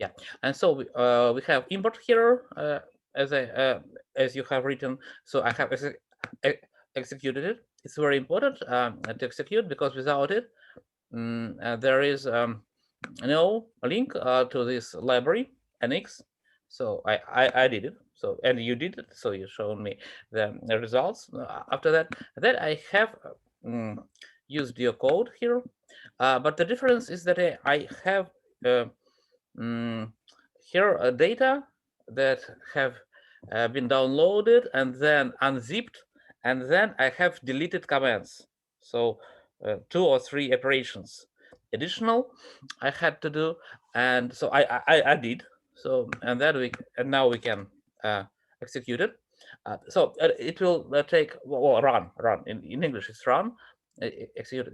Yeah, and so we have import here as you have written. So I have e- executed it. It's very important to execute, because without it, there is no link to this library NX. So I did it. So, and you did it. So you showed me the results. After that, then I have mm, used your code here. But the difference is that I have uh, mm, here data that have been downloaded and then unzipped, and then I have deleted commands. So 2 or 3 operations additional I had to do, and so I did. So and now we can uh, execute it. So it will take, well, run in English it's run. Execute,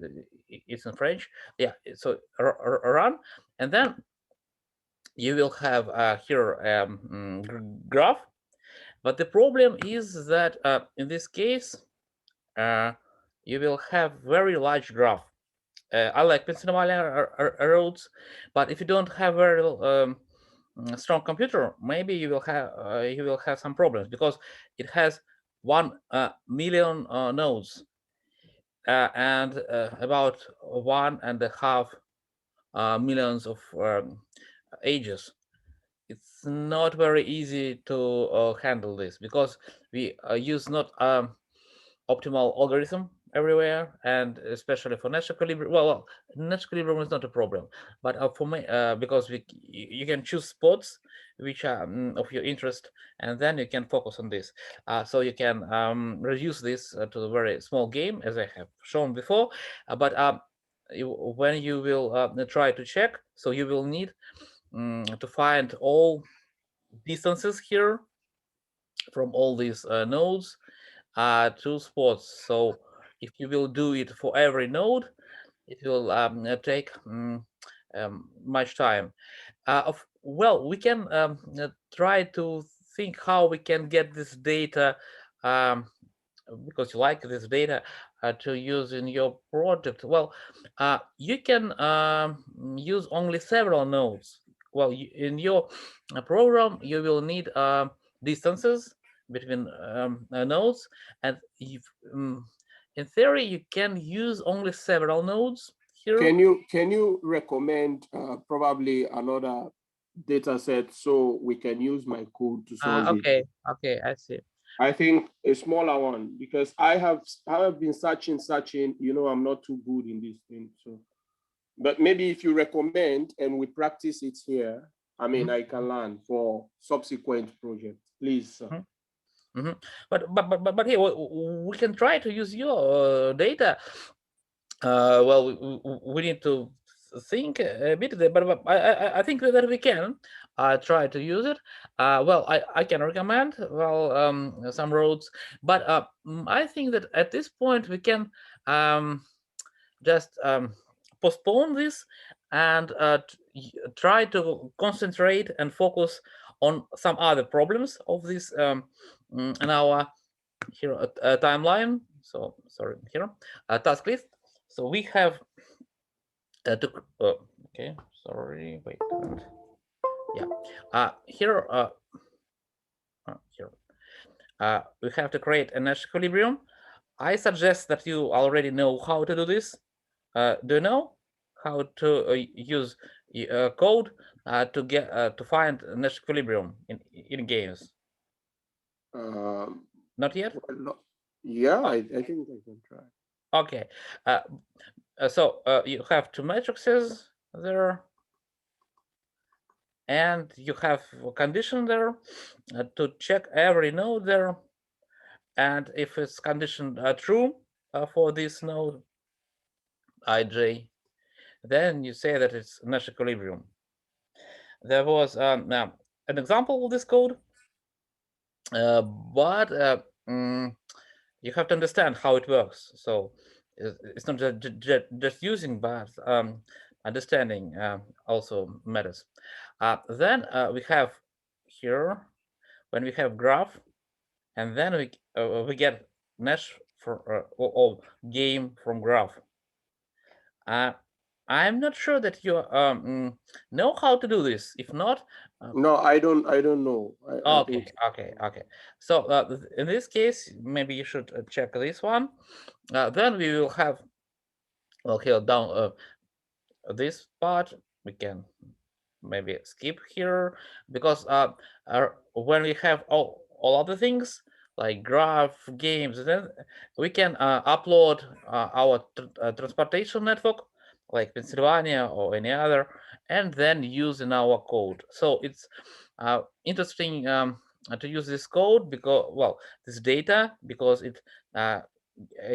it's in French. Yeah, so run, and then you will have here graph. But the problem is that in this case, uh, you will have very large graph. I like Pennsylvania roads, but if you don't have very strong computer, maybe you will have some problems, because it has 1 million nodes and about 1.5 millions of ages. It's not very easy to handle this, because we use not optimal algorithm everywhere, and especially for Nash equilibrium. Well, Nash equilibrium is not a problem, but for me, because you can choose spots which are of your interest, and then you can focus on this. So you can reduce this to a very small game, as I have shown before. But when you will try to check, so you will need to find all distances here from all these nodes to spots. So if you will do it for every node, it will take much time. Well, we can try to think how we can get this data, um, because you like this data to use in your project. Well, you can use only several nodes. Well, in your program, you will need distances between nodes, and if, in theory, you can use only several nodes here. Can you recommend probably another data set so we can use my code to solve it? Okay, okay, I see. I think a smaller one because I have been searching. I'm not too good in this thing. So, but maybe if you recommend and we practice it here, I mean, Mhm, I can learn for subsequent projects. Please, sir. mhm, mhm. But here we can try to use your data. Well, we need to think a bit there, but I think that we can try to use it. Well, I can recommend, well, some roads, but I think that at this point we can um, just postpone this and try to concentrate and focus on some other problems of this in our here timeline. So sorry, here task list. So we have to okay, sorry, wait, yeah, here here we have to create a Nash equilibrium. I suggest that you already know how to do this. Do you know how to use code to get to find Nash equilibrium in games? Um, Not yet. well, yeah, Oh, I think I can try. okay. Uh, so you have two matrices there, and you have a condition there to check every node there, and if it's condition true for this node ij, then you say that it's Nash equilibrium. There was now an example of this code, but you have to understand how it works. So it's not just using, but understanding also matters. Then we have here, when we have graph, and then we get Nash for or game from graph. Uh, I'm not sure that you know how to do this. If not, No, I don't know. I okay, think okay. So in this case, maybe you should check this one. Then we will have, well, here down this part. We can maybe skip here because when we have all other things like graph games, then we can upload our transportation network like Pennsylvania or any other, and then use in our code. So it's interesting to use this code because, well, this data, because it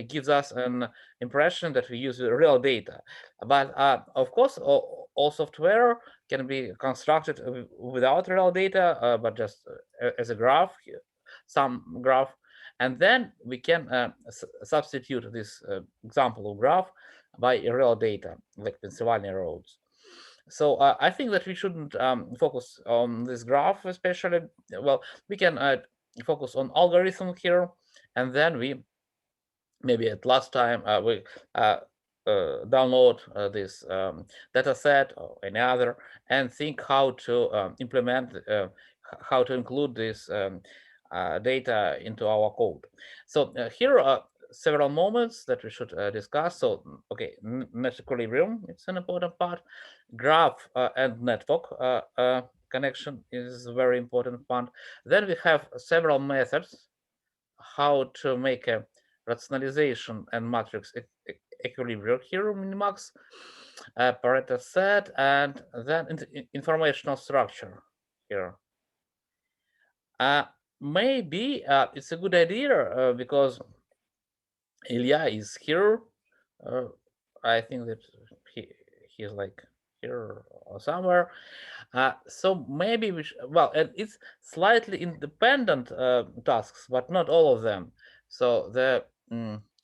gives us an impression that we use real data. But of course, all software can be constructed without real data, but just as a graph, some graph, and then we can substitute this example of graph by real data, like Pennsylvania roads. So I think that we shouldn't focus on this graph especially. Well, we can focus on algorithm here, and then we maybe at last time we uh, download this data set or any other and think how to implement, how to include this data into our code. So here are several moments that we should discuss. So, okay, net equilibrium, it's an important part. Graph and network connection is a very important part. Then we have several methods how to make a rationalization and matrix equilibrium here, minimax, Pareto set, and then informational structure here. Uh, Maybe it's a good idea because Ilya is here. Uh, I think that he's like here or somewhere. So maybe well, and it's slightly independent tasks, but not all of them. So the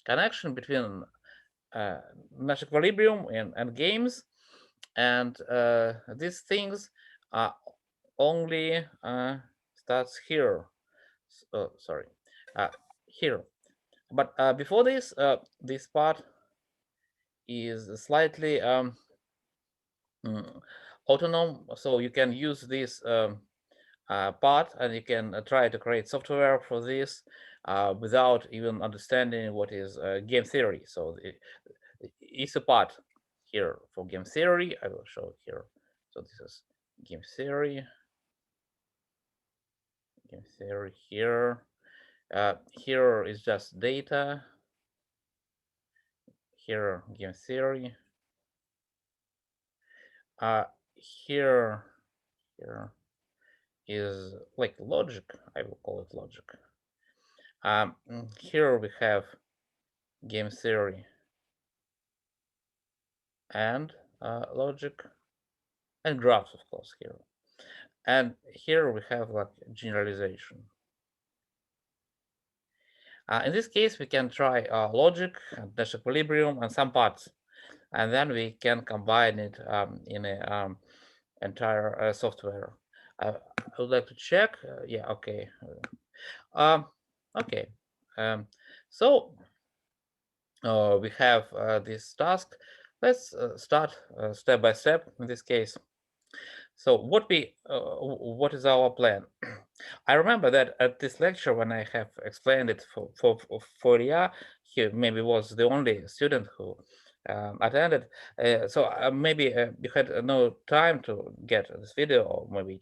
connection between Nash Equilibrium and games and these things only starts here. Sorry, here. But before this, this part is slightly mm, autonomous, so you can use this part and you can try to create software for this without even understanding what is game theory. So it's a part here for game theory. I will show here. So this is game theory. Game theory here. Here is just data. Here game theory. Here is like logic. I will call it logic. Here we have game theory and logic and graphs, of course, here. And here we have like generalization. In this case, we can try logic, Nash equilibrium, and some parts, and then we can combine it in a entire software. I would like to check. Yeah, okay. Okay. So we have this task. Let's start step by step in this case. So what is our plan? I remember that at this lecture when I have explained it for Ria, he maybe was the only student who attended. So maybe you had no time to get this video, or maybe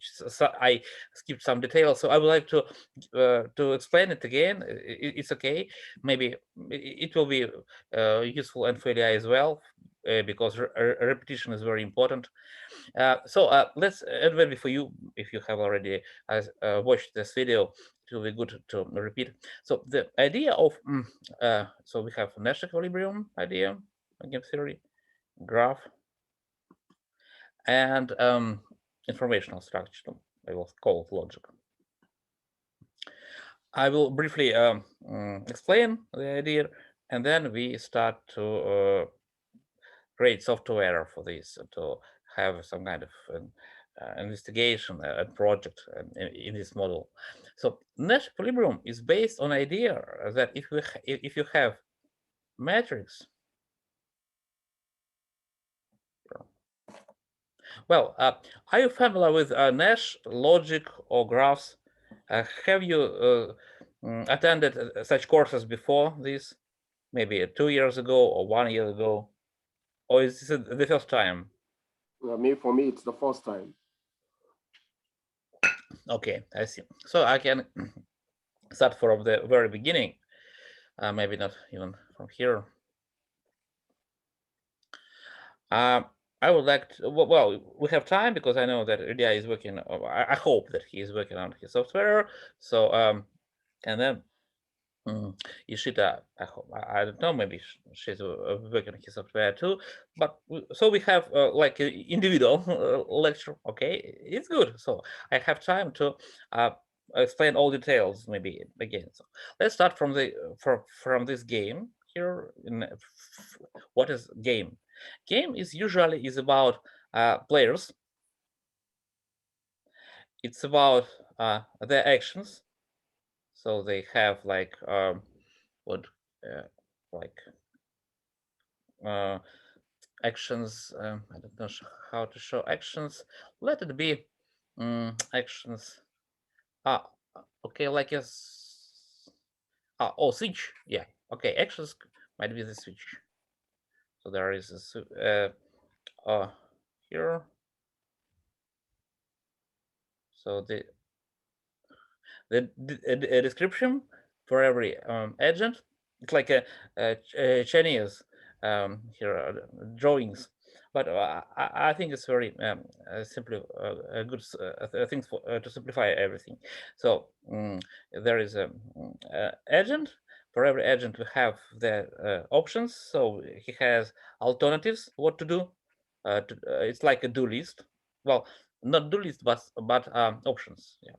I skipped some details. So I would like to explain it again. It's okay. Maybe it will be useful and for Ria as well, because repetition is very important. So let's maybe for you, if you have already watched this video, it will be good to repeat. So the idea of so we have Nash equilibrium idea, game theory, graph, and informational structure. I will call it logic. I will briefly explain the idea, and then we start to create software for this to have some kind of investigation and project in this model. So Nash equilibrium is based on idea that if you have matrix Well, are you familiar with Nash, logic, or graphs? Have you attended such courses before this? Maybe 2 years ago or 1 year ago? Or is this the first time? For me, it's the first time. Okay, I see. So I can start from the very beginning. Maybe not even from here. Uh, I would like to, well, we have time because I know that Ilya is working, I hope that he is working on his software. So, and then Ishita, I hope, I don't know, maybe she's working on his software too. But so we have like an individual lecture. Okay, it's good. So I have time to uh, explain all details maybe again. So let's start from the from this game here. What is game? Game is usually is about players. It's about their actions. So they have like what uh, like uh, actions. I don't know how to show actions. Let it be actions. Ah, okay, like a oh, switch. Yeah, okay, actions might be the switch. So there is a here. So the description for every agent. It's like a Chinese here drawings, but I think it's very simply a good thing to simplify everything. So there is a agent. For every agent, we have the options. So he has alternatives. What to do? It's like a do list. Well, not do list, but options. Yeah,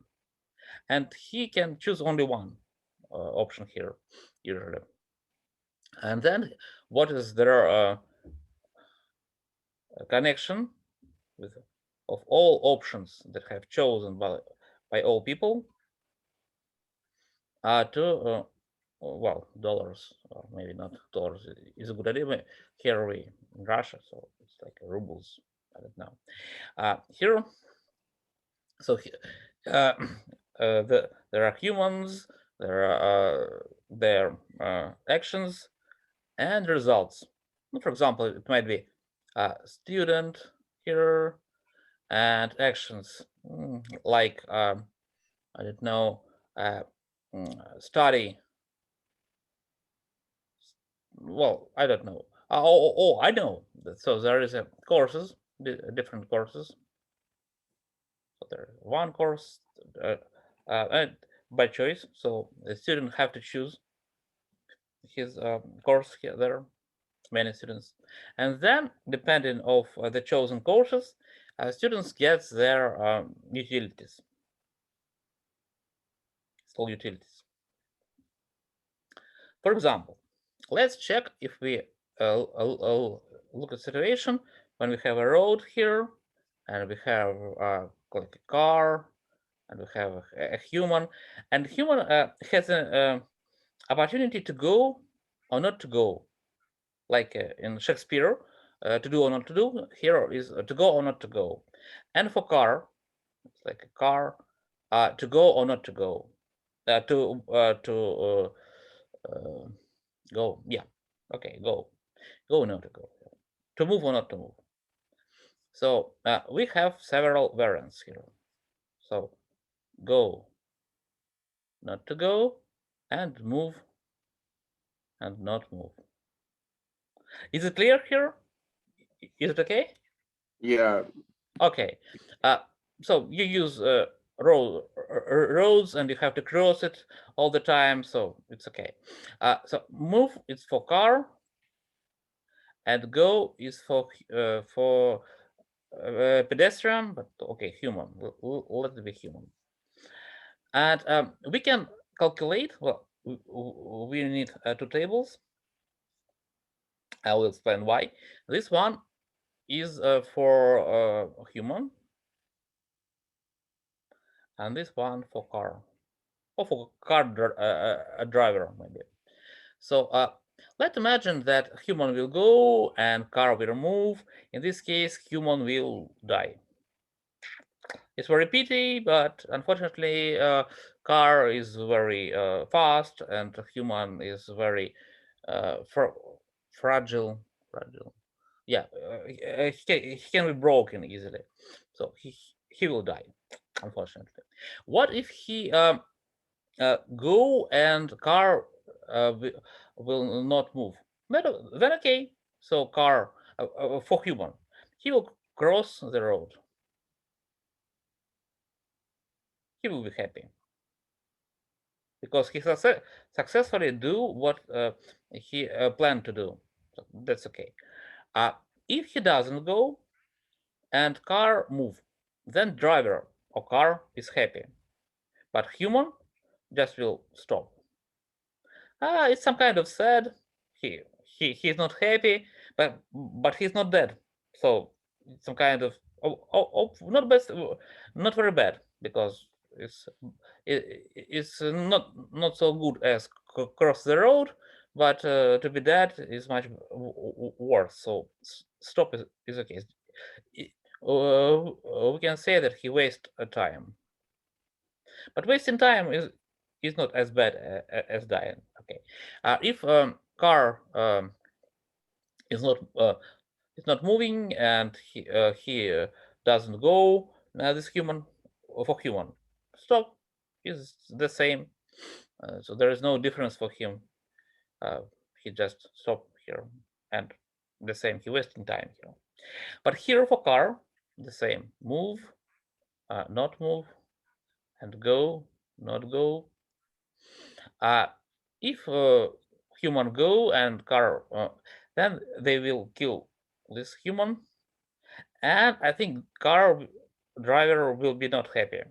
and he can choose only one option here usually. And then what is there a connection with of all options that have chosen by all people to well, dollars, or maybe not dollars is a good idea. Here we in Russia, so it's like rubles. I don't know. Here, so there are humans, there are their actions and results. For example, it might be student here and actions like I don't know, uh, study. Well, I don't know. I know. So there is a courses, different courses. So there is one course uh, and by choice. So the student have to choose his course here. There many students, and then depending of the chosen courses, students get their utilities, school utilities. For example, let's check if we look at situation when we have a road here, and we have like a car, and we have a human, and human has an opportunity to go or not to go, like in Shakespeare, to do or not to do. Here is to go or not to go, and for car, it's like a car, to go or not to go, to go. Yeah, okay, go or not to go, to move or not to move. So we have several variants here. So go, not to go, and move and not move. Is it clear here? Is it okay? Yeah. Okay. Uh, so you use roads and you have to cross it all the time, so it's okay. So move is for car, and go is for pedestrian, but okay, human. Let it be human. And we can calculate. Well, we need two tables. I will explain why. This one is for human, and this one for car, or for car driver maybe. So Let's imagine that human will go and car will move. In this case, human will die. It's very pity, but unfortunately, car is very fast and human is very fragile. Fragile. Yeah, he can be broken easily, so he will die, unfortunately. What if he go and car will not move? Then okay. So car for human, he will cross the road. He will be happy because he successfully do what he planned to do. So that's okay. Uh, if he doesn't go and car move, then driver or car is happy, but human just will stop. It's some kind of sad. He's not happy, but he's not dead. So it's some kind of not best, not very bad because it's not so good as cross the road, but to be dead is much worse. So stop is okay. We can say that he wasted time, but wasting time is not as bad as dying. Okay, if car is not moving and he doesn't go, this human for human stop is the same. So there is no difference for him. He just stop here and the same. He wasting time here. But here for car, the same. Move, not move, and go, not go. If human go and car, then they will kill this human, and I think car driver will be not happy.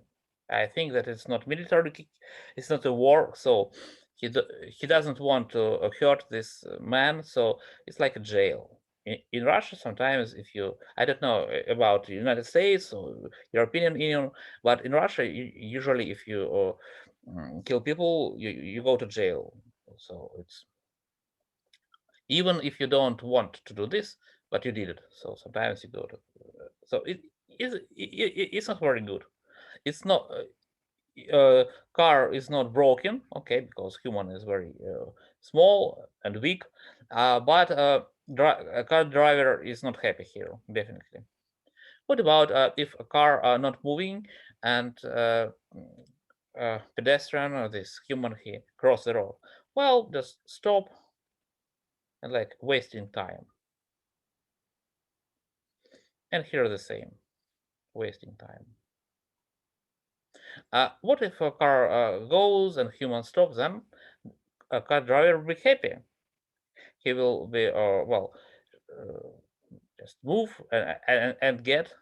I think that it's not military, it's not a war, so he doesn't want to hurt this man, so it's like a jail. In Russia, sometimes if you, I don't know about the United States or European Union, but in Russia, usually if you kill people, you go to jail. So it's even if you don't want to do this, but you did it. So sometimes you go to. So it's not very good. It's not. Car is not broken, okay, because human is very small and weak, but a car driver is not happy here, definitely. What about if a car are not moving and pedestrian or this human he cross the road? Well, just stop and like wasting time. And here the same, wasting time. What if a car goes and human stops them? A car driver will be happy. He will be just move and get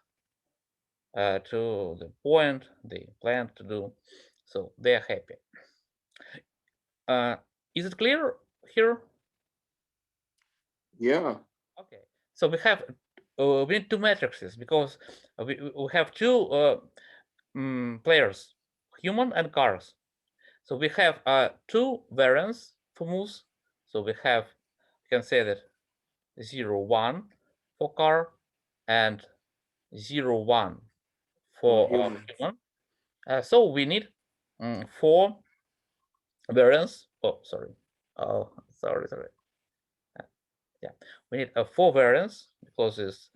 to the point they plan to do. So they are happy. Is it clear here? Yeah. Okay. So we have we need two matrices because we have two players, human and cars. So we have two variants for moves. So we can say that 0, 1 for car and 0, 1 for human. So we need 4 variants. Oh, sorry. Oh, sorry. Yeah, we need 4 variants because it's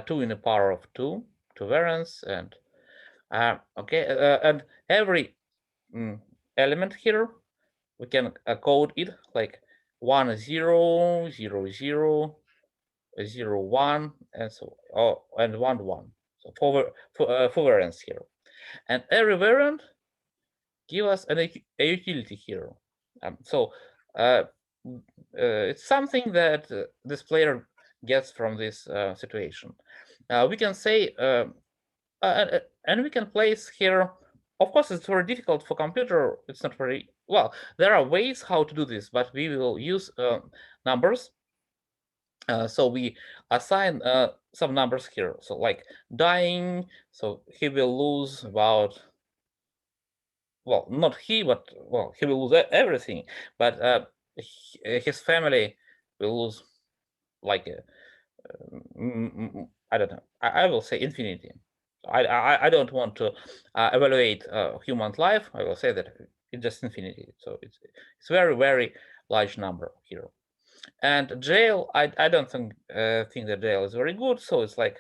2 in the power of 2 variants, and okay, and every element here we can code it like 1 0 0 0 0 1 and so and 1 1. So four variants here, and every variant give us a utility here. So it's something that this player gets from this situation. We can say, and we can place here. Of course, it's very difficult for computer. It's not very well. There are ways how to do this, but we will use numbers. So we assign some numbers here. So like dying, so he will lose about, well, not he, but well, he will lose everything. But his family will lose like I don't know. I will say infinity. I don't want to evaluate human life. I will say that it's just infinity. So it's very large number here. And jail, I don't think that jail is very good. So it's like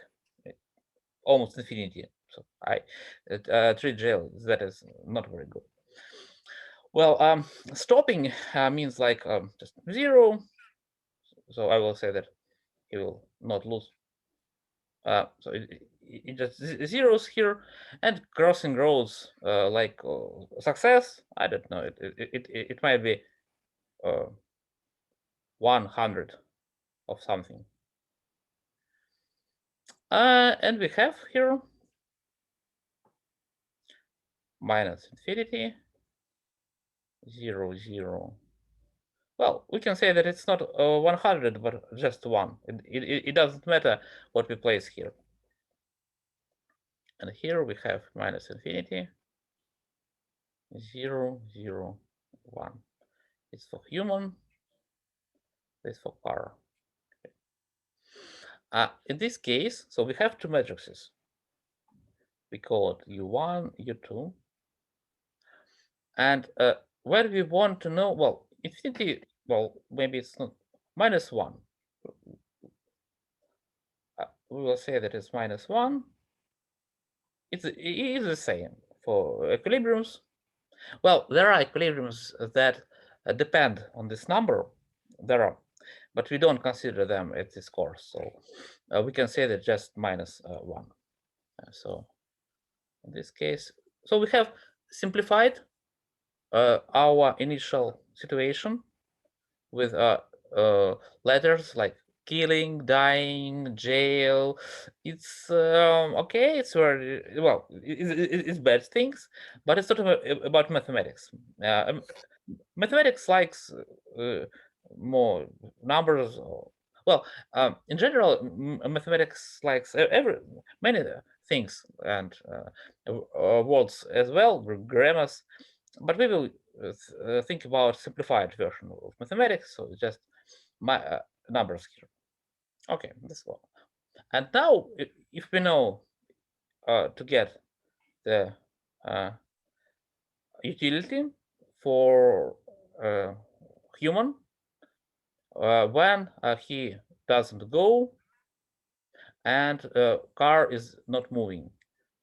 almost infinity. So I treat jail that is not very good. Well, stopping means like just 0. So I will say that he will not lose. So it just zeros here, and crossing roads like success. I don't know. It might be 100 of something. And we have here minus infinity 0 0. Well, we can say that it's not 100, but just 1. It doesn't matter what we place here. And here we have minus infinity 0 0 1. It's for human. This for car. In this case, so we have two matrices. We call it U1, U2. And where we want to know, well, infinity, well, maybe it's not -1. We will say that it's -1. It is the same for equilibriums. Well, there are equilibriums that depend on this number. There are, but we don't consider them at this course. So we can say that just -1. So in this case, so we have simplified our initial situation with letters like killing, dying, jail. It's okay. It's very well. It's bad things, but it's sort of about mathematics. Mathematics likes more numbers. Well, in general, mathematics likes many things and words as well, grammars. But we will think about simplified version of mathematics. So it's just my numbers here. Okay, this one. And now, if we know to get the utility for human when he doesn't go and car is not moving,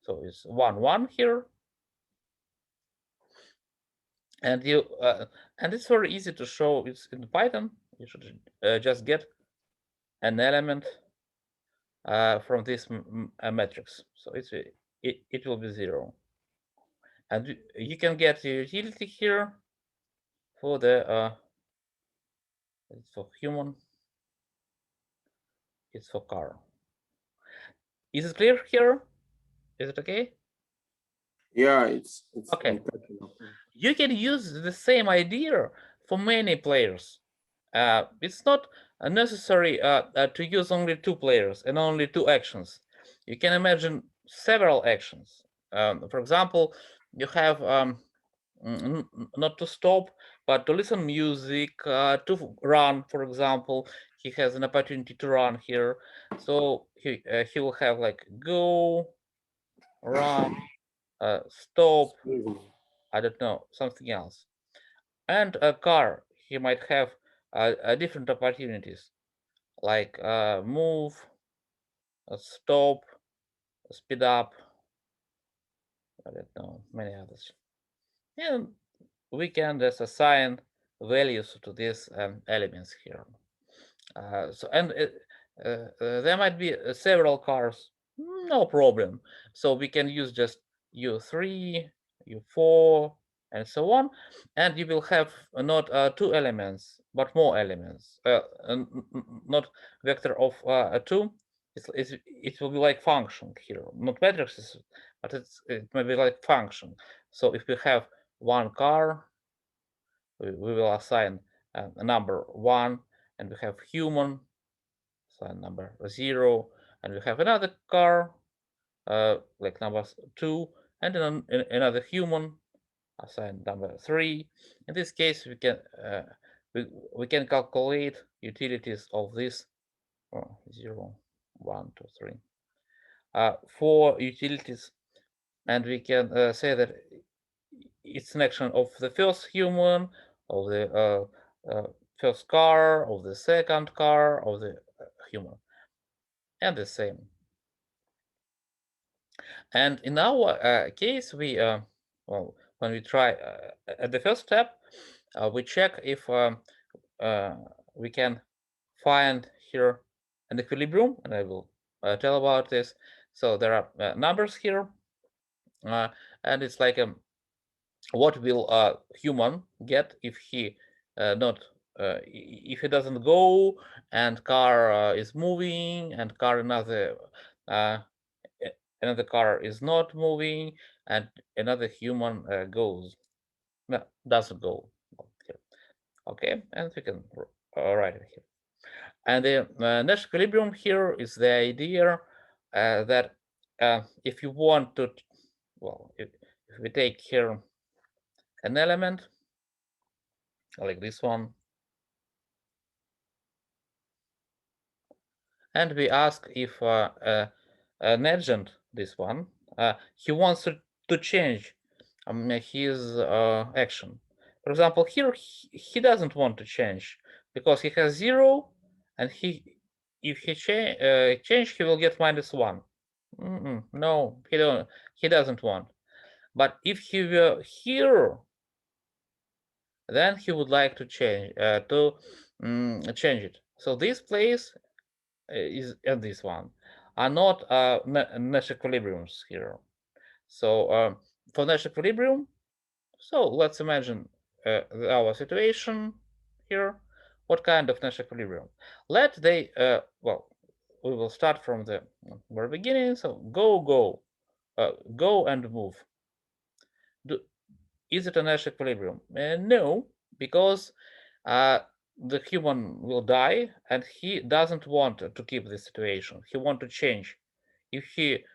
so it's 1 1 here, and you and it's very easy to show. It's in Python. You should just get an element from this matrix, so it will be 0, and you can get the utility here for the it's for human, it's for car. Is it clear here? Is it okay? Yeah, it's okay. You can use the same idea for many players. It's not necessary to use only 2 players and only 2 actions. You can imagine several actions. For example, you have not to stop, but to listen music, to run, for example. He has an opportunity to run here. So he will have like go, run, stop, I don't know, something else. And a car, he might have different opportunities like move, stop, speed up, I don't know, many others. And we can just assign values to these elements here. So and there might be several cars, no problem. So we can use just U3, U4, and so on, and you will have not 2 elements, but more elements. Not vector of 2. It will be like function here, not matrices, but it may be like function. So if we have one car, we will assign a number 1, and we have human, assign number 0, and we have another car, like number 2, and another human, assign number 3. In this case, we we can calculate utilities of this 0, 1, 2, 3 for utilities, and we can say that it's an action of the first human, of the first car, of the second car, of the human, and the same. And in our case, we well, when we try at the first step, we check if we can find here an equilibrium, and I will tell about this. So there are numbers here, and it's like what will a human get if he not if he doesn't go, and car is moving, and car another car is not moving, and another human goes, no, doesn't go here. Okay, and we can write it here. And the Nash equilibrium here is the idea that if you want to, well, if we take here an element like this one, and we ask if an agent, this one, he wants to change his action. For example, here he doesn't want to change because he has 0, and if he change, he will get -1. No, he doesn't want. But if he were here, then he would like to change change it. So this place is and this one are not Nash equilibriums here. So for Nash equilibrium, so let's imagine our situation here. What kind of Nash equilibrium? Let they well, we will start from the very beginning. So go and move. Is it a Nash equilibrium? No, because the human will die, and he doesn't want to keep this situation. He wants to change. If he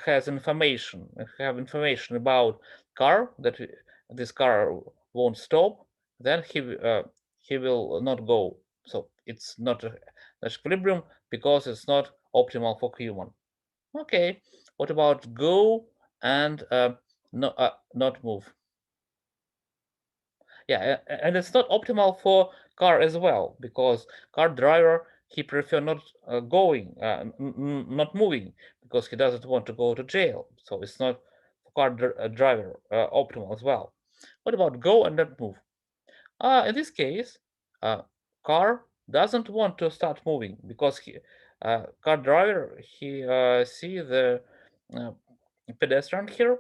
has information, about car, that this car won't stop, then he will not go. So it's not a Nash equilibrium because it's not optimal for human. Okay, what about go and not move? Yeah, and it's not optimal for car as well, because car driver, he prefer not going, not moving, because he doesn't want to go to jail. So it's not for car driver optimal as well. What about go and not move? In this case, car doesn't want to start moving because car driver, he see the pedestrian here,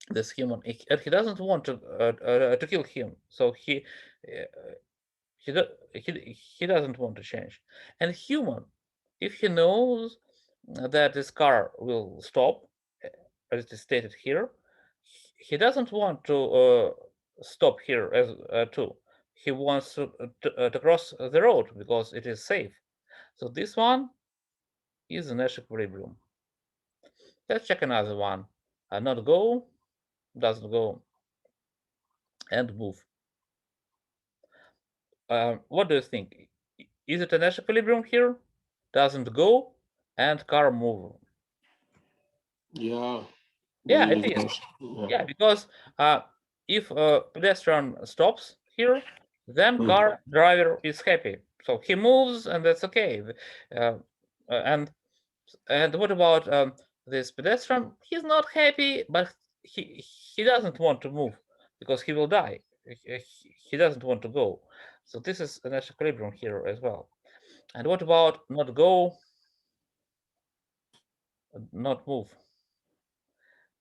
this human, and he doesn't want to kill him, so uh, he doesn't want to change. And human, if he knows that this car will stop, as it is stated here, he doesn't want to stop here as too. He wants to cross the road because it is safe. So this one is an Nash equilibrium. Let's check another one. Not go, doesn't go, and move. What do you think? Is it a Nash equilibrium here? Doesn't go, and car move. Yeah. Yeah, it is. Yeah, because if a pedestrian stops here, then car driver is happy. So he moves, and that's okay. Uh, and what about this pedestrian? He's not happy, but he doesn't want to move because he will die. He doesn't want to go. So this is a Nash equilibrium here as well. And what about not go, not move?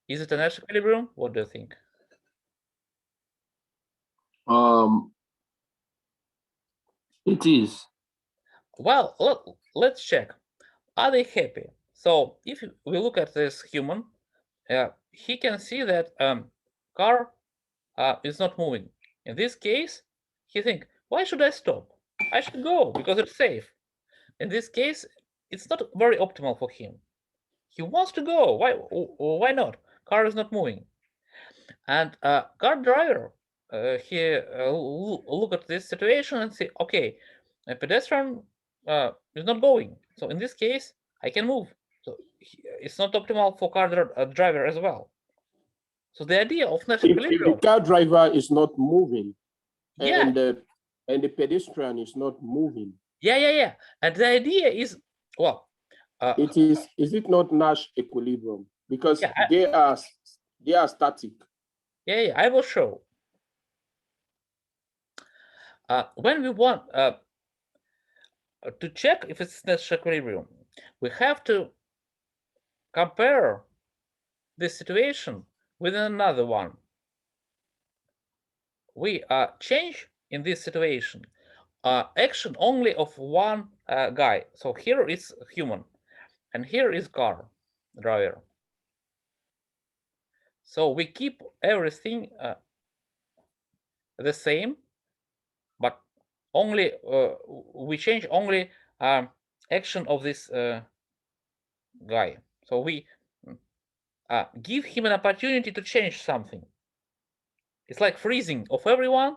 Is it a Nash equilibrium? What do you think? It is. Well, let's check. Are they happy? So if we look at this human, he can see that car is not moving. In this case, he think, why should I stop? I should go because it's safe. In this case, it's not very optimal for him. He wants to go. Why not? Car is not moving. And car driver, here look at this situation and say, okay, a pedestrian is not going. So in this case, I can move. So it's not optimal for car driver as well. So the idea of Nash If equilibrium. the car driver is not moving, Yeah. and the pedestrian is not moving. Yeah. And the idea is, well, is it not Nash equilibrium? Because yeah, they are static. Yeah, I will show. When we want to check if it's Nash equilibrium, we have to compare this situation with another one. We change in this situation action only of one guy. So here is human, and here is car driver. So we keep everything the same, but only we change only action of this guy. So we give him an opportunity to change something. It's like freezing of everyone,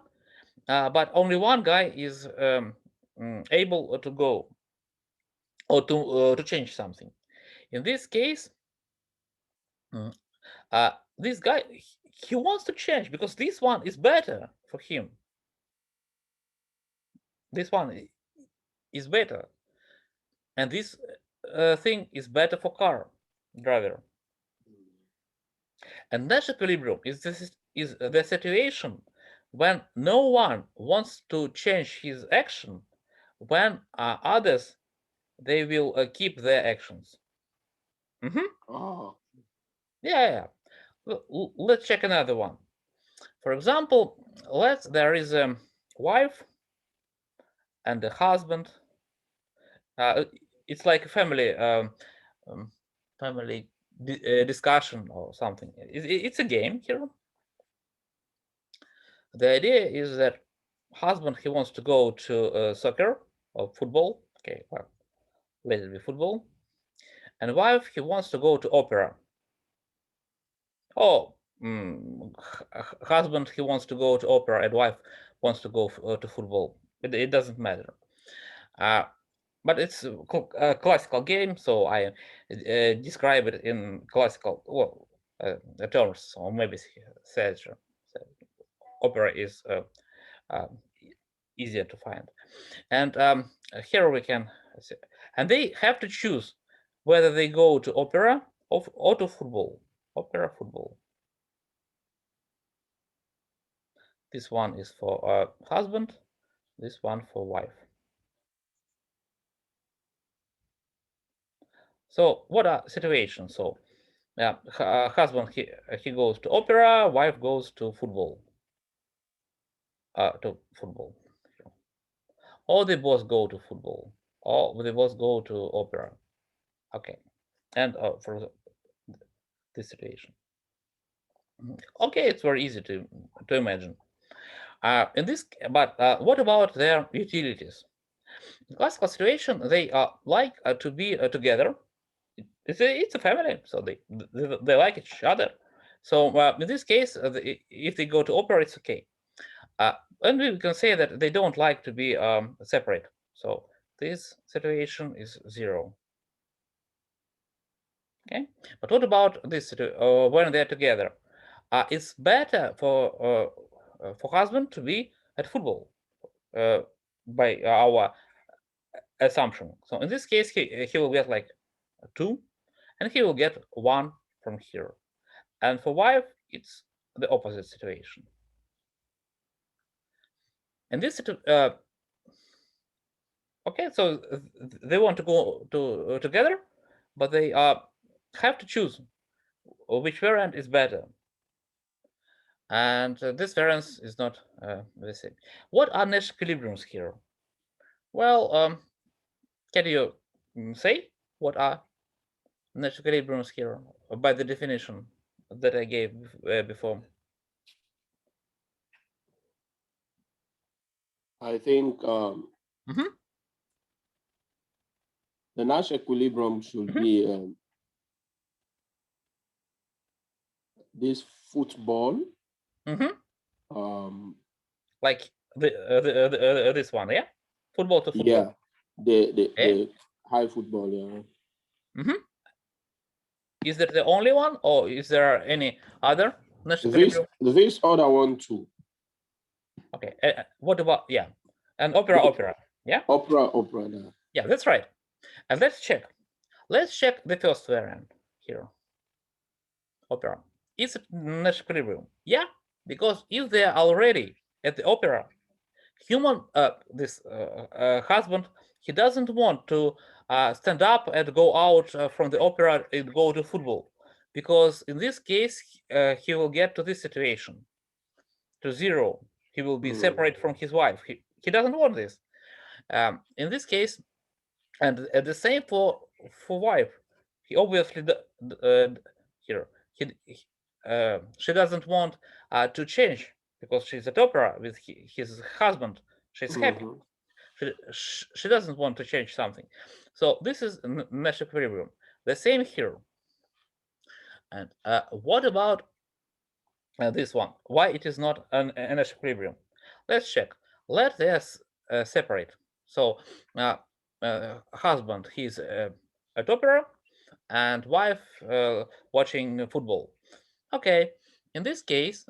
but only one guy is able to go or to change something. In this case, this guy, he wants to change because this one is better for him. This one is better, and this thing is better for car driver. And Nash equilibrium is the situation when no one wants to change his action, when others they will keep their actions. Oh. Yeah. Let's check another one. For example, there is a wife and a husband. It's like a family discussion or something. It's a game here. The idea is that husband he wants to go to soccer or football. Okay, well, let it be football. And wife he wants to go to opera. Oh, husband he wants to go to opera and wife wants to go to football. It doesn't matter. But it's a classical game, so I describe it in classical terms, or maybe said opera is easier to find. And here we can see. And they have to choose whether they go to opera or to football. Opera, football. This one is for husband, this one for wife. So what are situations? So husband he goes to opera, wife goes to football. Or they both go to football, or they both go to opera. Okay, and for this situation. Okay, it's very easy to imagine. But what about their utilities? In classical situation, they like to be together. It's a family, so they like each other. So in this case, if they go to opera, it's okay. And we can say that they don't like to be separate. So this situation is 0. Okay, but what about this when they're together? It's better for husband to be at football by our assumption. So in this case, he will get like 2, and he will get 1 from here. And for wife, it's the opposite situation. And this okay, so they want to go to together, but they have to choose which variant is better. And this variance is not the same. What are Nash equilibriums here? Well, can you say what are Nash equilibriums here by the definition that I gave before? I think the Nash equilibrium should be this football Um, Like this one, yeah, football to yeah, football. Okay. the high football. Yeah. Hmm. Is that the only one, or is there any other Nash This Equilibrium? this other one too. Okay. What about, yeah, and The opera? Yeah, opera. Yeah. yeah, that's right. And let's check. Let's check the first variant here. Opera. Is it Nash Equilibrium? Yeah, because if they are already at the opera, human this husband, he doesn't want to stand up and go out from the opera and go to football, because in this case he will get to this situation, to zero. He will be Mm. separate from his wife. He doesn't want this, in this case. And the same for wife. He obviously here she doesn't want to change, because she's at opera with his husband. She's happy. Mhm. She doesn't want to change something. So this is Nash equilibrium. The same here. And what about this one? Why it is not an Nash equilibrium? Let's check. Let us separate. So husband, he's at opera, and wife watching football. Okay, in this case,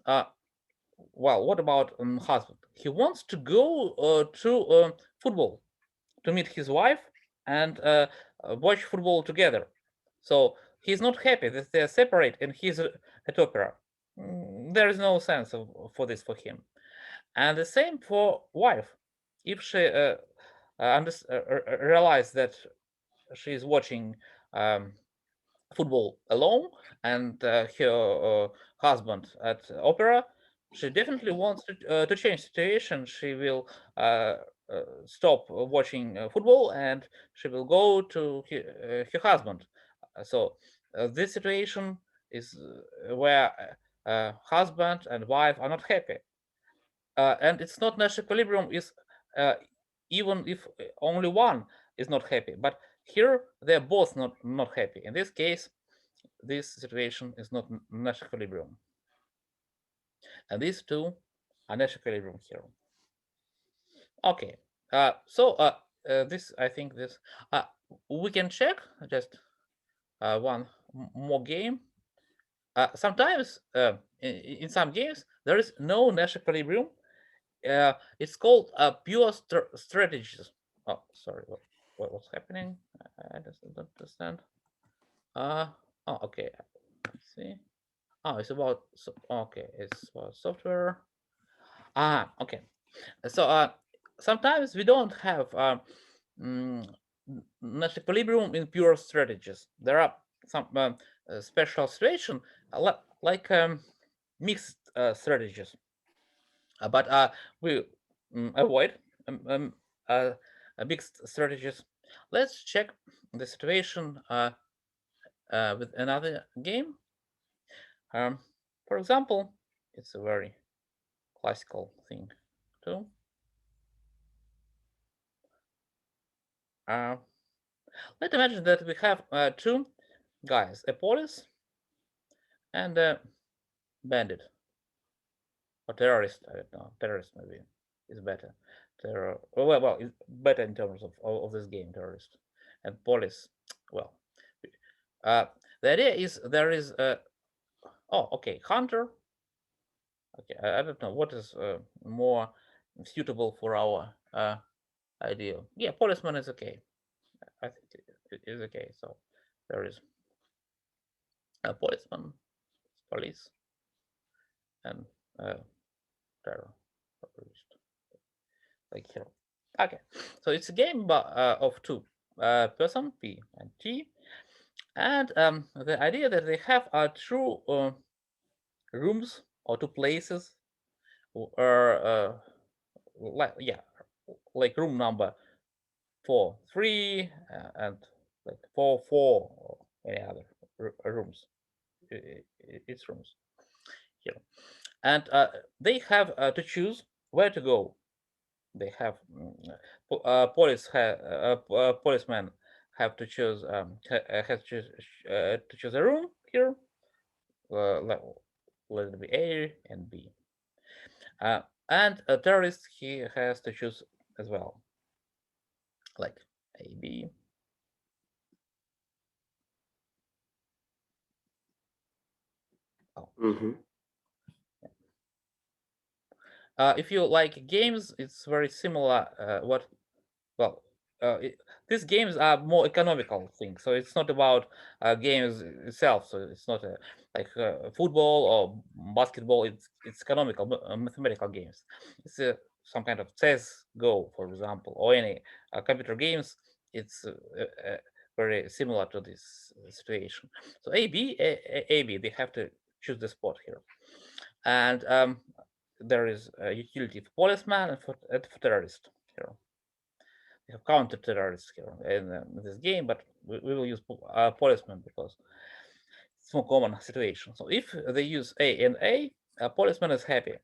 well, what about husband? He wants to go to football, to meet his wife and watch football together. So he's not happy that they're separate and he's at opera. There is no sense for this for him. And the same for wife. If she realize that she is watching um, football alone and her husband at opera, she definitely wants to change situation. She will stop watching football and she will go to her husband. So this situation is where husband and wife are not happy. And it's not Nash equilibrium is uh, even if only one is not happy. But here they're both not happy. In this case, this situation is not Nash equilibrium, and these two are Nash equilibrium here. Okay, this I think this uh, we can check just one more game. Sometimes in some games there is no Nash equilibrium. It's called pure strategies. Oh, sorry, what's happening? I just don't understand. Uh, oh, okay. Let's see. Oh, it's about okay. It's about software. Okay. So sometimes we don't have mm, Nash equilibrium in pure strategies. There are some special situation like mixed strategies. But we avoid um, um, uh, mixed strategies. Let's check the situation with another game. Um, for example, it's a very classical thing too. Uh, let's imagine that we have two guys, a police and a bandit or terrorist. I don't know. Terrorist maybe is better. Terror. Well, it's better in terms of this game. Terrorist and police. Well, uh, the idea is there is a. Oh, okay, hunter. Okay, I don't know what is more suitable for our idea. Yeah, policeman is okay. I think it is okay. So there is a policeman, police, and uh, terror, like here. Okay, so it's a game of two person, P and T, and the idea that they have are two rooms or two places, or like yeah, like room number 4, 3, and like 4, 4, or any other rooms. It's rooms here, and they have to choose where to go. They have policemen have to choose has to choose a room here. Let it be A and B. And a terrorist, he has to choose as well, like A, B. Oh. If you like games, it's very similar. Well, these games are more economical things, so it's not about games itself. So it's not like football or basketball. It's economical, mathematical games. It's some kind of chess Go, for example, or any computer games. It's very similar to this situation. So AB, they have to choose the spot here, and there is a utility for policeman and for terrorist here. We have counter terrorists here in this game, but we will use policeman because it's more common situation. So if they use A and a policeman is happy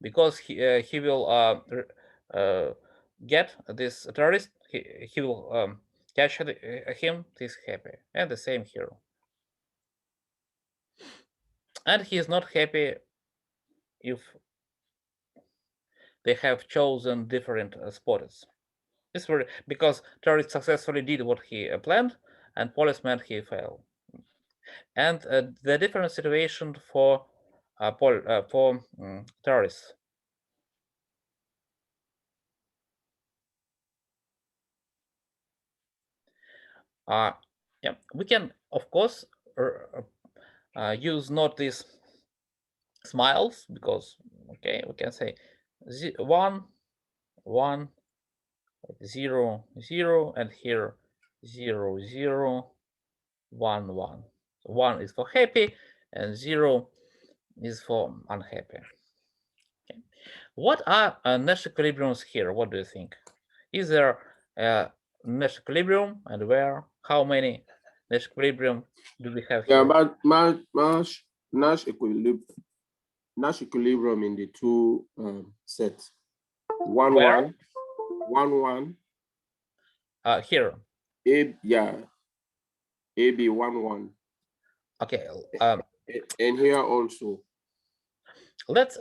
because he will get this terrorist. He will catch him. He's happy, and the same here. And he is not happy if they have chosen different spotters. This very because terrorist successfully did what he planned, and policeman he failed. And the different situation for terrorists. Yeah, we can of course use not these smiles because okay, we can say 1 1 0 0 and here 0 0 1 1. So 1 is for happy and 0 is for unhappy. Okay. What are Nash equilibriums here? What do you think? Is there a Nash equilibrium and where? How many Nash equilibrium do we have Yeah, here? but Nash equilibrium, in the two sets. One Where? one, one one. Here. Yeah. AB 1 1. Okay. And here also. Let's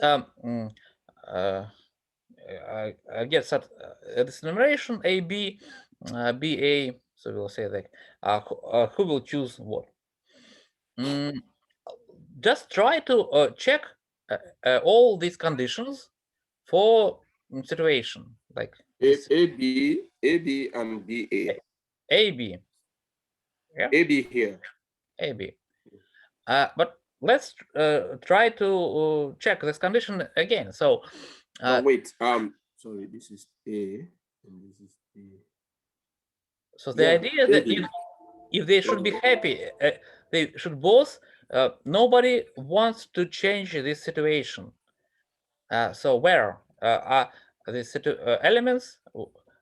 get this enumeration A B B A. So we'll say that who will choose what. Just try to check all these conditions for situation like this AB and BA. AB. Yeah, AB here. AB. But let's try to check this condition again. So No, wait. Sorry, this is A and this is A. so the idea is that AB. if they should be happy, they should both. Nobody wants to change this situation. So where are these elements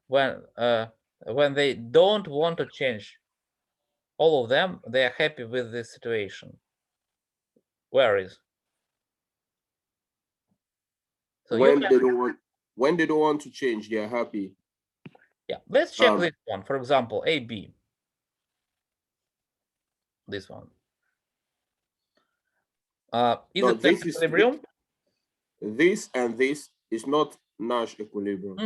when they don't want to change? All of them, they are happy with this situation. Where is? So when they don't want to change, they are happy. Yeah, let's check this one. For example, AB. This one. Is No, it Nash equilibrium? This and this is not Nash equilibrium.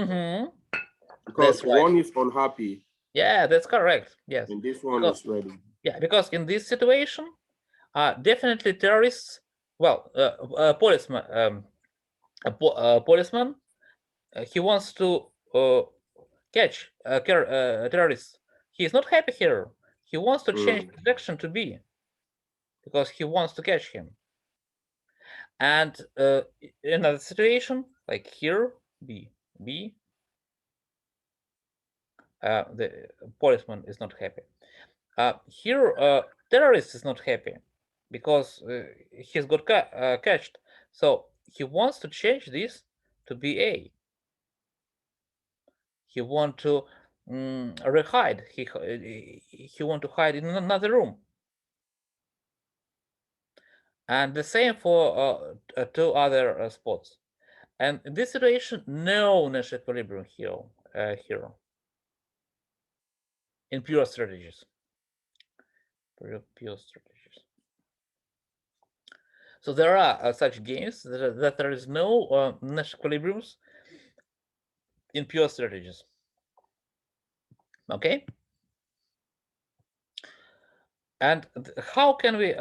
Because That's right. one is unhappy. Yeah, that's correct. Yes. And this one is ready. Yeah, because in this situation, definitely terrorists. Well, policeman. Policeman. He wants to catch terrorists. He is not happy here. He wants to change the direction to B because he wants to catch him. And in another situation, like here, B, the policeman is not happy. Here, terrorist is not happy because he's got catched. So he wants to change this to BA. He want to rehide. He want to hide in another room. And the same for two other spots. And in this situation, no Nash equilibrium here. In pure strategies. Pure strategies. So there are such games that there is no Nash equilibriums in pure strategies. Okay. And how can we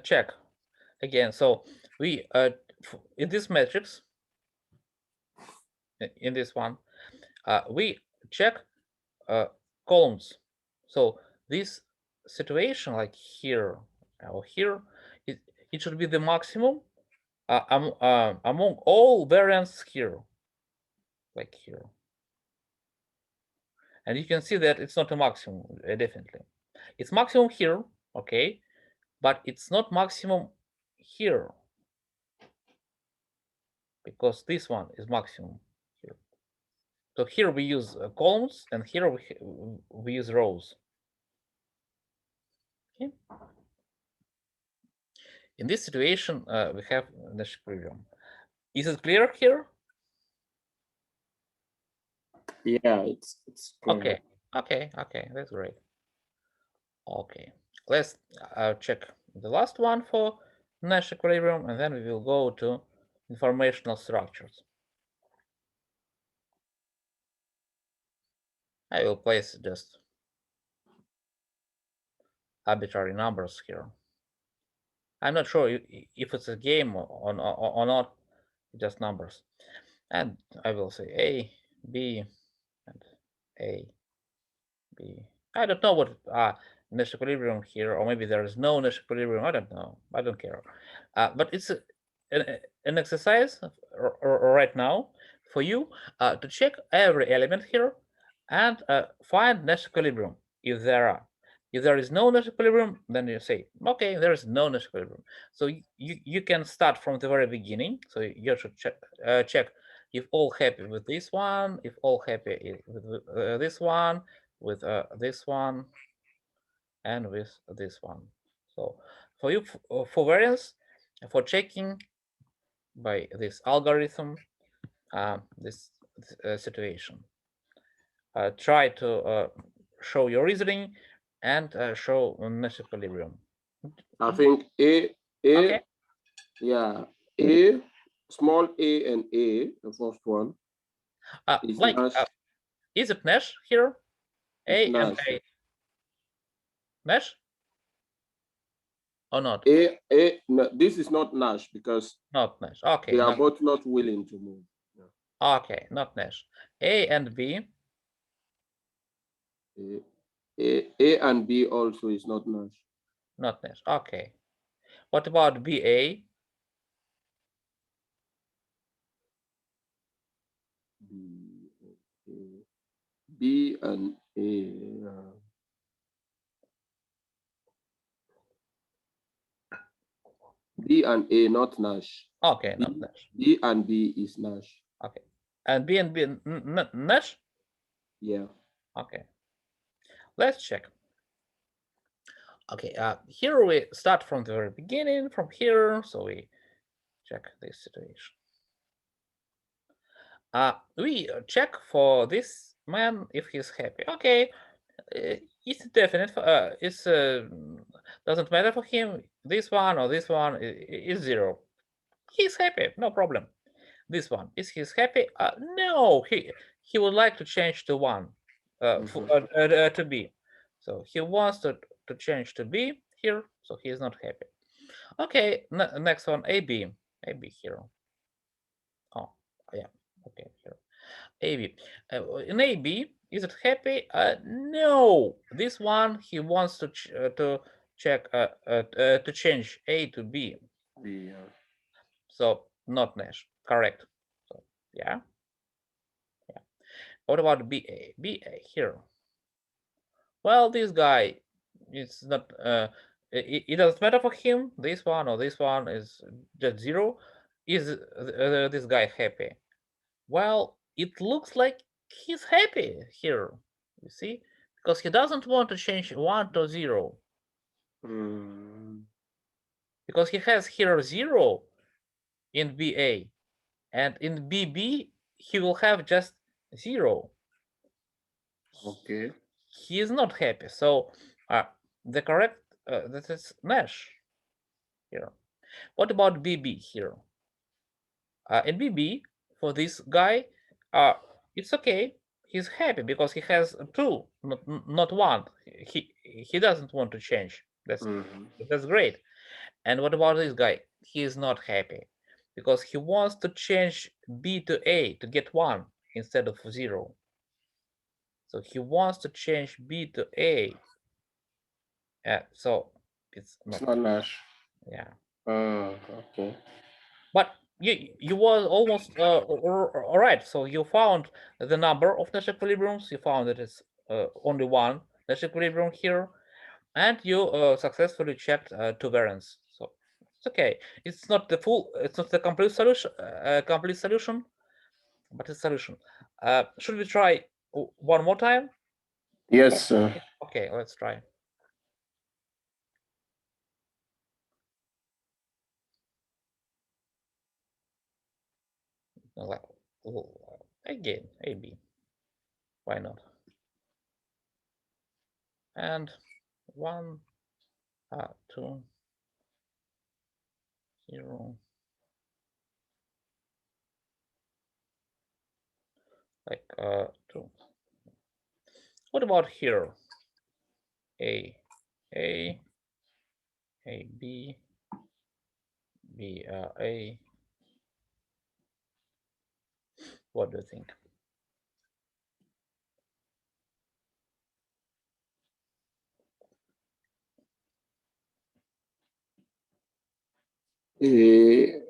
check again? So we in this matrix, in this one, we check columns. So this situation, like here or here, it should be the maximum among all variants here, like here. And you can see that it's not a maximum, definitely. It's maximum here, okay, but it's not maximum here, because this one is maximum here. So here we use columns, and here we use rows. Okay. In this situation, we have Nash equilibrium. Is it clear here? Yeah, it's clear. Okay, that's great. Okay, let's check the last one for Nash equilibrium, and then we will go to informational structures. I will place just arbitrary numbers here. I'm not sure if it's a game or not, just numbers. And I will say A, B, and A, B. I don't know what Nash equilibrium here, or maybe there is no Nash equilibrium. I don't know. I don't care. But it's an exercise right now for you to check every element here and find Nash equilibrium if there are. If there is no Nash equilibrium, then you say, okay, there is no Nash equilibrium. So you can start from the very beginning. So you should check if all happy with this one, if all happy with this one, with this one, and with this one. So for you, for variance, for checking by this algorithm, this situation, try to show your reasoning and show Nash equilibrium. I think Okay. Yeah, A, small a and A, the first one, is Like, Nash. is it Nash here? It's A and Nash. A. Nash or not? No, this is not Nash because Not Nash. Okay. they are Not, both not willing to move. okay. Not Nash. A and B. A and B also is not Nash. Not Nash. Okay. What about BA? B and A. B and A, not Nash. Okay, not Nash. B and B is Nash. Okay. And B and B Nash? Yeah. Okay. Let's check. Okay, here we start from the very beginning, from here, so we check this situation. We check for this man if he's happy. Okay, it's definite. It's doesn't matter for him. This one or this one is zero. He's happy, no problem. This one is he's happy. No, he would like to change to one, to B. So he wants to change to B here. So he is not happy. Okay, next one, AB. AB here. Oh, yeah. Okay, here. AB. In AB, is it happy? No. This one he wants to check to change A to B. B. So not Nash. Correct. So yeah. Yeah. What about BA? BA here. Well, this guy, it's not. It doesn't matter for him. This one or this one is just zero. Is this guy happy? Well, it looks like he's happy here. You see, because he doesn't want to change 1 to 0. Because he has here 0 in BA, and in BB he will have just 0. Okay. He is not happy. So the correct that is Nash here. What about BB here? In BB, for this guy, it's okay. He's happy because he has two, not one. He doesn't want to change. That's great. And what about this guy? He is not happy because he wants to change B to A to get 1 instead of 0. So he wants to change B to A. So it's It's not. not Nash. Yeah. Okay. But you was almost all right. So you found the number of Nash equilibriums. You found that it's only one Nash equilibrium here, and you successfully checked two variants. So it's okay. It's not the full. It's not the complete solution. But it's solution. Should we try one more time? Yes, sir. Okay, let's try. Again, AB. Why not? And 1, 2, 0. Like 2. What about here? A, A, B, B, A. What do you think? A,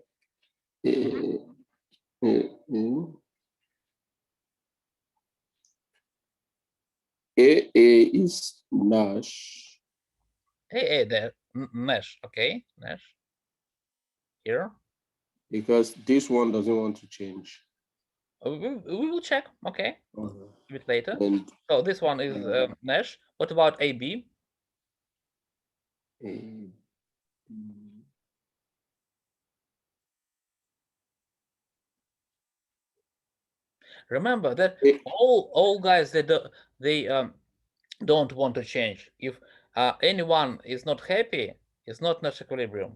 A, A, A is Nash. The Nash, okay, Nash. Here. Because this one doesn't want to change. We will check, okay, a bit later. And So this one is Nash. What about AB? A, Remember that all guys they don't want to change. If anyone is not happy, it's not Nash equilibrium.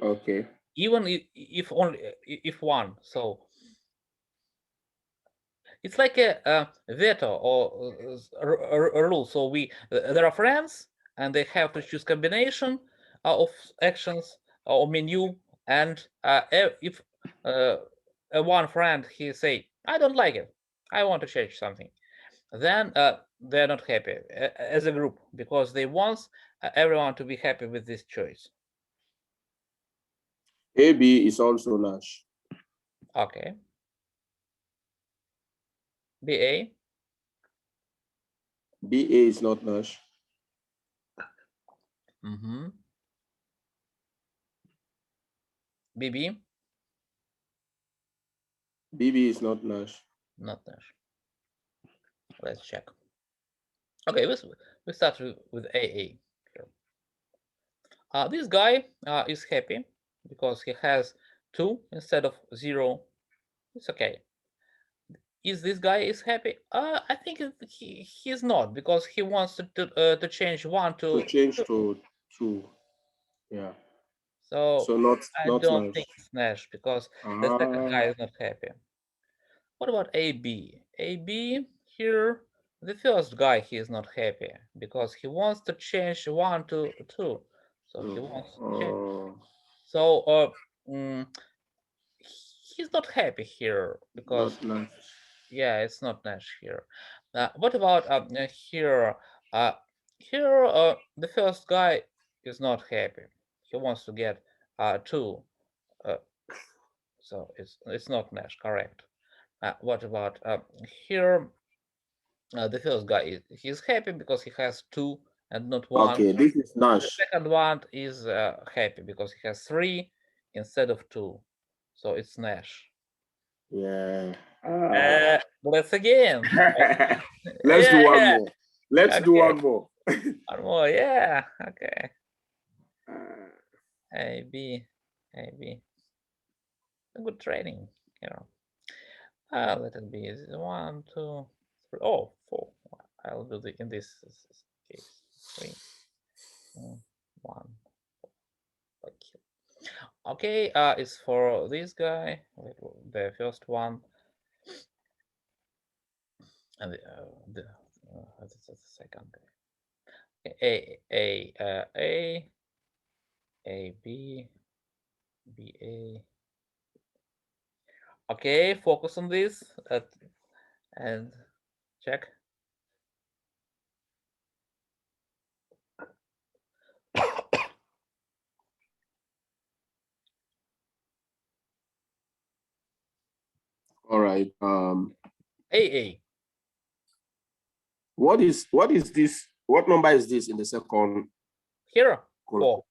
Okay. Even if only if one. So it's like a veto or a rule. So there are friends and they have to choose combination of actions or menu. And if one friend he say I don't like it, I want to change something, then they're not happy as a group because they want everyone to be happy with this choice. AB is also Nash. Okay. BA. BA is not Nash. BB. BB is not Nash. Not Nash. Let's check. Okay, we start with AA here. This guy is happy because he has 2 instead of 0. It's okay. Is this guy is happy? I think he's not because he wants to change 1 to change 2. to 2. Yeah. So not I don't Nash. think it's Nash because the second guy is not happy. What about AB? AB here, the first guy, he is not happy because he wants to change 1 to 2. So he wants to change. So he's not happy here because yeah, it's not Nash here. What about here? Here the first guy is not happy. He wants to get 2. So it's not Nash, correct? What about here? The first guy he's happy because he has 2 and not 1. Okay, this is Nash. The second one is happy because he has 3 instead of 2. So it's Nash. Yeah. Let's again. Let's do one more. Let's do one more. One more, yeah. Okay. A, B. Good training, you know. Let it be 1, 2, 3. Oh, 4. I'll do in this case 3, 1. Okay. Okay, it's for this guy, the first one, and the second guy. A, B, B, A. Okay, focus on this and check. All right. AA. What is this? What number is this in the second Here, column?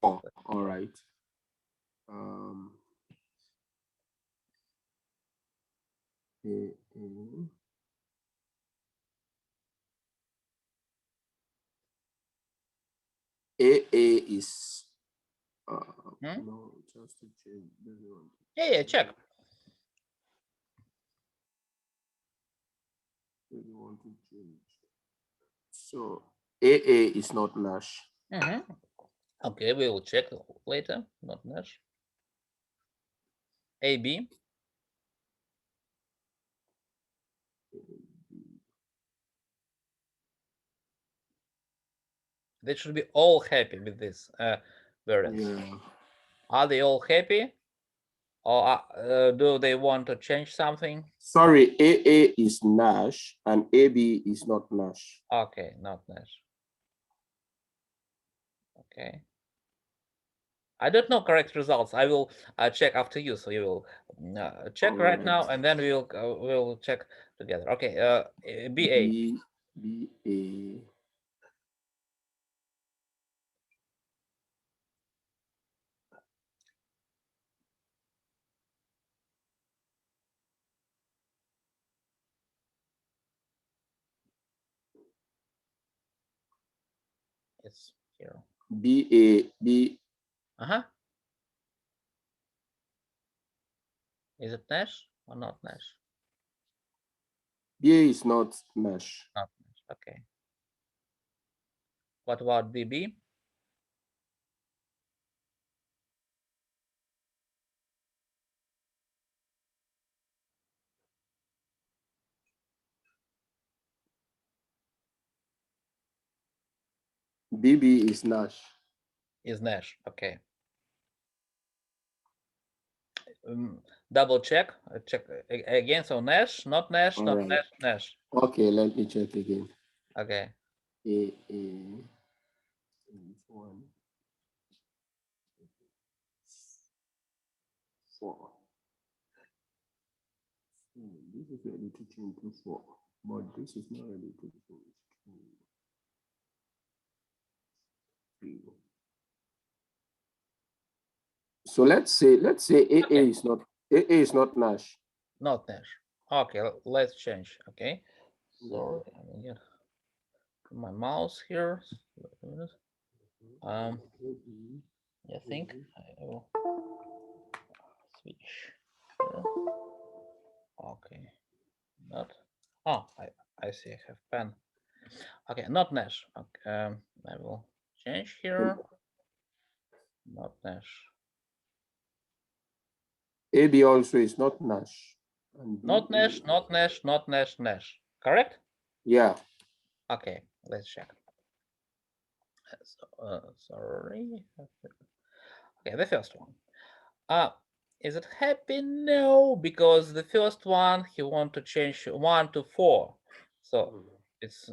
4. All right. AA is no, just to change. Yeah, check. Really want to change. So AA is not Nash. Okay, we will check later. Not Nash. AB. They should be all happy with this variance. Yeah. Are they all happy? Or do they want to change something? Sorry, AA is Nash and AB is not Nash. Okay, not Nash. Okay. I don't know correct results. I will check after you, so you will check right now, and then we'll check together. Okay, BA. BA. It's here. BA. Is it Nash or not Nash? BA is not Nash. Not Nash. Okay. What about BB? BB is Nash. Is Nash. Okay. Double check. Check again. So Nash, not Nash, All not right. Nash, Nash. Okay, let me check again. Okay. One. 4. This is ready to change to 4, but this is not ready to change to 3. So let's say AA is not Nash. Not Nash. Okay, let's change. Okay. Sorry, I'm gonna get my mouse here. Wait a minute. I think I will switch. Here. Okay. Not. Oh, I see. I have pen. Okay, not Nash. Okay, I will change here. Not Nash. AB also is not Nash. Not Nash, not Nash, not Nash, Nash. Correct? Yeah. Okay, let's check. Sorry. Okay, the first one. Is it happy? No, because the first one he want to change 1 to 4. So it's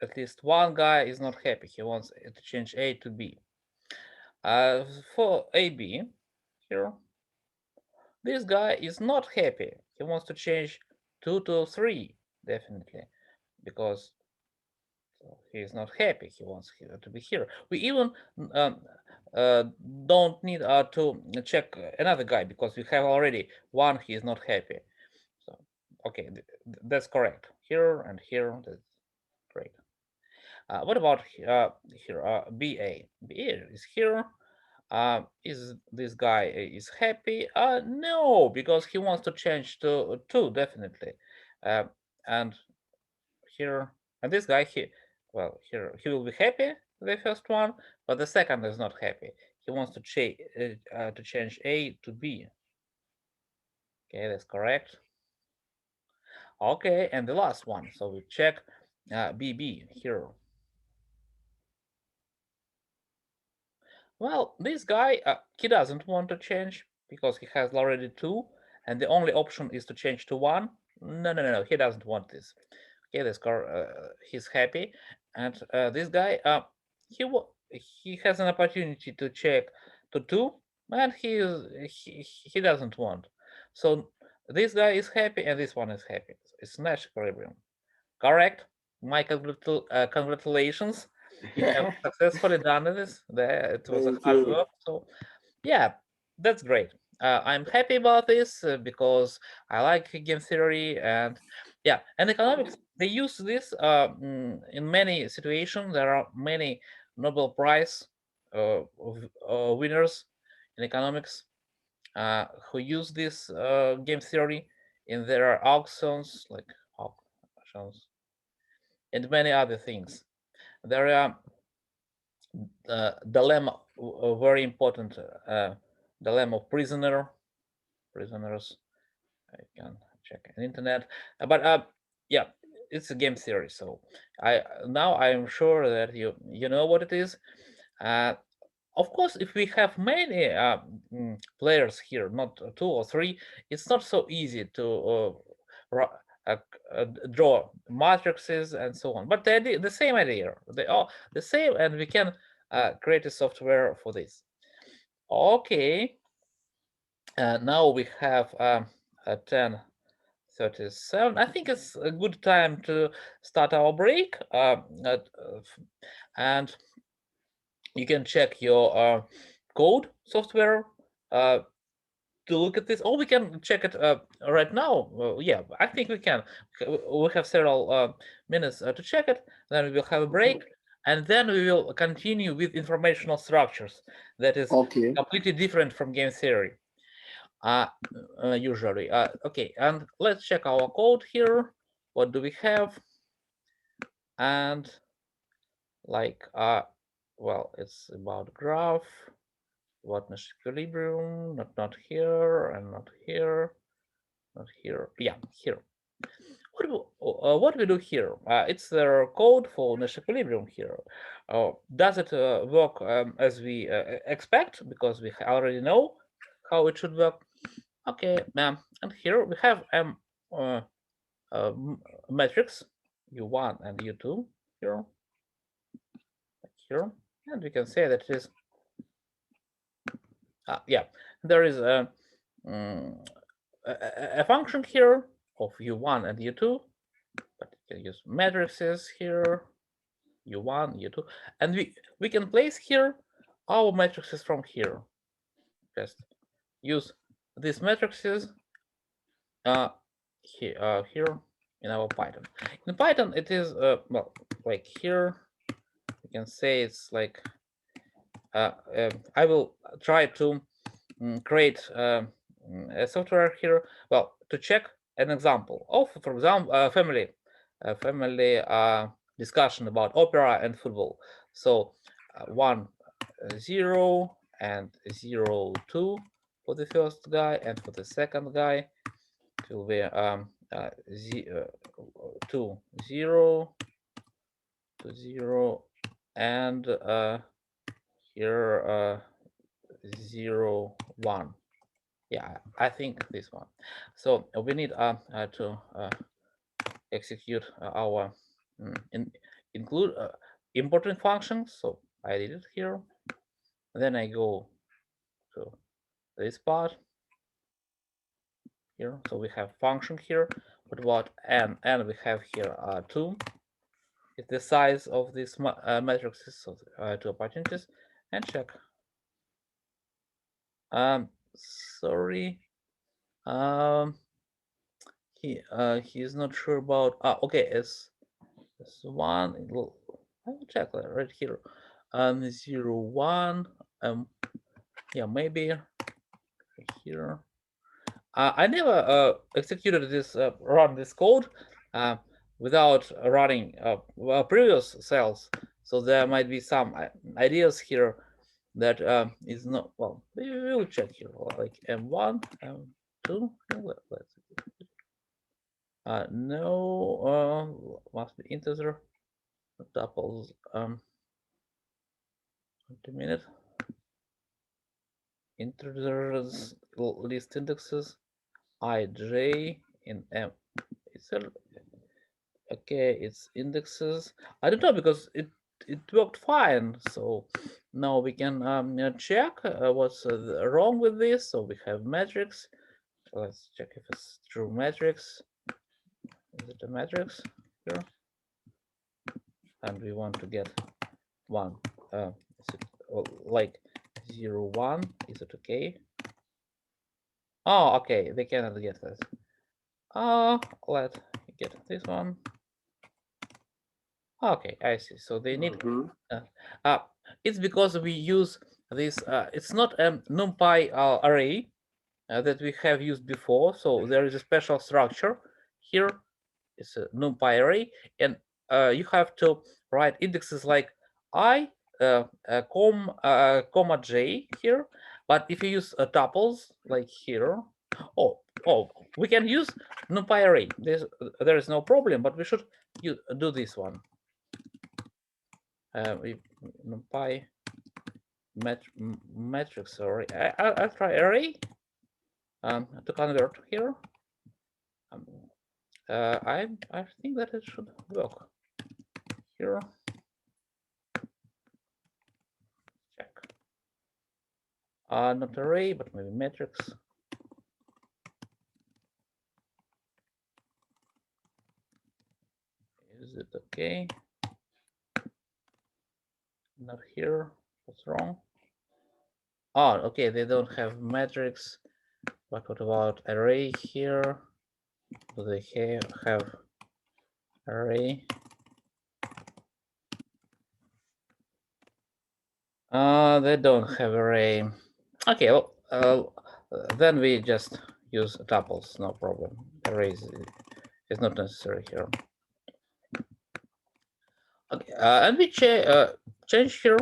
at least one guy is not happy. He wants to change A to B. For AB here, this guy is not happy. He wants to change 2 to 3, definitely, because he is not happy. He wants to be here. We even don't need to check another guy because we have already one. He is not happy. So okay, that's correct. Here and here. That's great. What about here? BA. BA is here. Is this guy is happy? No, because he wants to change to 2 definitely. And here, and this guy here, well, here he will be happy the first one, but the second is not happy. he wants to change A to B. Okay, that's correct. Okay, and the last one. So we check BB here. Well, this guy, he doesn't want to change because he has already 2, and the only option is to change to 1. No, he doesn't want this. Okay, he's happy, and this guy, he has an opportunity to check to 2, and he doesn't want. So this guy is happy, and this one is happy. It's Nash equilibrium. Correct. My congratulations. You have successfully done this. It was a Thank hard you. work. So, yeah, that's great. I'm happy about this because I like game theory and yeah, and economics. They use this in many situations. There are many Nobel Prize winners in economics who use this game theory in their auctions, like auctions and many other things. There are dilemma, a very important dilemma of prisoners. I can check on internet, but yeah, it's a game theory. So I am sure that you know what it is. Uh, of course, if we have many players here, not 2 or 3, it's not so easy to draw matrices and so on. But the same idea, they are the same, and we can create a software for this. Okay, now we have 10:37. I think it's a good time to start our break, and you can check your code software to look at this, or we can check it right now. Yeah, I think we can. We have several minutes to check it. Then we will have a break, and then we will continue with informational structures. That is Okay. completely different from game theory. Usually. Okay, and let's check our code here. What do we have? And like, well, it's about graph. What Nash equilibrium? Not here, and not here. Not here. Yeah, here. What we do here? It's the code for Nash equilibrium here. Does it work as we expect? Because we already know how it should work. Okay, and here we have uh, matrix U1 and U2 here, here, and we can say that it is. Yeah, there is a function here of U1 and U2, but you can use matrices here, U1, U2, and we can place here our matrices from here. Just use these matrices here in our Python. In Python, it is well, like here. You can say it's like I will try to create a software here. Well, to check an example of, for example, family discussion about opera and football. So 1, 0, and 0, 2 for the first guy, and for the second guy it will be 2, 0, 2, 0, and here 0, 1. Yeah, I think this one. So we need to execute our include importing functions. So I did it here. Then I go to this part here. So we have function here. But what n we have here 2 is the size of this matrices, so 2 opportunities, and check. Sorry. He is not sure about. Okay, it's one. I will check that right here. 0, 1. Yeah, maybe here. I never executed this run this code without running previous cells, so there might be some ideas here that is not, well, we will check here, like M1, M2, let's see. No, must be integer, tuples, wait a minute, integers, list indexes, ij in M, it's okay, it's indexes. I don't know, because it worked fine. So now we can check what's wrong with this. So we have matrix. Let's check if it's true matrix. Is it a matrix here? And we want to get one. Is it like 0, 1? Is it okay? Oh, okay. They cannot get this. Let's get this one. Okay, I see. So they need. It's because we use this. It's not a NumPy array that we have used before. So there is a special structure here. It's a NumPy array, and you have to write indexes like I, comma j here. But if you use tuples like here, oh, we can use NumPy array. There is no problem, but we should do this one. NumPy matrix array. I'll try array to convert here. I think that it should work here. Check. Not array, but maybe matrix. Is it okay? Not here. What's wrong? Oh, okay. They don't have matrix. But what about array here? Do they have array? They don't have array. Okay, well, then we just use tuples, no problem. Arrays is not necessary here. Okay, and we change here.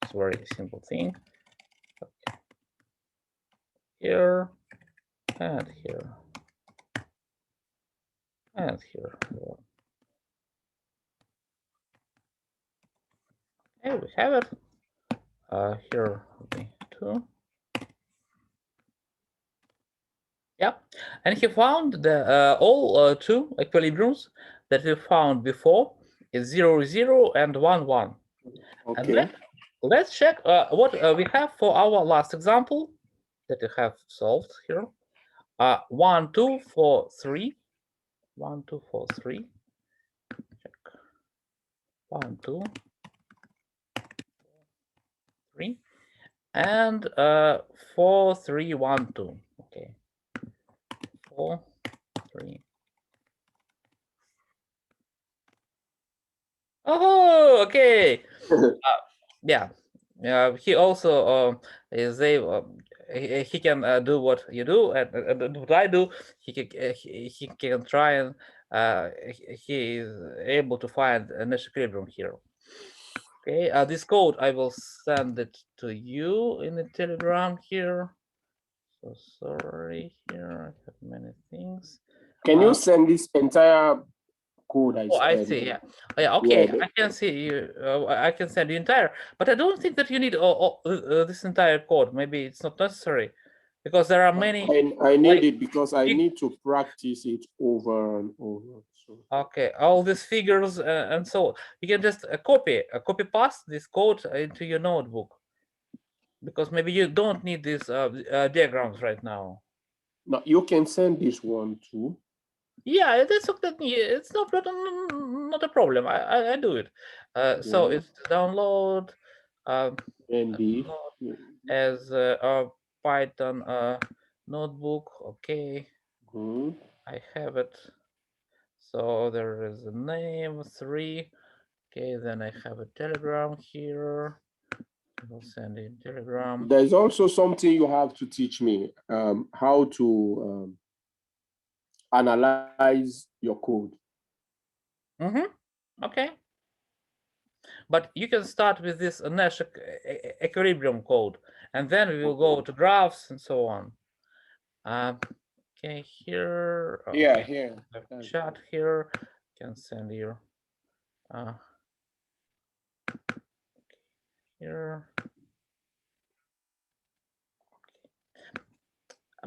It's a very simple thing. Okay. Here and here and here. Okay, we have it. Here will be 2. Yeah, and he found the all 2 equilibriums that we found before is 0, 0 and 1, 1. Okay. And let's check what we have for our last example that we have solved here. 1, 2, 4, 3. 1, 2, 4, 3. Check. 1, 2, 3. And 4, 3, 1, 2. Okay. 4, 3. Oh, okay. Yeah. He also is able. He can do what you do and what I do. He can try and he is able to find an equilibrium here. Okay, this code I will send it to you in the Telegram here. So sorry, here I have many things. Can you send this entire code? I see. Yeah. Yeah. Okay. Yeah, I can see you. I can send you entire, but I don't think that you need this entire code. Maybe it's not necessary, because there are many. I need it because I need to practice it over and over. So. Okay, all these figures and so you can just copy paste this code into your notebook, because maybe you don't need these diagrams right now. No, you can send this one too. Yeah, that's okay. It's not a problem. I do it. So it's download as a Python notebook. Okay, I have it. So there is a name 3. Okay, then I have a Telegram here. I'll send in Telegram. There's also something you have to teach me, how to analyze your code. Okay. but you can start with this Nash equilibrium code, and then we will go to graphs and so on. Okay, here. Yeah, Okay, here. chat here. Can send you. Here.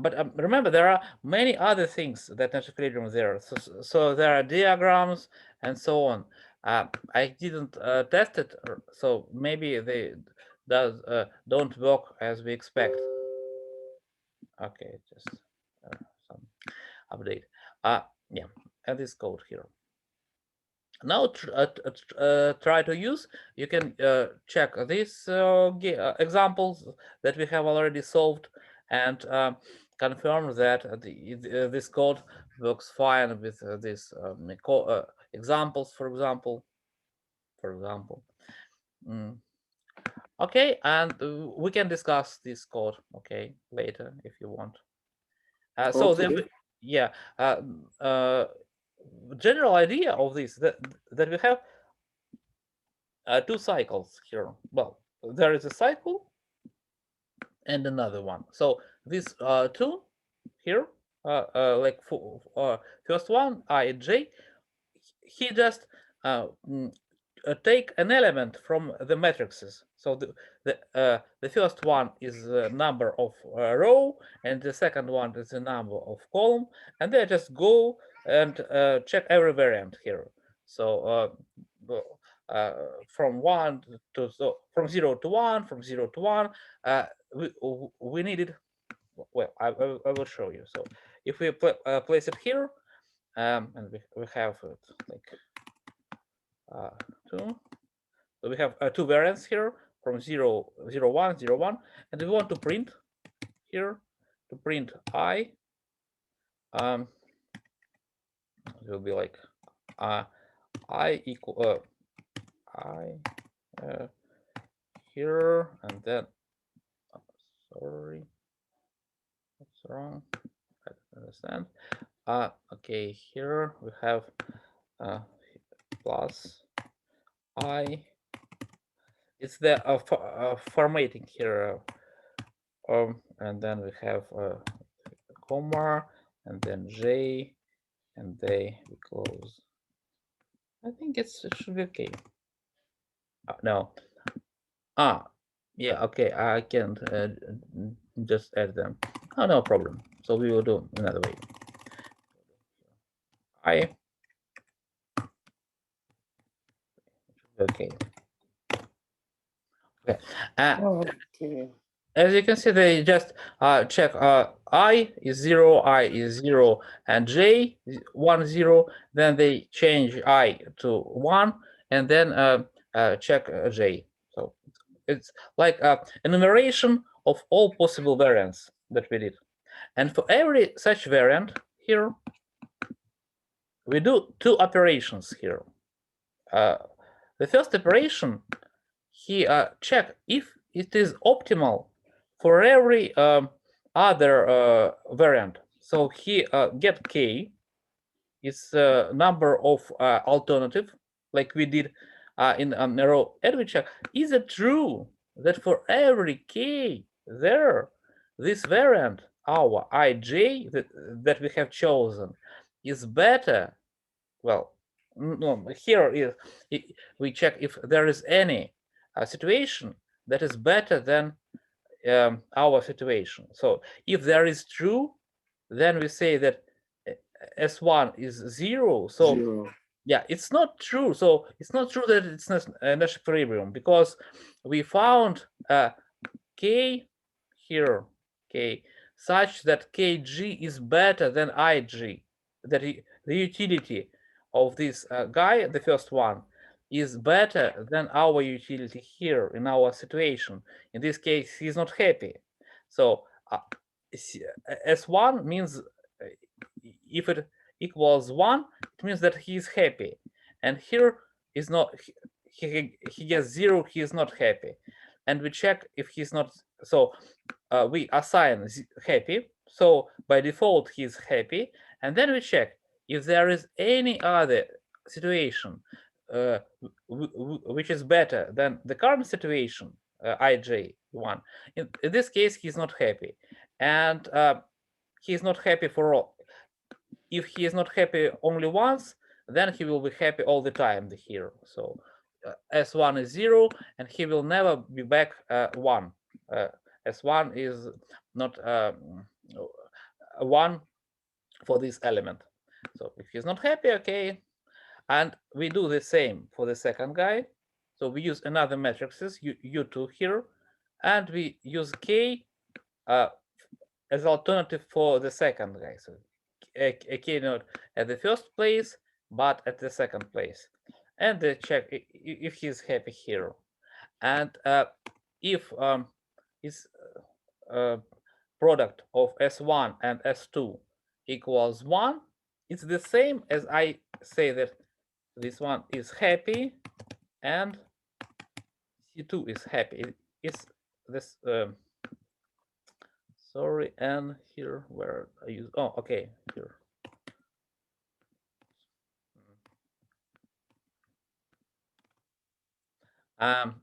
But remember, there are many other things that Nash equilibrium there. So there are diagrams and so on. I didn't test it, so maybe they don't work as we expect. Okay, just some update. Yeah, and this code here. Now try to use. You can check these examples that we have already solved and confirm that this code works fine with these examples, for example. Okay, and we can discuss this code, okay, later if you want. So okay. yeah, general idea of this that we have two cycles here. Well, there is a cycle and another one. So these two here, like first one, I, J, he just take an element from the matrices. So the first one is the number of row, and the second one is the number of column, and they just go and check every variant here. So from one to from 0 to 1, from 0 to 1, we needed. Well, I will show you. So if we place it here, and we have like 2. So we have two variants here from 0, 0, 1, 0, 1, and we want to print here to print I. It will be like I equal I here, and then sorry, that's wrong. I don't understand. Okay, here we have plus I. It's the formatting here, and then we have a comma, and then J, and they we close. I think it should be okay. No. Yeah, okay. I can't just add them. Oh, no problem. So we will do another way. Okay. Okay. Okay. As you can see, they just check I is 0, I is 0, and J 1, 0. Then they change I to 1, and then check J. So it's like enumeration of all possible variants that we did. And for every such variant here, we do two operations here. The first operation, he check if it is optimal for every other variant. So he get k is number of alternative, like we did in narrow edge check. Is it true that for every k there, this variant, our ij that we have chosen, is better? Well, no, here is we check if there is any situation that is better than our situation. So if there is true, then we say that S1 is 0. So 0. yeah, it's not true. So it's not true that it's Nash equilibrium, because we found K here, K, such that Kg is better than Ig. That the utility of this guy, the first one, is better than our utility here in our situation. In this case, he's not happy. So S1 means if it equals 1, it means that he is happy. And here is not, he gets 0, he is not happy. And we check if he's not, so we assign happy. So by default, he's happy. And then we check if there is any other situation which is better than the current situation, ij1. In this case, he's not happy, and he's not happy for all. If he is not happy only once, then he will be happy all the time, the hero. So S1 is 0, and he will never be back 1. S1 is not 1 for this element. So if he's not happy, okay. And we do the same for the second guy. So we use another matrices, U2 here, and we use K as alternative for the second guy. So a K not at the first place, but at the second place. And check if he's happy here. And if his product of S1 and S2 equals 1, it's the same as I say that this one is happy and C2 is happy. It's this, sorry, and here where I use, oh, okay, here.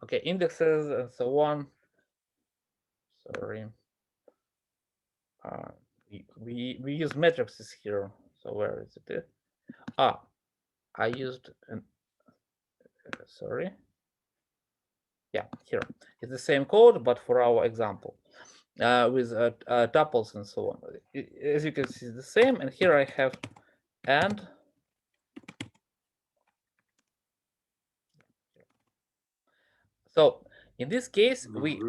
Okay, indexes and so on. Sorry. We use matrices here. So where is it? I used an, sorry. Yeah, here. It's the same code, but for our example, with tuples and so on. As you can see, it's the same. And here I have and. So in this case, we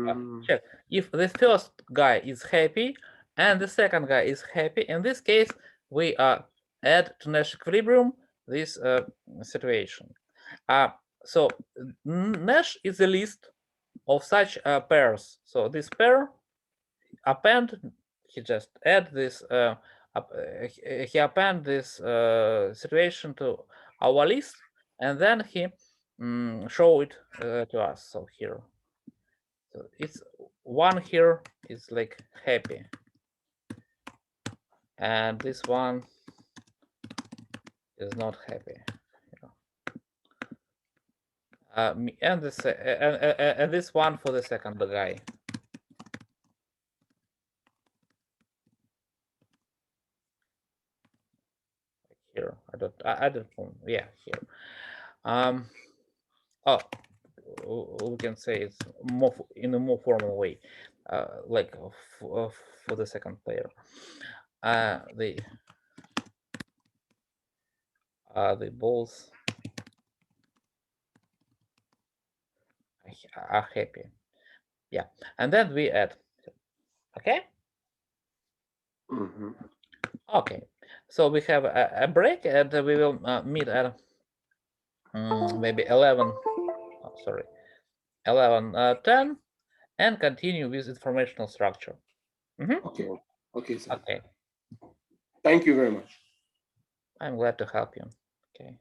check if the first guy is happy and the second guy is happy. In this case, we add to Nash equilibrium this situation. So Nash is a list of such pairs. So this pair append, he just add this, he append this situation to our list, and then he show it to us. So here, so it's one here is like happy, and this one is not happy. And this and this one for the second guy. Here, I don't know. Yeah, here. Oh, we can say it's more in a more formal way, like for the second player. The balls are happy. Yeah, and then we add. Okay. Okay, so we have a break, and we will meet at maybe 11. Oh, sorry, 11:10, and continue with informational structure. Okay. Okay, sir. Okay. Thank you very much. I'm glad to help you. Okay.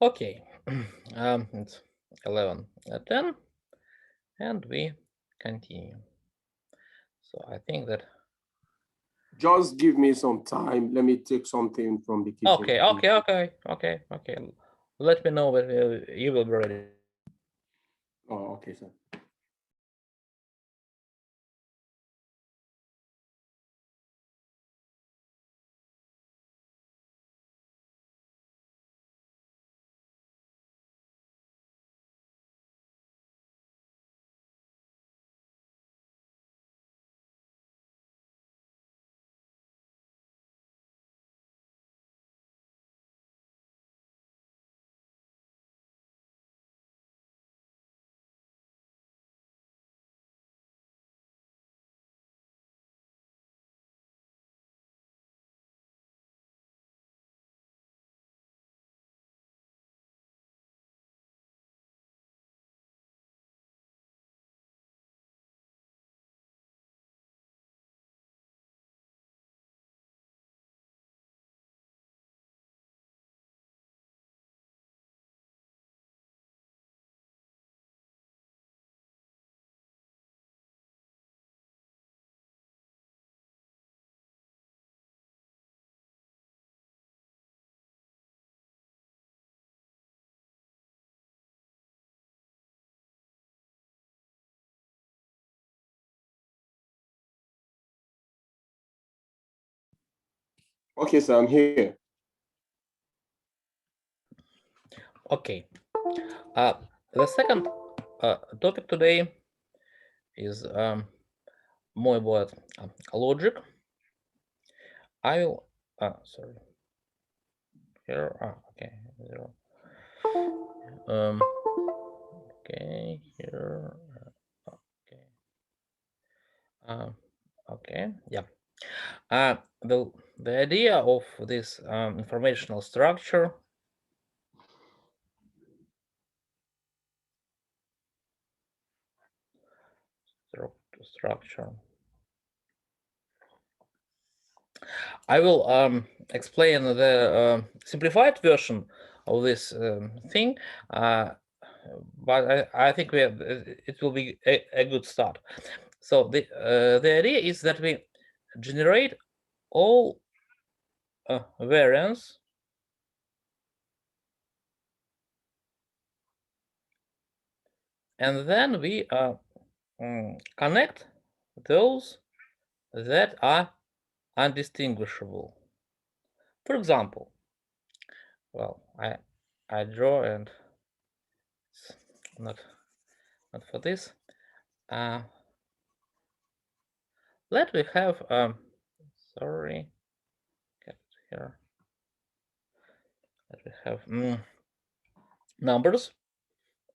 Okay, it's 11:10, and we continue. So I think that. Just give me some time. Let me take something from the kitchen. Okay. Let me know when you will be ready. Oh, okay, sir. Okay, sir, I'm here. Okay. The second topic today is more about logic. I will. Sorry. Here. Okay. Zero. Okay. Here. Okay. Okay. Yeah. The idea of this informational structure structure. I will explain the simplified version of this thing, but I think it will be a good start. So the idea is that we generate all variance and then we connect those that are undistinguishable. For example, well, I draw and it's not for this. Let we have sorry, get here. Let we have numbers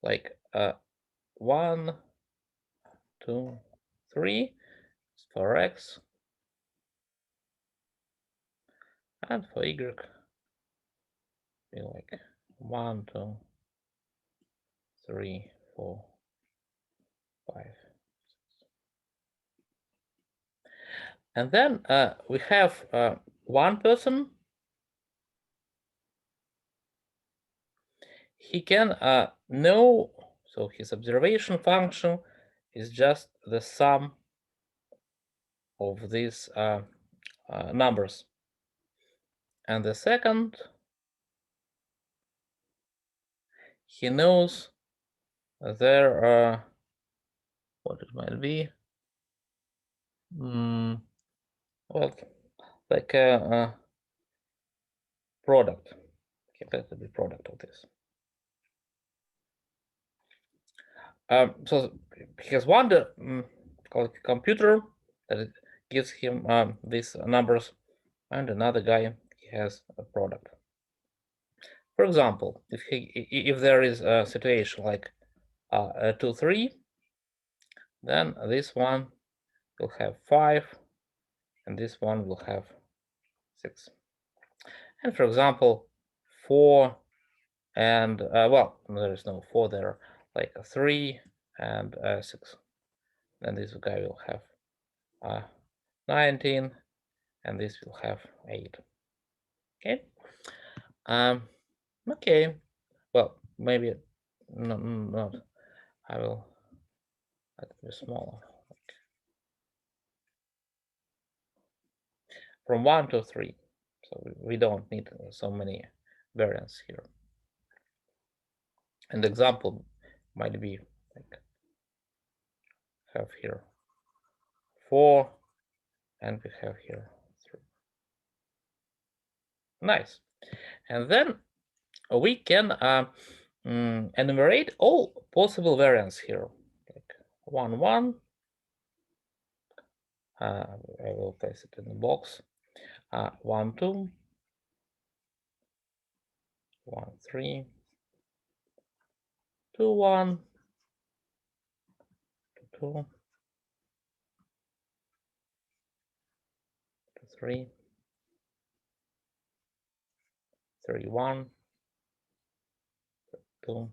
like 1, 2, 3 for x, and for y be like 1, 2, 3, 4, 5. And then we have one person. He can know, so his observation function is just the sum of these numbers. And the second, he knows their what it might be. Well, like a product. Okay, let be product of this. So he has one called computer that gives him these numbers, and another guy he has a product. For example, if there is a situation like 2, 3, then this one will have 5, and this one will have 6. And for example, 4 and well, there is no 4 there, like 3 and 6. Then this guy will have 19, and this will have 8. Okay. Okay. well, maybe not. I will let it be smaller. From 1 to 3. So we don't need so many variants here. And the example might be like have here 4 and we have here 3. Nice. And then we can enumerate all possible variants here. Like 1, 1. I will place it in the box. 1, 2. 1, 3. 2, 1. 2, 2. 3. 3, 1. 2.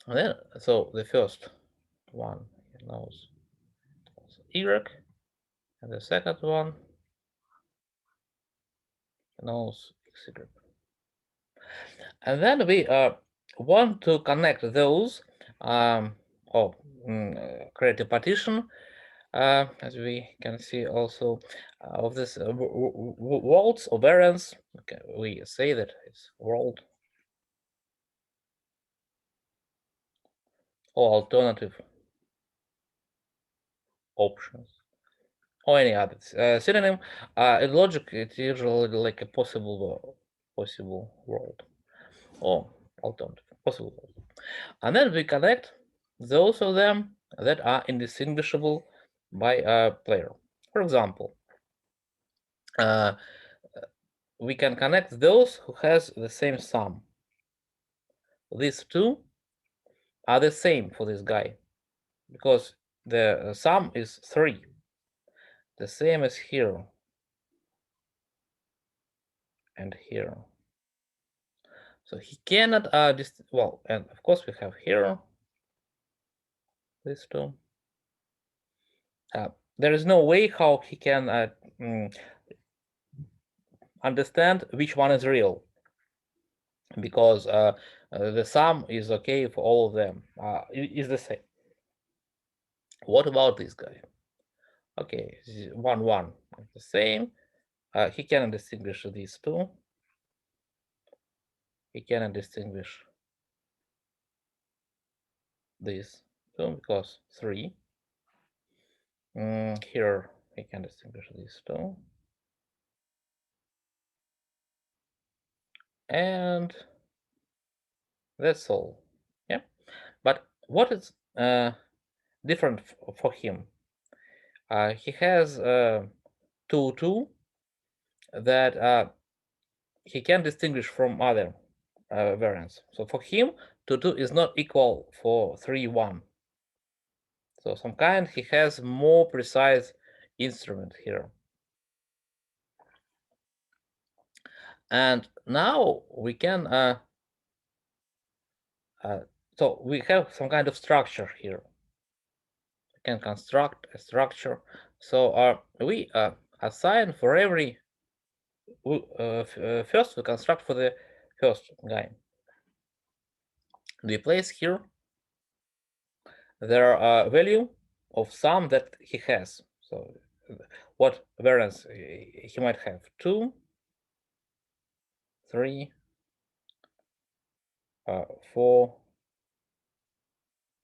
And then, so the first one knows Y, and the second one knows XY. And then we want to connect those create a partition, as we can see also of this worlds or variants. Okay, we say that it's world or alternative options or any other synonym. In logic, it's usually like a possible world or alternative possible world. And then we connect those of them that are indistinguishable by a player. For example, we can connect those who has the same sum. These two are the same for this guy because the sum is 3, the same as here and here. So he cannot well, and of course we have here these two. There is no way how he can understand which one is real, because the sum is okay for all of them, is the same. What about this guy? Okay, 1, 1 is the same. He cannot distinguish these two. He cannot distinguish these two because 3. Here he can distinguish these two. And that's all. Yeah. But what is different for him? He has 2, 2 that he can distinguish from other variants. So for him, 2, 2 is not equal for 3, 1. So some kind he has more precise instrument here. And now we can so we have some kind of structure here. We can construct a structure. So we assign for every first we construct for the first guy. We place here their value of sum that he has. So what variance he might have? 2, 3, 4,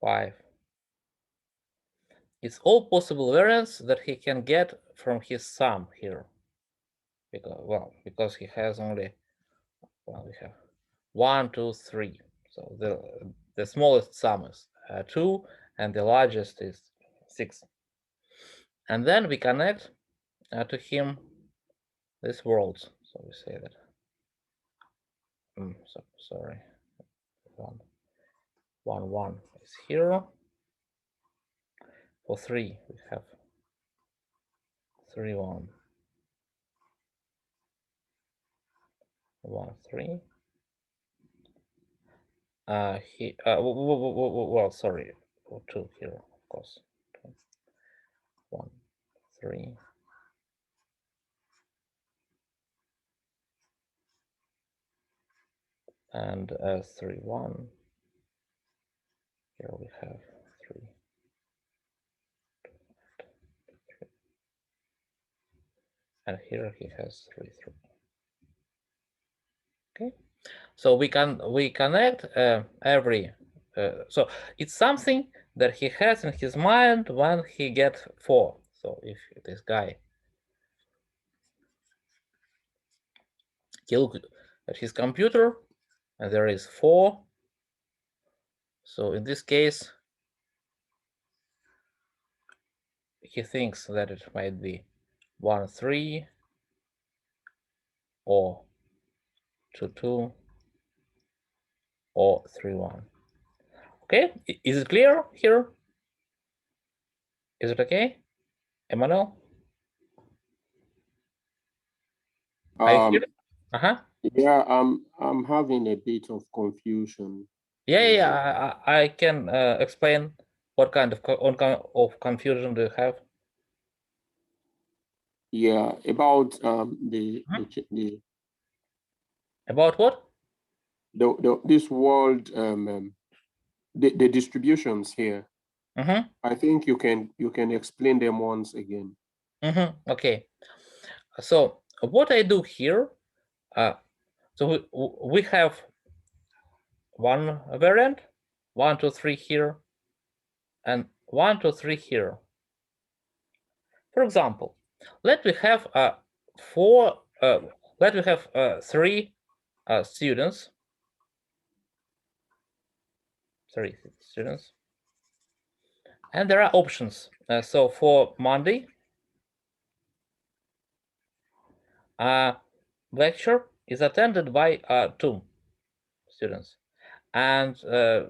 5. It's all possible variants that he can get from his sum here. Because he has only, we have 1, 2, 3. So the smallest sum is 2, and the largest is 6. And then we connect to him these worlds. So we say that. Sorry. 1, 1, 1 is here. For 3, we have 3, 1. 1, 3. Well, sorry, 2 here, of course. 1, 3. and 3, 1. Here we have 3. And here he has 3, 3. Okay, so we connect every. So it's something that he has in his mind when he gets 4. So if this guy, he look at his computer and there is 4. So in this case, he thinks that it might be 1, 3 or 2, 2 or 3, 1. Okay, is it clear here? Is it okay, Emmanuel? Yeah, I'm having a bit of confusion. Yeah, I can explain what kind of confusion do you have. Yeah, about About what? This world the distributions here. I think you can explain them once again. Okay, so what I do here, so we have one variant, 1, 2, 3 here, and 1, 2, 3 here. For example, let me have three students. 3 students, and there are options. So for Monday, lecture is attended by 2 students, and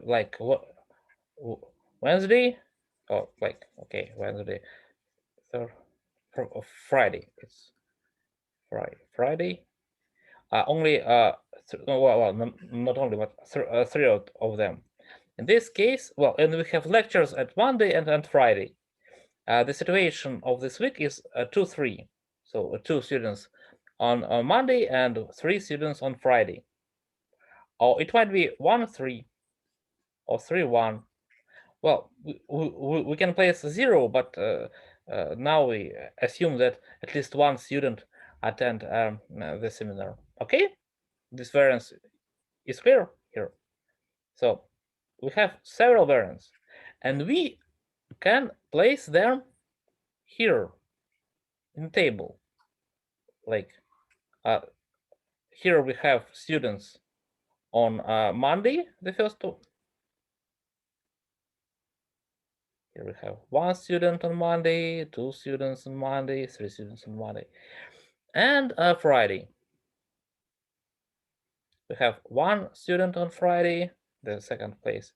like Wednesday, or like Wednesday, Friday. It's Friday. Only well, not only, but 3 of them. In this case, well, and we have lectures at Monday and Friday. The situation of this week is 2, 3. So 2 students on Monday and 3 students on Friday. Or it might be 1, 3 or 3, 1. Well, we can place 0, but now we assume that at least one student attend the seminar. Okay, this variance is clear here. So we have several variants, and we can place them here in the table. Like here we have students on Monday, the first 2. Here we have 1 student on Monday, 2 students on Monday, 3 students on Monday, and Friday. We have 1 student on Friday, the second place,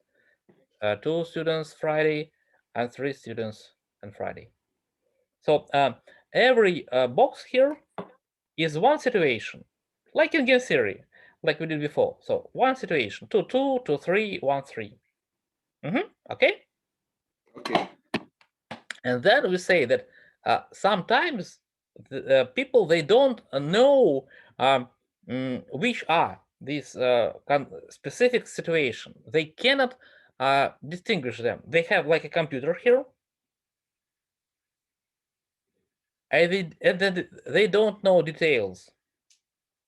2 students Friday, and 3 students on Friday. So every box here is one situation, like in game theory, like we did before. So one situation, 2, 2, 2, 3, 1, 3. Okay. Okay. And then we say that sometimes the people, they don't know which are these specific situation. They cannot distinguish them. They have like a computer here, and they don't know details.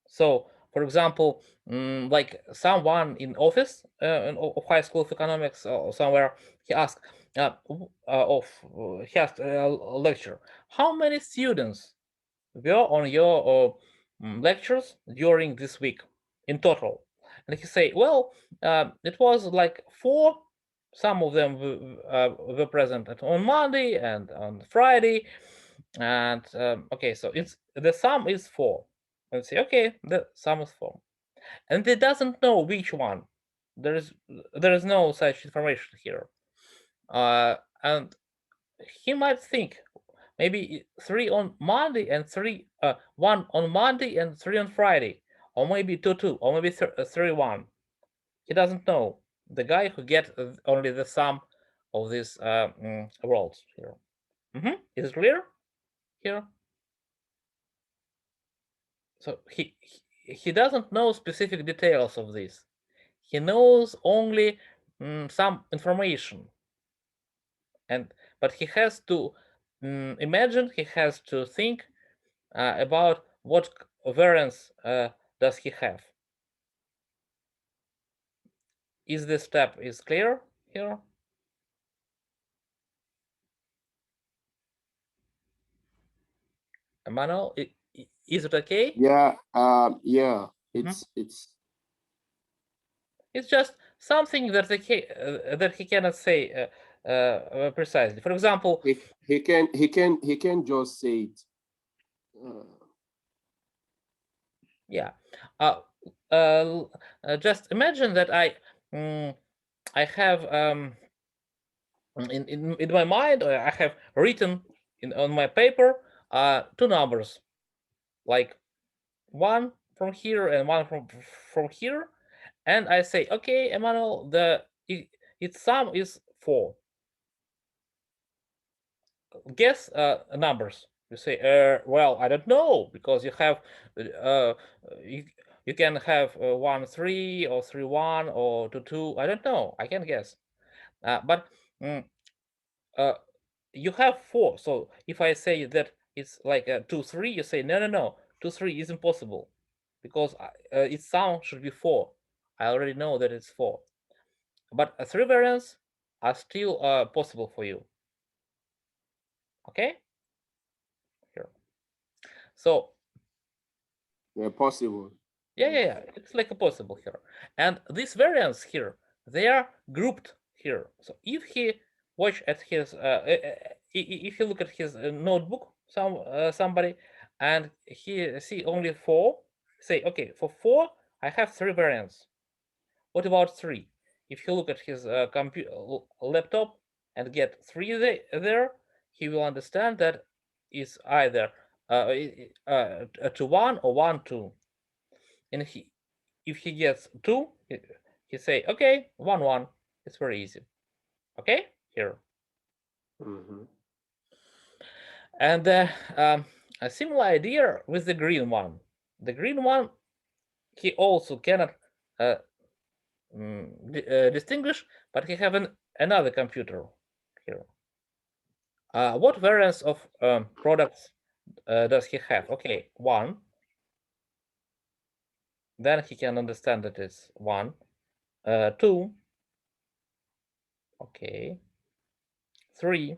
So, for example, like someone in office of High School of Economics or somewhere, he asked he asked a lecture, how many students were on your lectures during this week in total? And he say, well, it was like 4. Some of them were present on Monday and on Friday, and okay, so it's the sum is 4. And say, okay, the sum is 4, and it doesn't know which one. There is no such information here, and he might think maybe 3 on Monday and 1 on Monday and 3 on Friday, or maybe 2, 2, or maybe 3, 1. He doesn't know. The guy who gets only the sum of these worlds here. Is it clear here? So he doesn't know specific details of this. he knows only some information, but he has to imagine, he has to think about what variance does he have. Is this step is clear here? Emmanuel, is it okay? Yeah, yeah, it's just something that he cannot say precisely. For example, he can just say it. Yeah. Just imagine that I have in my mind, I have written on my paper two numbers, like one from here and one from here, and I say, okay, Emmanuel, its sum is 4. Guess numbers. You say, well, I don't know, because you have you can have 1 3 or 3 1 or 2 2. I don't know. I can guess, but you have 4. So if I say that it's like 2 3, you say no, 2 3 is impossible, because its sum should be 4. I already know that it's 4, but 3 variants are still possible for you. Okay. Here. So yeah, possible. yeah, it's like a possible here. And these variants here, they are grouped here. So if he watch at his if you look at his notebook, somebody, and he see only 4, say, okay, for 4 I have 3 variants. What about 3? If you look at his computer laptop and get 3 there, he will understand that is either 2 1 or 1 2. And if he gets 2, he say, okay, 1 1. It's very easy. Okay, here. And a similar idea with the green one. The green one, he also cannot distinguish, but he have another computer here. What variants of products does he have? Okay, 1. Then he can understand that it's 1. 2. Okay. 3.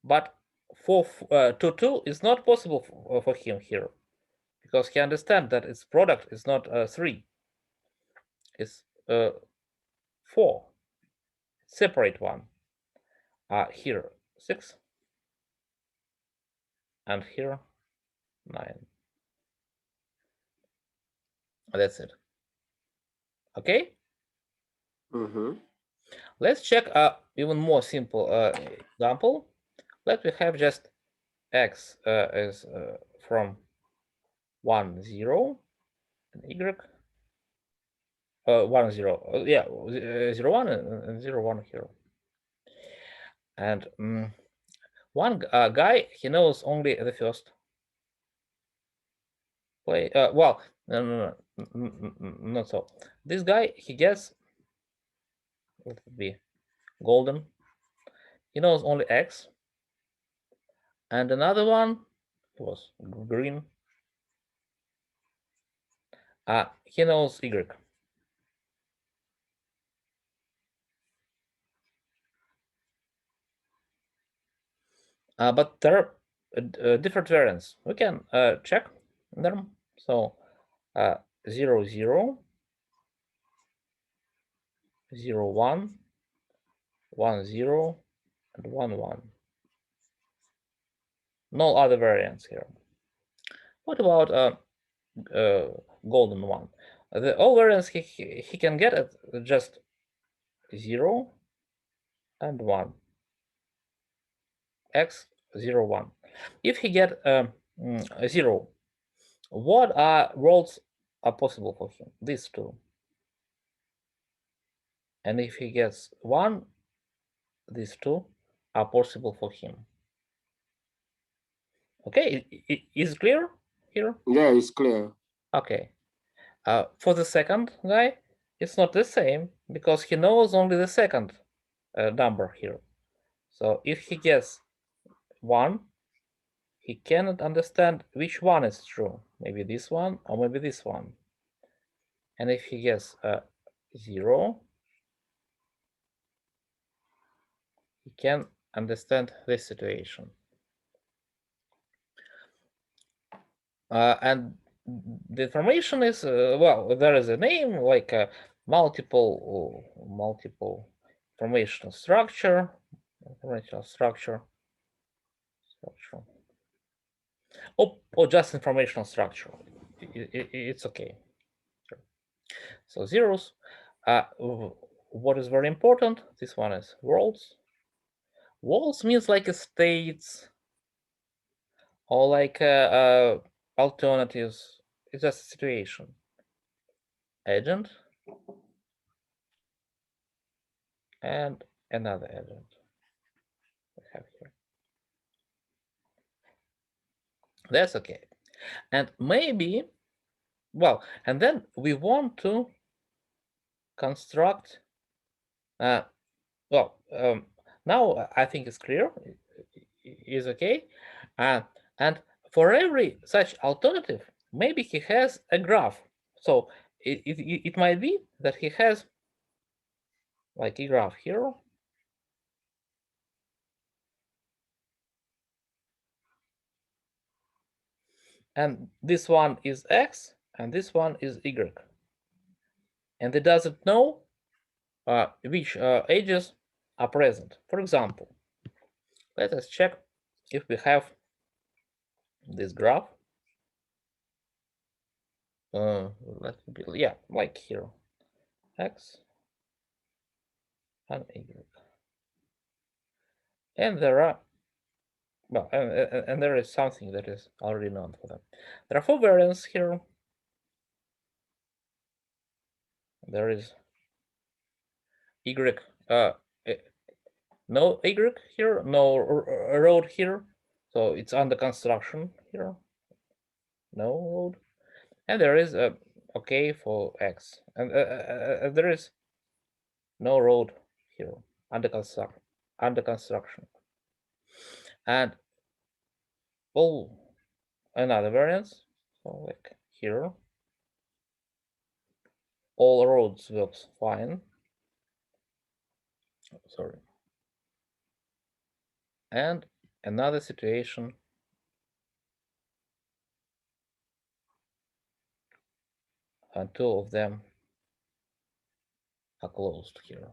But 2 is not possible for him here, because he understands that its product is not 3. It's 4. Separate one. Here 6. And here 9. That's it. Okay. Let's check even more simple example. Let me have just x is from 1 0 and y 1 0 yeah 0 1 and 0 1 here. And one guy, he knows only the first play. Well, no, not so. This guy, he gets, let it be golden. He knows only X. And another one was green. He knows Y. But there are different variants. We can check them. So 0 0, 0 1, 1 0, and 1 1. No other variants here. What about golden one? All variants he can get at just 0 and 1. X 0 1. If he get 0, what roles are possible for him? These two. And if he gets 1, these two are possible for him. Okay, is it clear here? Yeah, it's clear. Okay. For the second guy, it's not the same because he knows only the second number here. So if he gets 1, he cannot understand which one is true. Maybe this one or maybe this one. And if he gets 0, he can understand this situation. And the information is, well, there is a name like a multiple informational structure, or just informational structure. It's okay. So zeros. What is very important? This one is worlds. Worlds means like a states or like alternatives. It's just a situation. Agent and another agent we have here. That's okay. And maybe, well, and then we want to construct, now I think it's clear, is okay. And for every such alternative, maybe he has a graph. So it might be that he has like a graph here. And this one is X and this one is Y. And it doesn't know which edges are present. For example, let us check if we have this graph. Like here, X and Y. And there are, well, and there is something that is already known for them. There are 4 variants here. There is Y, no Y here, no road here. So it's under construction here. No road. And there is a okay for X. And there is no road here under construction. And all another variants. So like here, all roads works fine. Sorry. And another situation, and 2 of them are closed here.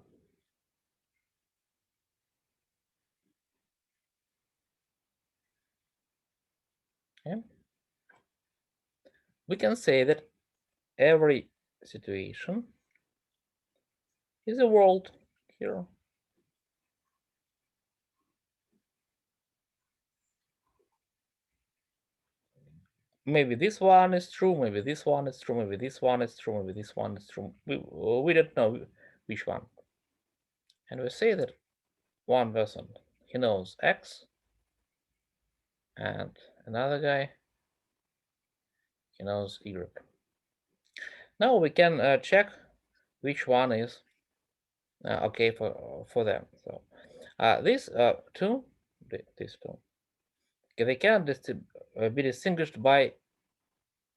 Okay. We can say that every situation is a world here. Maybe this one is true, maybe this one is true, maybe this one is true, maybe this one is true. We don't know which one. And we say that one person, he knows X, and another guy, he knows Y. Now we can check which one is okay for them. So these two, okay, they can be distinguished by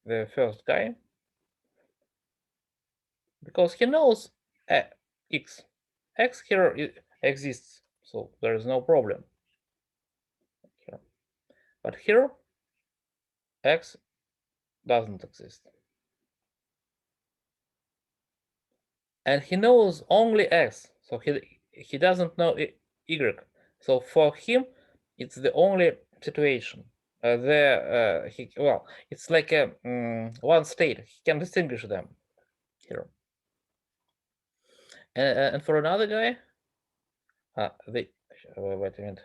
the first guy because he knows X. X here exists, so there is no problem here. But here, X doesn't exist. And he knows only X, so he doesn't know Y. So for him, it's the only situation. It's like a one state. He can distinguish them here. And for another guy, wait a minute.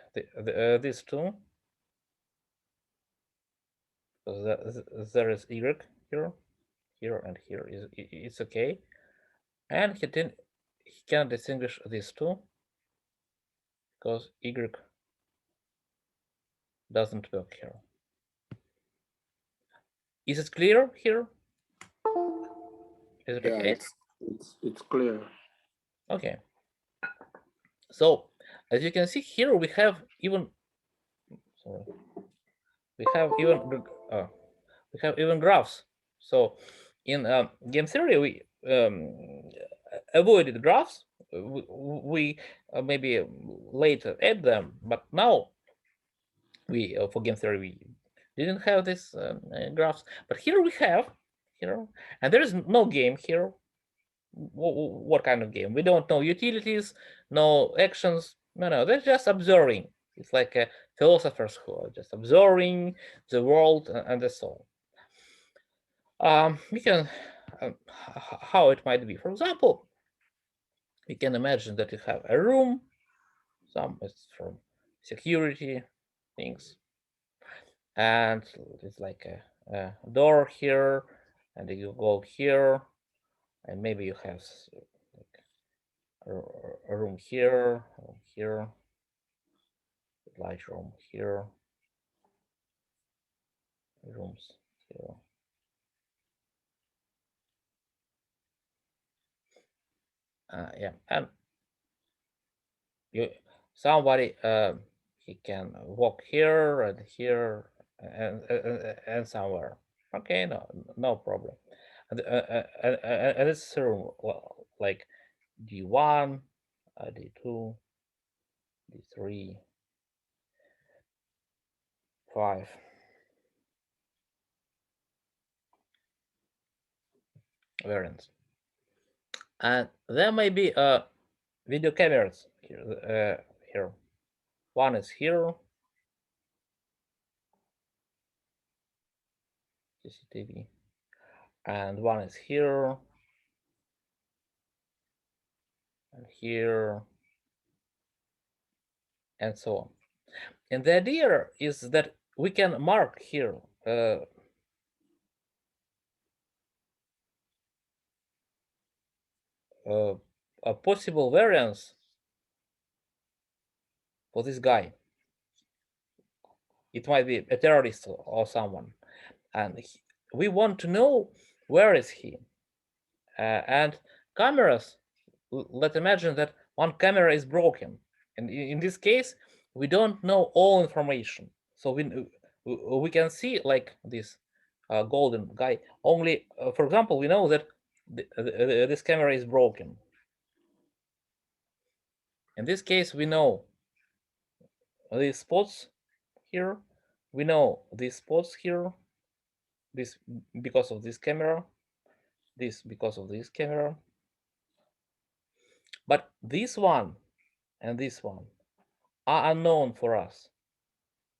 These two, there is Y here, and here. It's okay, and he can distinguish these two because Y doesn't work here. Is it clear here? Is it okay? It's clear. Okay. So as you can see here, we have even we have even graphs. So in game theory, we avoided graphs. We maybe later add them, but now we for game theory we didn't have this graphs. But here we have here, and there is no game here. What kind of game? We don't know utilities, no actions. No, they're just observing. It's like philosophers who are just observing the world and the soul. We can how it might be. For example, we can imagine that you have a room. Some is from security things, and it's like a door here, and you go here, and maybe you have like a room here, large room here, rooms here. Yeah, and you somebody he can walk here and here and somewhere. Okay, no problem. And it's well, like D1, D2, D3, 5. Variants. And there may be video cameras here. Here, one is here, CCTV, and one is here, and here, and so on. And the idea is that we can mark here a possible variance for this guy. It might be a terrorist or someone, and we want to know where is he. And cameras, let's imagine that one camera is broken, and in this case, we don't know all information. So we can see like this golden guy. Only, for example, we know that this camera is broken. In this case, we know these spots here. We know these spots here. This because of this camera. This because of this camera. But this one and this one are unknown for us.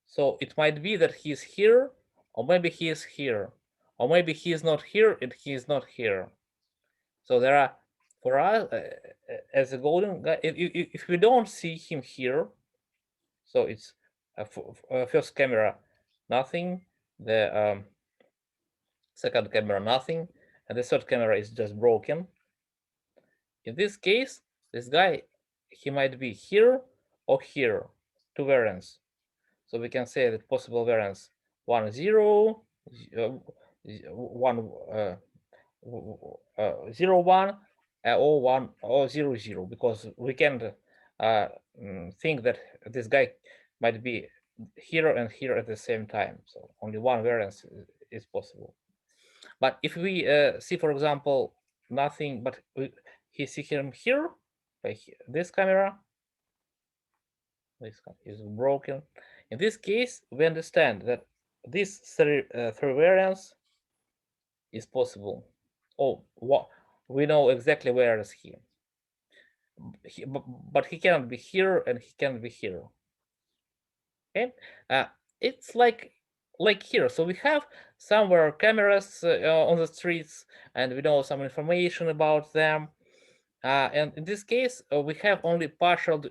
So it might be that he's here, or maybe he is here, or maybe he is not here and he is not here. So there are, for us, as a golden guy, if we don't see him here, so it's first camera, nothing, the second camera, nothing, and the third camera is just broken. In this case, this guy, he might be here or here, two variants. So we can say that possible variance 1, 0, 1, 0, 1, or 1 or 0, 0, because we can think that this guy might be here and here at the same time. So only one variance is possible. But if we see, for example, nothing, but he see him here by this camera, this is broken. In this case, we understand that this three variance is possible. Oh, what we know exactly where is he. But he cannot be here and he cannot be here. Okay, it's like here. So we have somewhere cameras on the streets, and we know some information about them. And in this case, we have only partial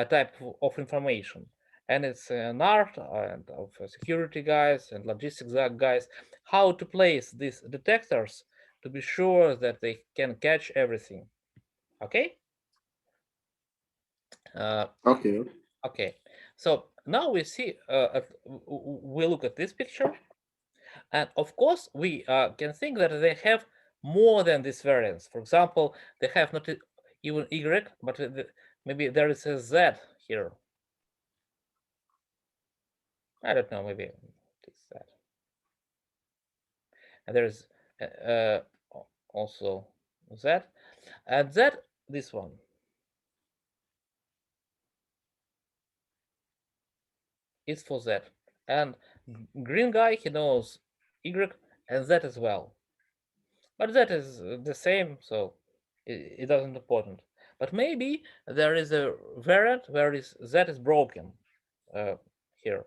type of information, and it's an art and of security guys and logistics guys how to place these detectors to be sure that they can catch everything. Okay. Okay. Okay. So now we see we look at this picture, and of course we can think that they have more than this variance. For example, they have not even y, but maybe there is a z here. I don't know, maybe it's that. And there's also z, and z, this one. Is for z. And green guy, he knows y and z as well. But that is the same, so it doesn't important. But maybe there is a variant where z is broken here.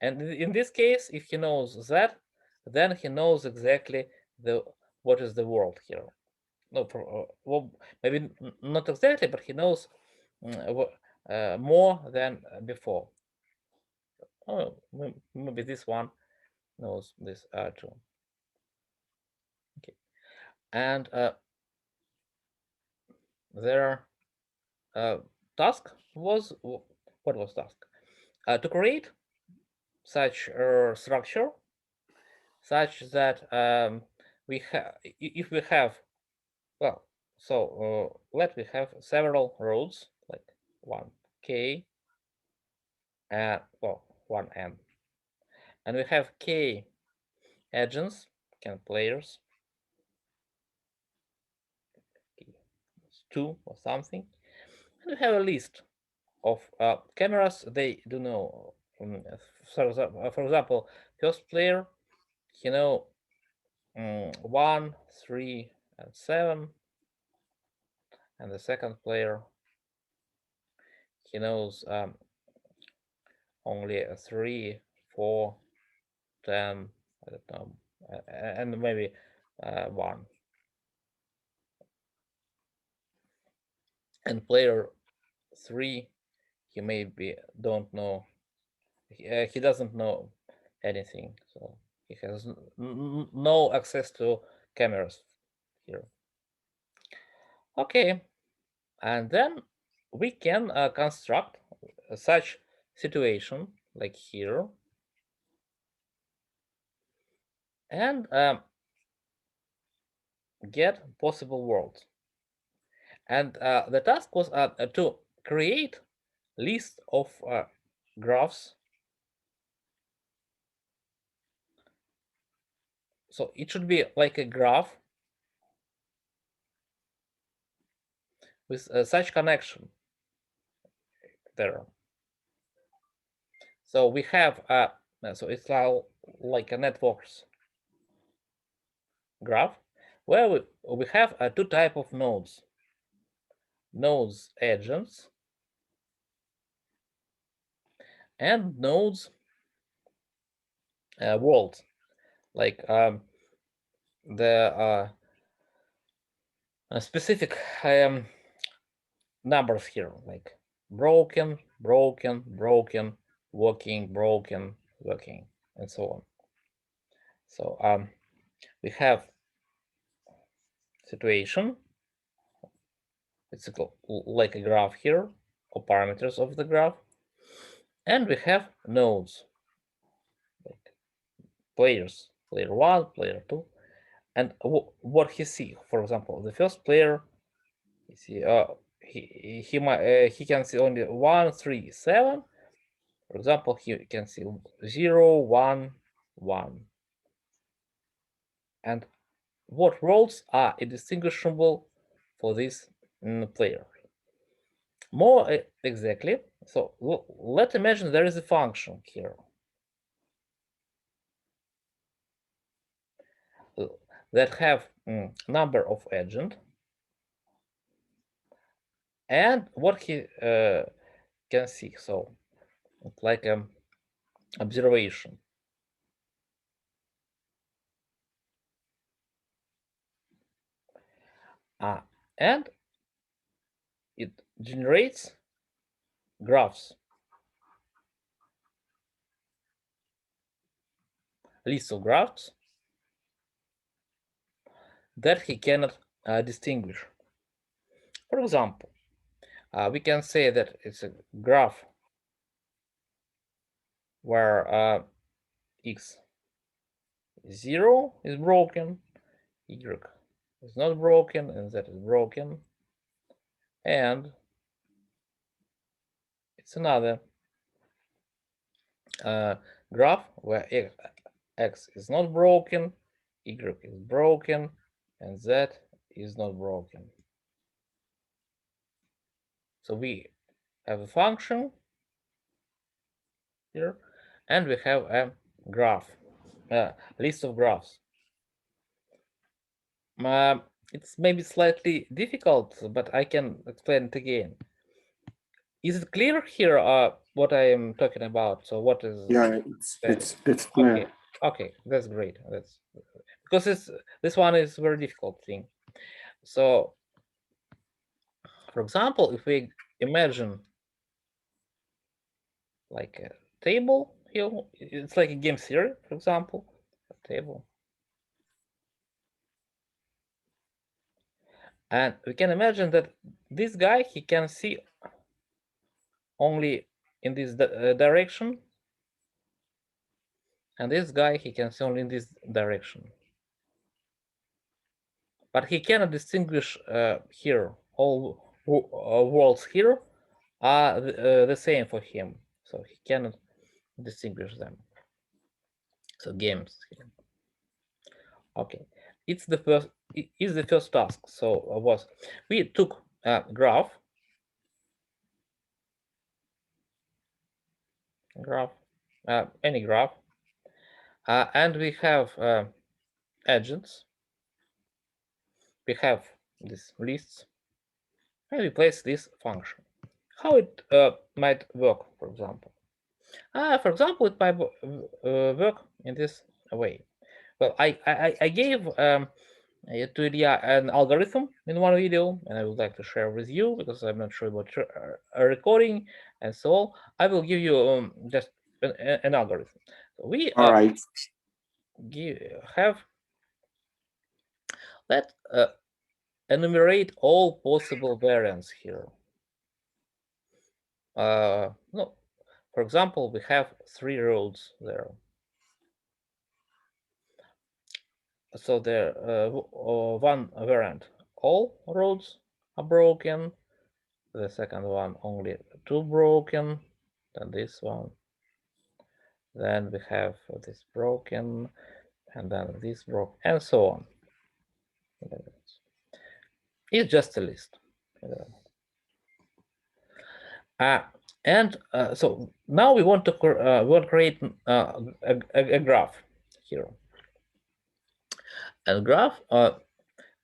And in this case, if he knows that, then he knows exactly what is the world here. No, well, maybe not exactly, but he knows more than before. Oh, maybe this one knows this too. Okay, and their task was, what was task? To create such a structure such that we have, if we have, well, so let we have several roads like 1k and, well, 1m, and we have k agents, can players, 2 or something, and we have a list of cameras. They do know, for example, first player, you know, 1, 3, and 7, and the second player, he knows only 3, 4, 10, I don't know, and maybe 1. And player 3, he maybe don't know, he doesn't know anything, so he has no access to cameras here. Okay, and then we can construct such situation like here, and get possible worlds. And the task was to create list of graphs. So it should be like a graph with such connection there. So we have so it's like a networks graph where we have two type of nodes agents and nodes worlds, like the specific numbers here, like broken, broken, broken, working, broken, working, and so on. So we have situation. It's like a graph here, or parameters of the graph, and we have nodes, like players, player 1, player 2, and what he see. For example, the first player, you see, he can see only 1, 3, 7. For example, he can see 0, 1, 1. And what roles are indistinguishable for this player? More exactly, so let's imagine there is a function here that have number of agent, and what he can see. So it's like observation. And it generates graphs, list of graphs that he cannot distinguish. For example, we can say that it's a graph where x0 is broken, y is not broken and Z is broken. And it's another graph where X is not broken, Y is broken, and Z is not broken. So we have a function here, and we have a graph, list of graphs. It's maybe slightly difficult, but I can explain it again. Is it clear here what I am talking about? So what is? Yeah, it's clear. Okay, okay, that's great. That's because this one is very difficult thing. So, for example, if we imagine like a table here, it's like a game theory, for example, a table. And we can imagine that this guy, he can see only in this direction. And this guy, he can see only in this direction. But he cannot distinguish here. All worlds here are the same for him. So he cannot distinguish them. So games here. Okay, it's the first task. So we took a graph, any graph, and we have agents. We have these lists, and we place this function. How it might work, for example? For example, it might work in this way. Well, I gave to Ilya an algorithm in one video, and I would like to share with you because I'm not sure about recording and so on. I will give you just an algorithm. So we All right. Let's enumerate all possible variants here. No, for example, we have 3 roads there. So there, one variant, all roads are broken. The second one, only 2 broken. Then this one. Then we have this broken, and then this broke, and so on. It's just a list. So now we want to create a graph here. And graph,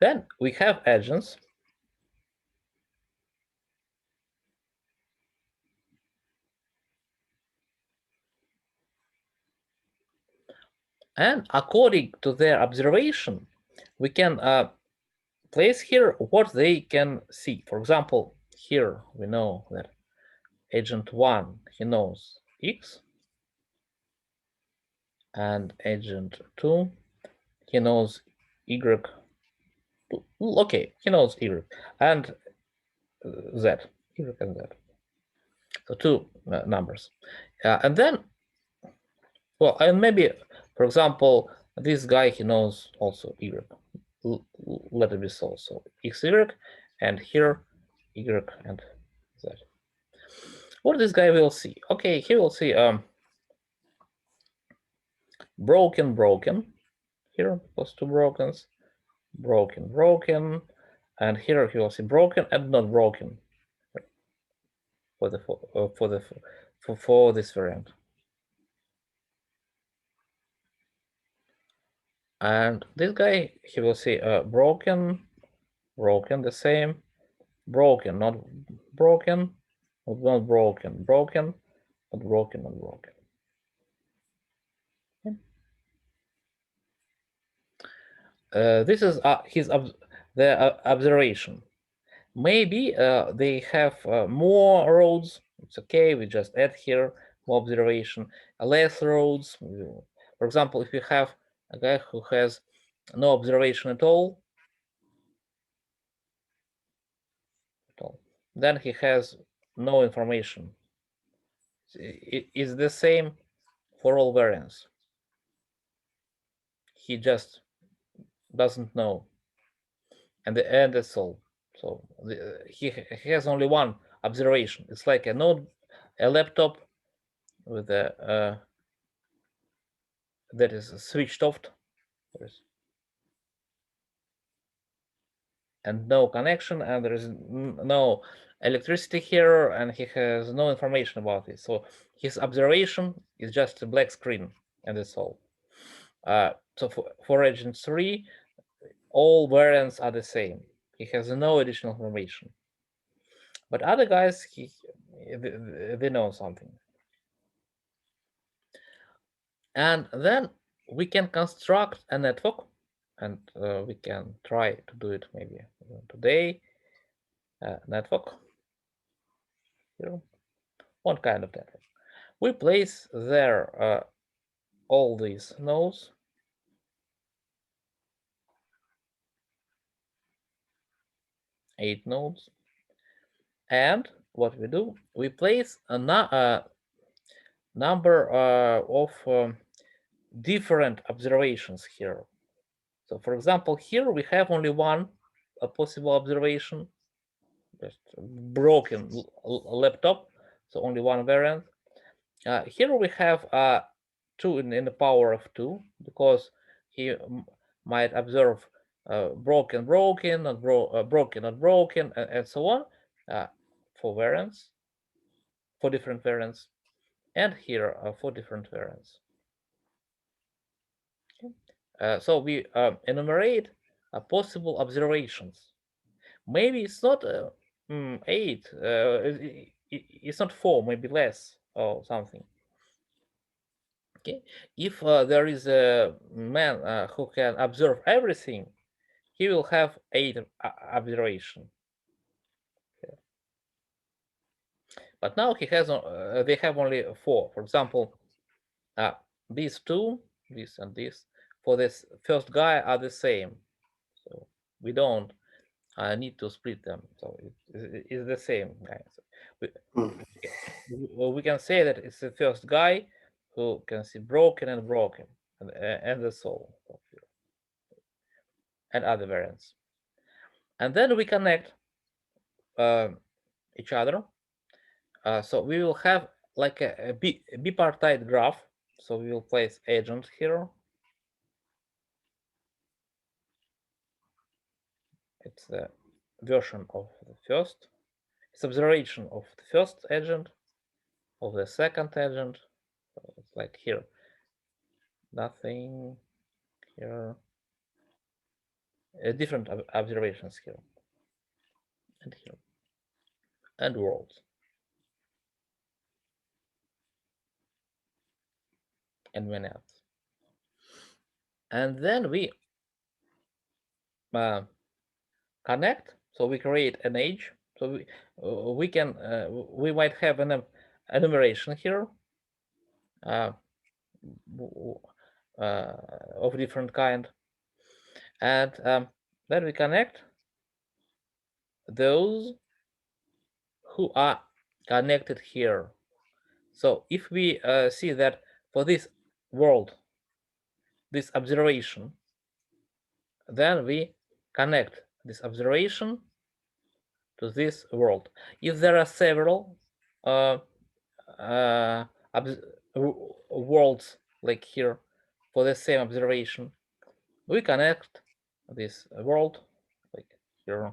then we have agents. And according to their observation, we can place here what they can see. For example, here we know that agent 1, he knows X, and agent 2, he knows Y. Okay, he knows Y and Z, Y and Z. So 2 numbers. And then, well, and maybe, for example, this guy, he knows also Y. Let it be so. So XY, and here Y and Z. What this guy will see? Okay, he will see broken. Here plus 2 brokens, broken, and here he will see broken and not broken for this variant. And this guy, he will see broken, the same, broken, not broken, not broken, broken, not broken, not broken. This is their observation. Maybe they have more roads. It's okay. We just add here more observation. Less roads. For example, if you have a guy who has no observation at all, then he has no information. It is the same for all variants. He just doesn't know. and that's all. So he has only one observation. It's like a node, a laptop with a that is switched off and no connection, and there is no electricity here, and he has no information about it. So his observation is just a black screen, and that's all. So for agent 3, all variants are the same. He has no additional information. But other guys, they know something. And then we can construct a network, and we can try to do it maybe today. Network. Here, one kind of network. We place there all these nodes. Eight nodes. And what we do, we place a number of different observations here. So for example, here we have only one possible observation, just broken laptop, so only one variant. Here we have 2 in the power of 2, because he might observe broken, not broken, not broken, and so on, for variants, for different variants, and here 4 different variants. So we enumerate possible observations. Maybe it's not 8, it's not 4, maybe less or something. Okay, if there is a man who can observe everything, he will have 8 observation. Okay. But now he has they have only 4. For example, these 2, this and this, for this first guy are the same. So we don't need to split them. So it is the same guy. So we can say that it's the first guy who can see broken, and the soul and other variants. And then we connect each other. So we will have like a bipartite graph. So we will place agent here. It's the version of the first. It's observation of the first agent, of the second agent. So it's like here, nothing here. Different observations here and here, and worlds, and many others. And then we connect. So we create an age. So we can we might have an enumeration here of different kind, and then we connect those who are connected here. So if we see that for this world, this observation, then we connect this observation to this world. If there are several worlds like here for the same observation, we connect this world like here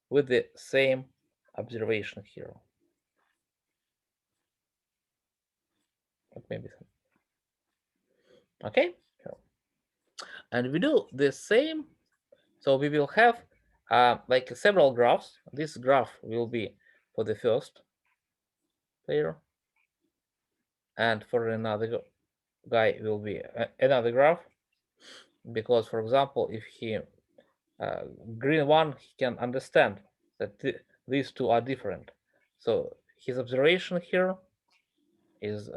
with the same observation here. Maybe okay, and we do the same. So we will have like several graphs. This graph will be for the first player, and for another guy will be another graph, because for example, if he green one, he can understand that these two are different. So his observation here is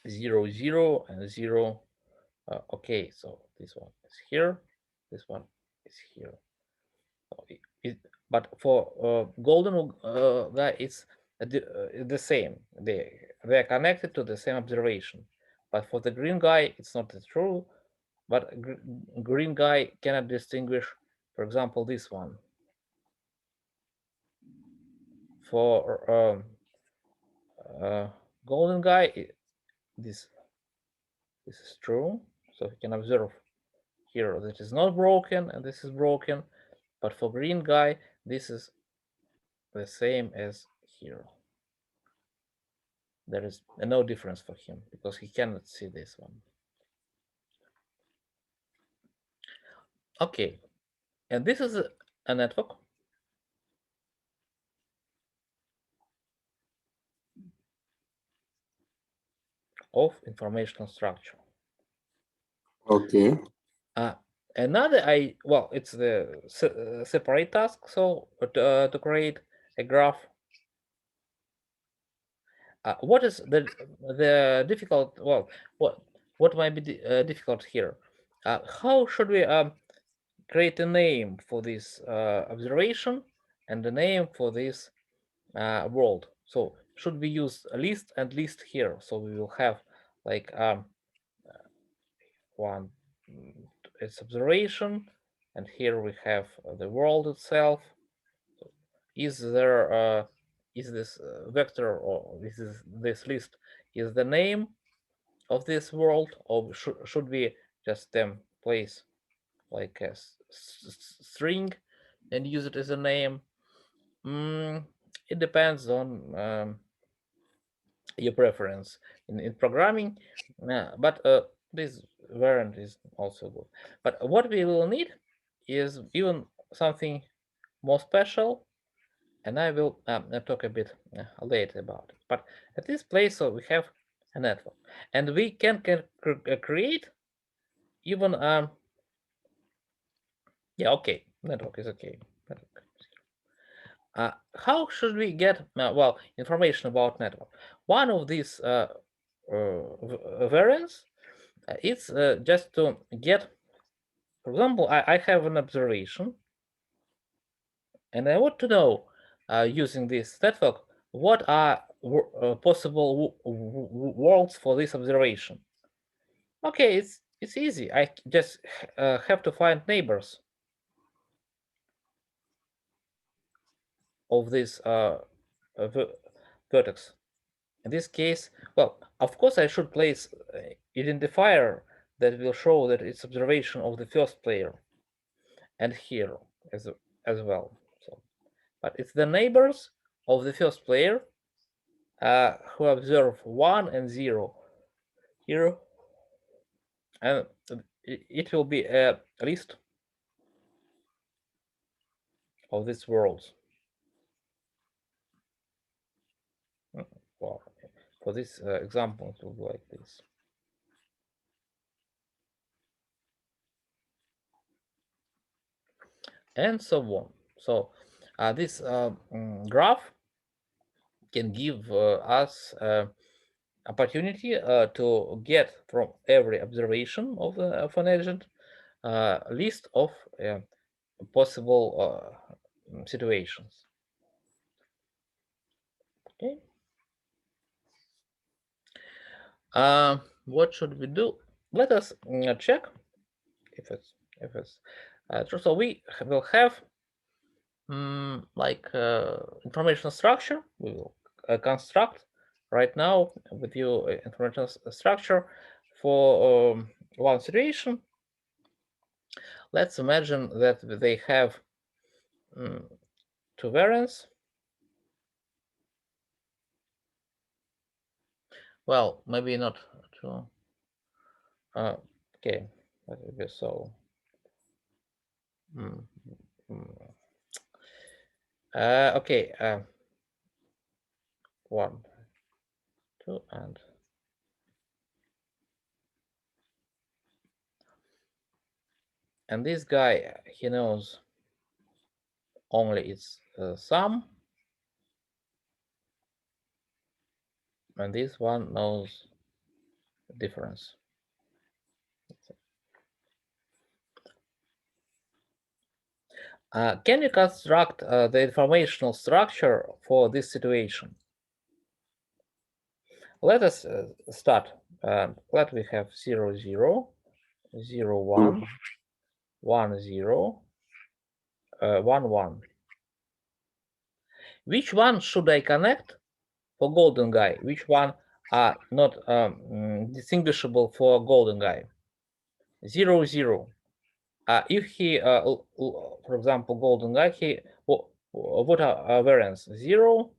0, 0, and 0. Okay, so this one is here, this one is here. But for golden guy, it's the same. They are connected to the same observation. But for the green guy, it's not true. but green guy cannot distinguish, for example, this one. For golden guy, this is true, so he can observe here that is not broken and this is broken, but for green guy this is the same as here. There is no difference for him because he cannot see this one. Okay, and this is a network of informational structure. Okay. Another it's the separate task. So to create a graph, what is the difficult? Well, what might be difficult here? How should we create a name for this observation and a name for this world? So should we use a list and list here? So we will have like one, its observation, and here we have the world itself. Is there is this vector or this list is the name of this world, or should we just place like a string and use it as a name? It depends on your preference in programming, but this variant is also good. But what we will need is even something more special, and I will talk a bit later about it. But at this place, so we have a network, and we can create even yeah, okay, network is okay. How should we get well information about network? One of these variants it's just to get, for example, I have an observation, and I want to know using this network what are possible worlds for this observation. Okay, it's easy. I just have to find neighbors of this vertex. In this case, well, of course, I should place identifier that will show that it's observation of the first player, and here as well. So, but it's the neighbors of the first player who observe 1 and 0 here, and it will be a list of these worlds. Well, for this example, it will be like this. And so on. So this graph can give us opportunity to get from every observation of an agent a list of possible situations. Okay. What should we do? Let us check if it's true. So we will have like information structure. We will construct right now with you information structure for one situation. Let's imagine that they have two variants. Well, maybe not two. Okay, that would be so. Okay, 1, 2, and this guy, he knows only its sum, and this one knows the difference. Can you construct the informational structure for this situation? Let us start. Let we have 0, 0, 0 1 1 0 1 1. Which one should I connect for golden guy? Which one are not distinguishable for golden guy? 0 0. If he, for example, golden guy, he what are variants? 0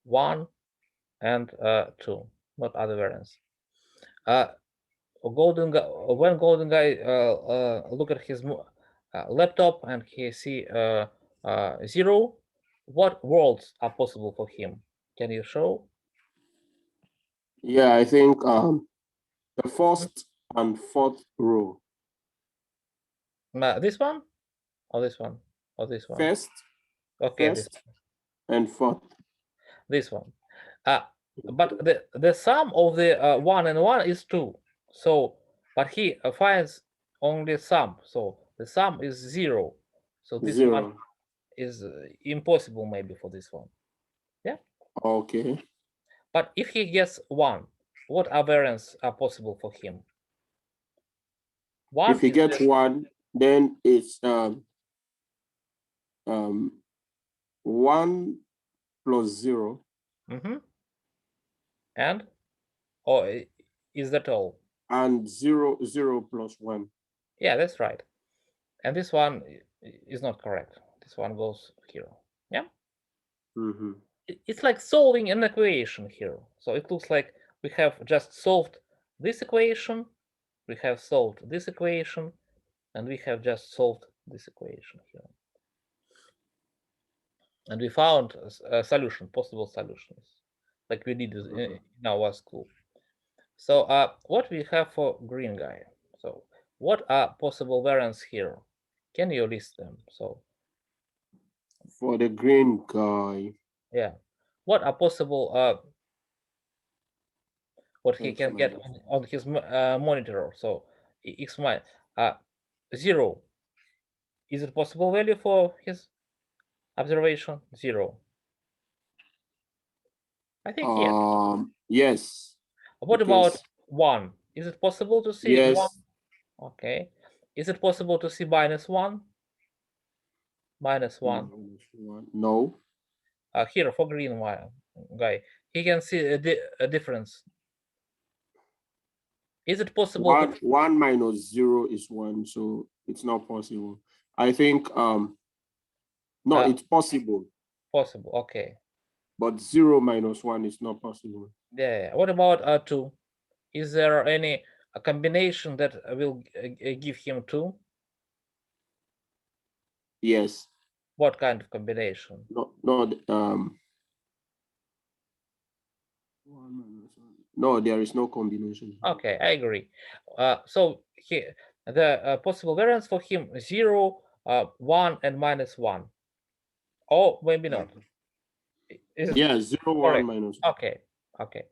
1 and 2, not other variants. Golden guy, when golden guy look at his laptop and he see 0, what worlds are possible for him? Can you show? Yeah, I think the first and fourth row. This one or this one or this one? First, Okay, first and fourth. this one. But the sum of the 1 and 1 is 2. So, but he finds only sum. So the sum is 0. So this 0. one is impossible maybe for this one. Yeah. Okay. But if he gets 1, what other variants are possible for him? 1. If he gets 1, then it's 1 plus 0. And is that all? And 0 0 plus 1. Yeah, that's right. And this one is not correct. This one goes here. Yeah. It's like solving an equation here. So it looks like we have just solved this equation, we have solved this equation, and we have just solved this equation here. And we found a solution, possible solutions, like we did in our school. So what we have for green guy? So what are possible variants here? Can you list them? So for the green guy, yeah, what are possible what he can get on his monitor? So x minus 0. Is it possible value for his observation? 0. I think yes. Yes. What about 1? Is it possible to see yes. 1? Okay. Is it possible to see minus 1? Minus 1. No. Here for green guy, he can see a difference. Is it possible? 1 minus 0 is 1, so it's not possible. I think no, it's possible. Possible, okay. But 0 minus 1 is not possible. Yeah. What about 2? Is there any combination that will give him 2? Yes. What kind of combination? No, there is no combination. Okay, I agree. So here the possible variants for him 0, 1, and minus 1. Or maybe not. Yeah, 0, 1, minus 1. Okay, okay.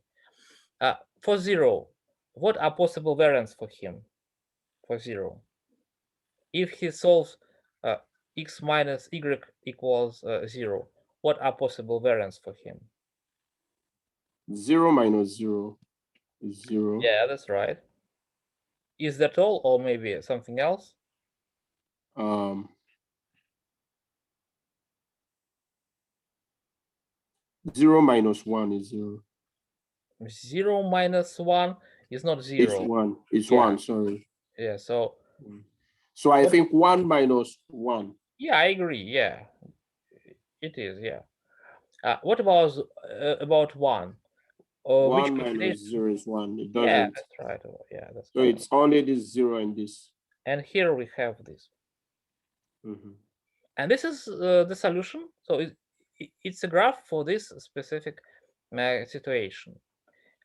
For 0, what are possible variants for him? For 0, if he solves x minus y equals 0, what are possible variants for him? 0 minus 0 is 0. Yeah, that's right. Is that all, or maybe something else? 0 minus 1 is 0. 0 minus 1 is not 0. It's 1. It's 1, sorry. Yeah, so I think 1 minus 1. Yeah, I agree. Yeah, it is. Yeah. What about 1? 1 minus 0 is 1. It doesn't. Yeah, that's right. Yeah, that's so correct. It's only this 0 and this. And here we have this. And this is the solution. So it's a graph for this specific situation.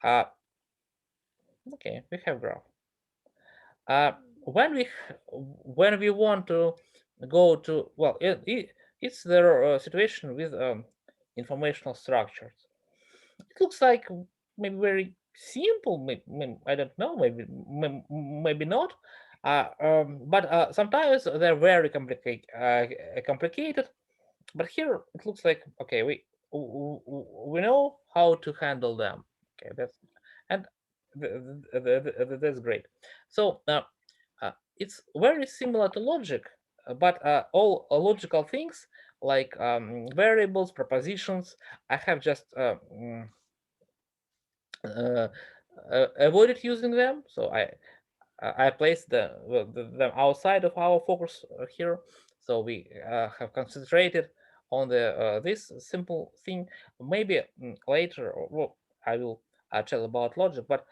Okay, we have graph. When we want to go to, well, it's the situation with informational structures. It looks like maybe very simple. Maybe I don't know. Maybe not. But sometimes they're very complicated. But here it looks like okay. We know how to handle them. Okay, that's great. So it's very similar to logic, but all logical things like variables, propositions, I have just avoided using them. So I placed them outside of our focus here. So we have concentrated on the this simple thing. Maybe later, well, I will tell about logic, but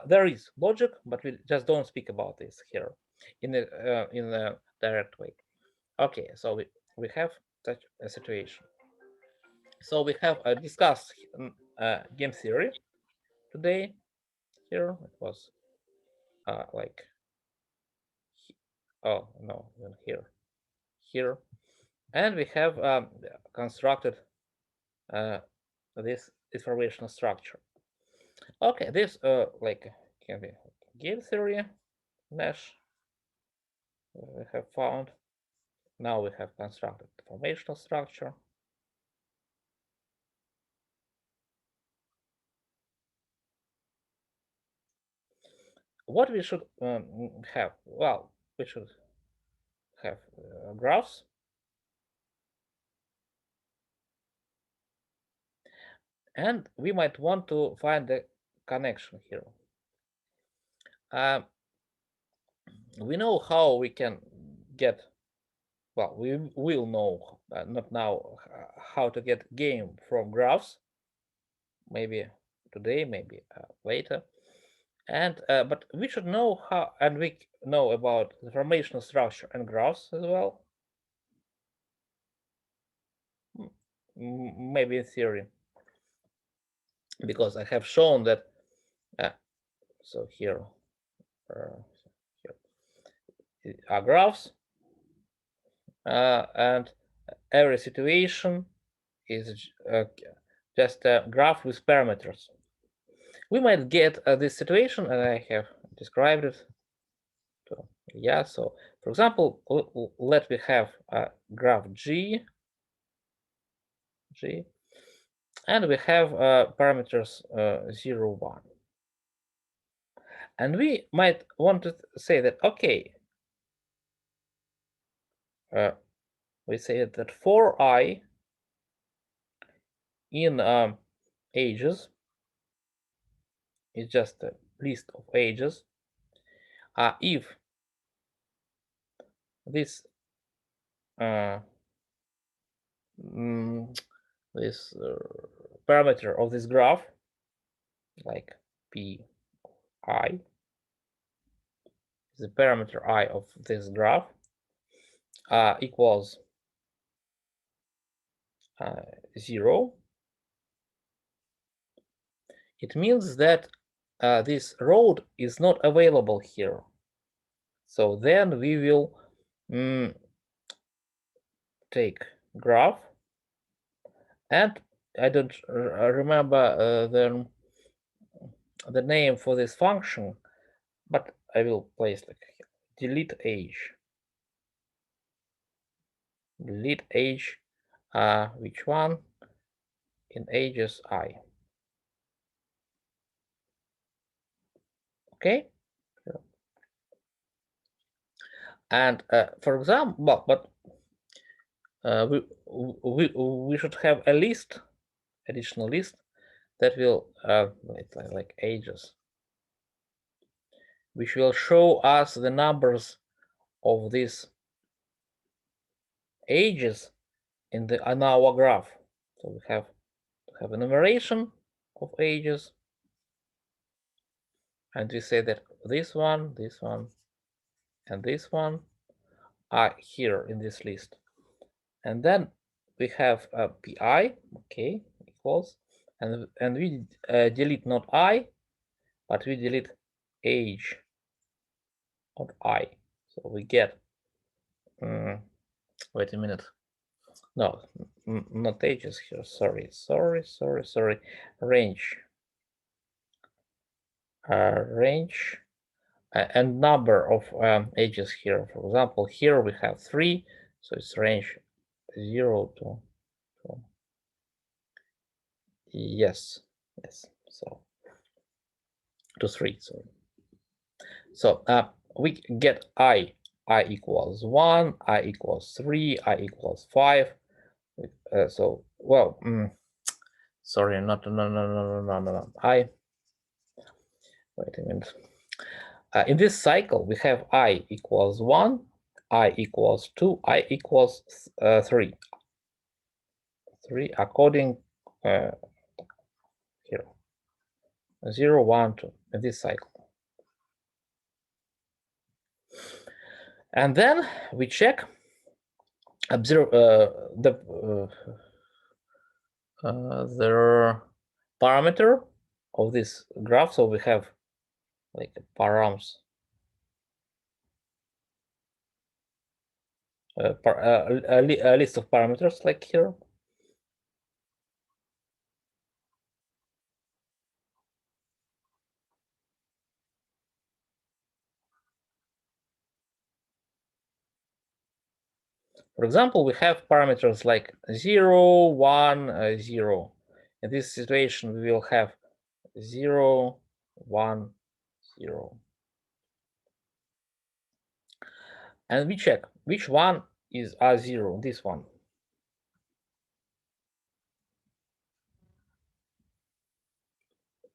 there is logic, but we just don't speak about this here in the direct way. Okay, so we have such a situation. So we have discussed game theory today. Here it was like, oh no, here, and we have constructed this information structure. Okay, this like can be game theory mesh we have found. Now we have constructed informational structure. What we should have? Well, we should have graphs. And we might want to find the connection here. We know how we can get, well, we will know, not now, how to get game from graphs, maybe today, maybe later. And but we should know how, and we know about the informational structure and graphs as well. Maybe in theory, because I have shown that. So here are graphs, and every situation is just a graph with parameters. We might get this situation, and I have described it. So, yeah, so for example, let me have a graph G, and we have parameters 0, 1. And we might want to say that, okay, we say that for I in ages is just a list of ages. If this this parameter of this graph, like pi, the parameter I of this graph equals 0, it means that this road is not available here. So then we will take graph, and I don't remember the name for this function, but I will place like delete age. Delete age, which one? In ages I. Okay. And for example, but we should have a list, additional list that will like ages, which will show us the numbers of these ages in our graph. So we have to have an enumeration of ages, and we say that this one, and this one are here in this list. And then we have pi, okay, equals, and we delete not I, but we delete age of I. So we get, wait a minute. No, not ages here. Sorry. Range. Range and number of ages here. For example, here we have 3, so it's range 0 to yes, so to 3. Sorry. So we get I I equals 1, I equals 3, I equals 5. So, well, sorry, no. I, wait a minute. In this cycle, we have I equals 1, I equals 2, I equals 3. 3 according here. 0, 1, 2 in this cycle. And then we check, observe the parameter of this graph. So we have like params, a list of parameters like here. For example, we have parameters like 0, 1, 0. In this situation, we will have 0, 1, 0. And we check which one is R0, this one.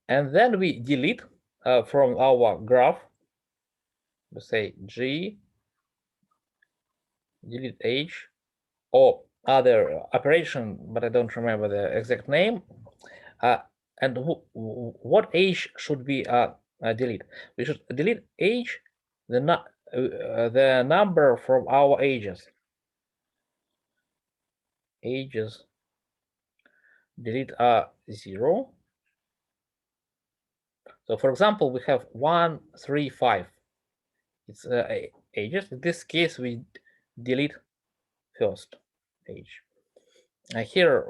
And then we delete from our graph, we say G, delete H, or other operation, but I don't remember the exact name. And what H should we delete? We should delete H, the number from our ages. Ages, delete 0. So for example, we have 1, 3, 5. It's ages. In this case, we delete first age. Here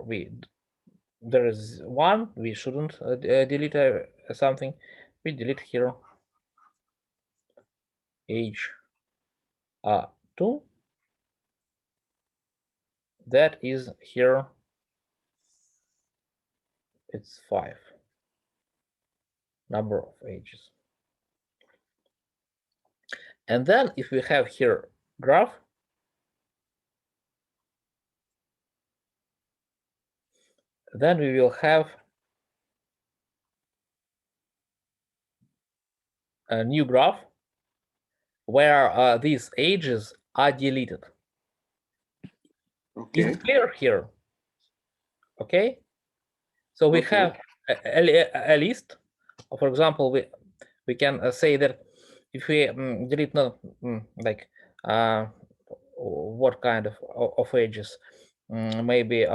there is 1. We shouldn't delete something. We delete here age 2. That is here. It's 5. Number of ages. And then if we have here graph, then we will have a new graph where these ages are deleted. Okay. Is it clear here? Okay. So we have a list. For example, we can say that if we delete like what kind of ages, maybe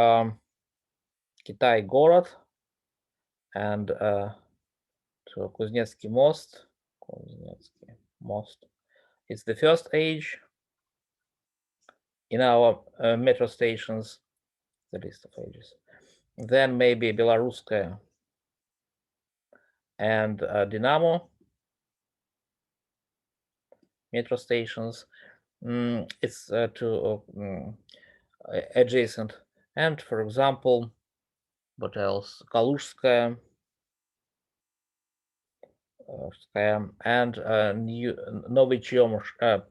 Kitai Город and to Kuznetsky Most. Kuznetsky Most. It's the first age in our metro stations, the list of ages. Then maybe Belaruskaya and Dynamo metro stations. It's to adjacent. And for example, what else? Kaluzhskaya and Novy Chomutsk,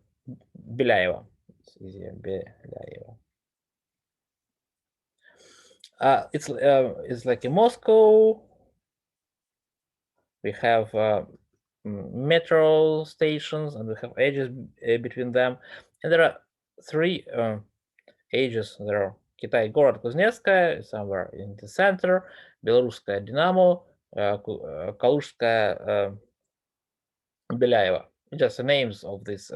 Beляево. It's easier, Beляеvo. It's like in Moscow. We have metro stations and we have ages between them. And there are 3 ages. There are Kitai Город Kuznetskaya, somewhere in the center, Belaruskaya Dynamo, Kaluzhskaya Beляево. Just the names of these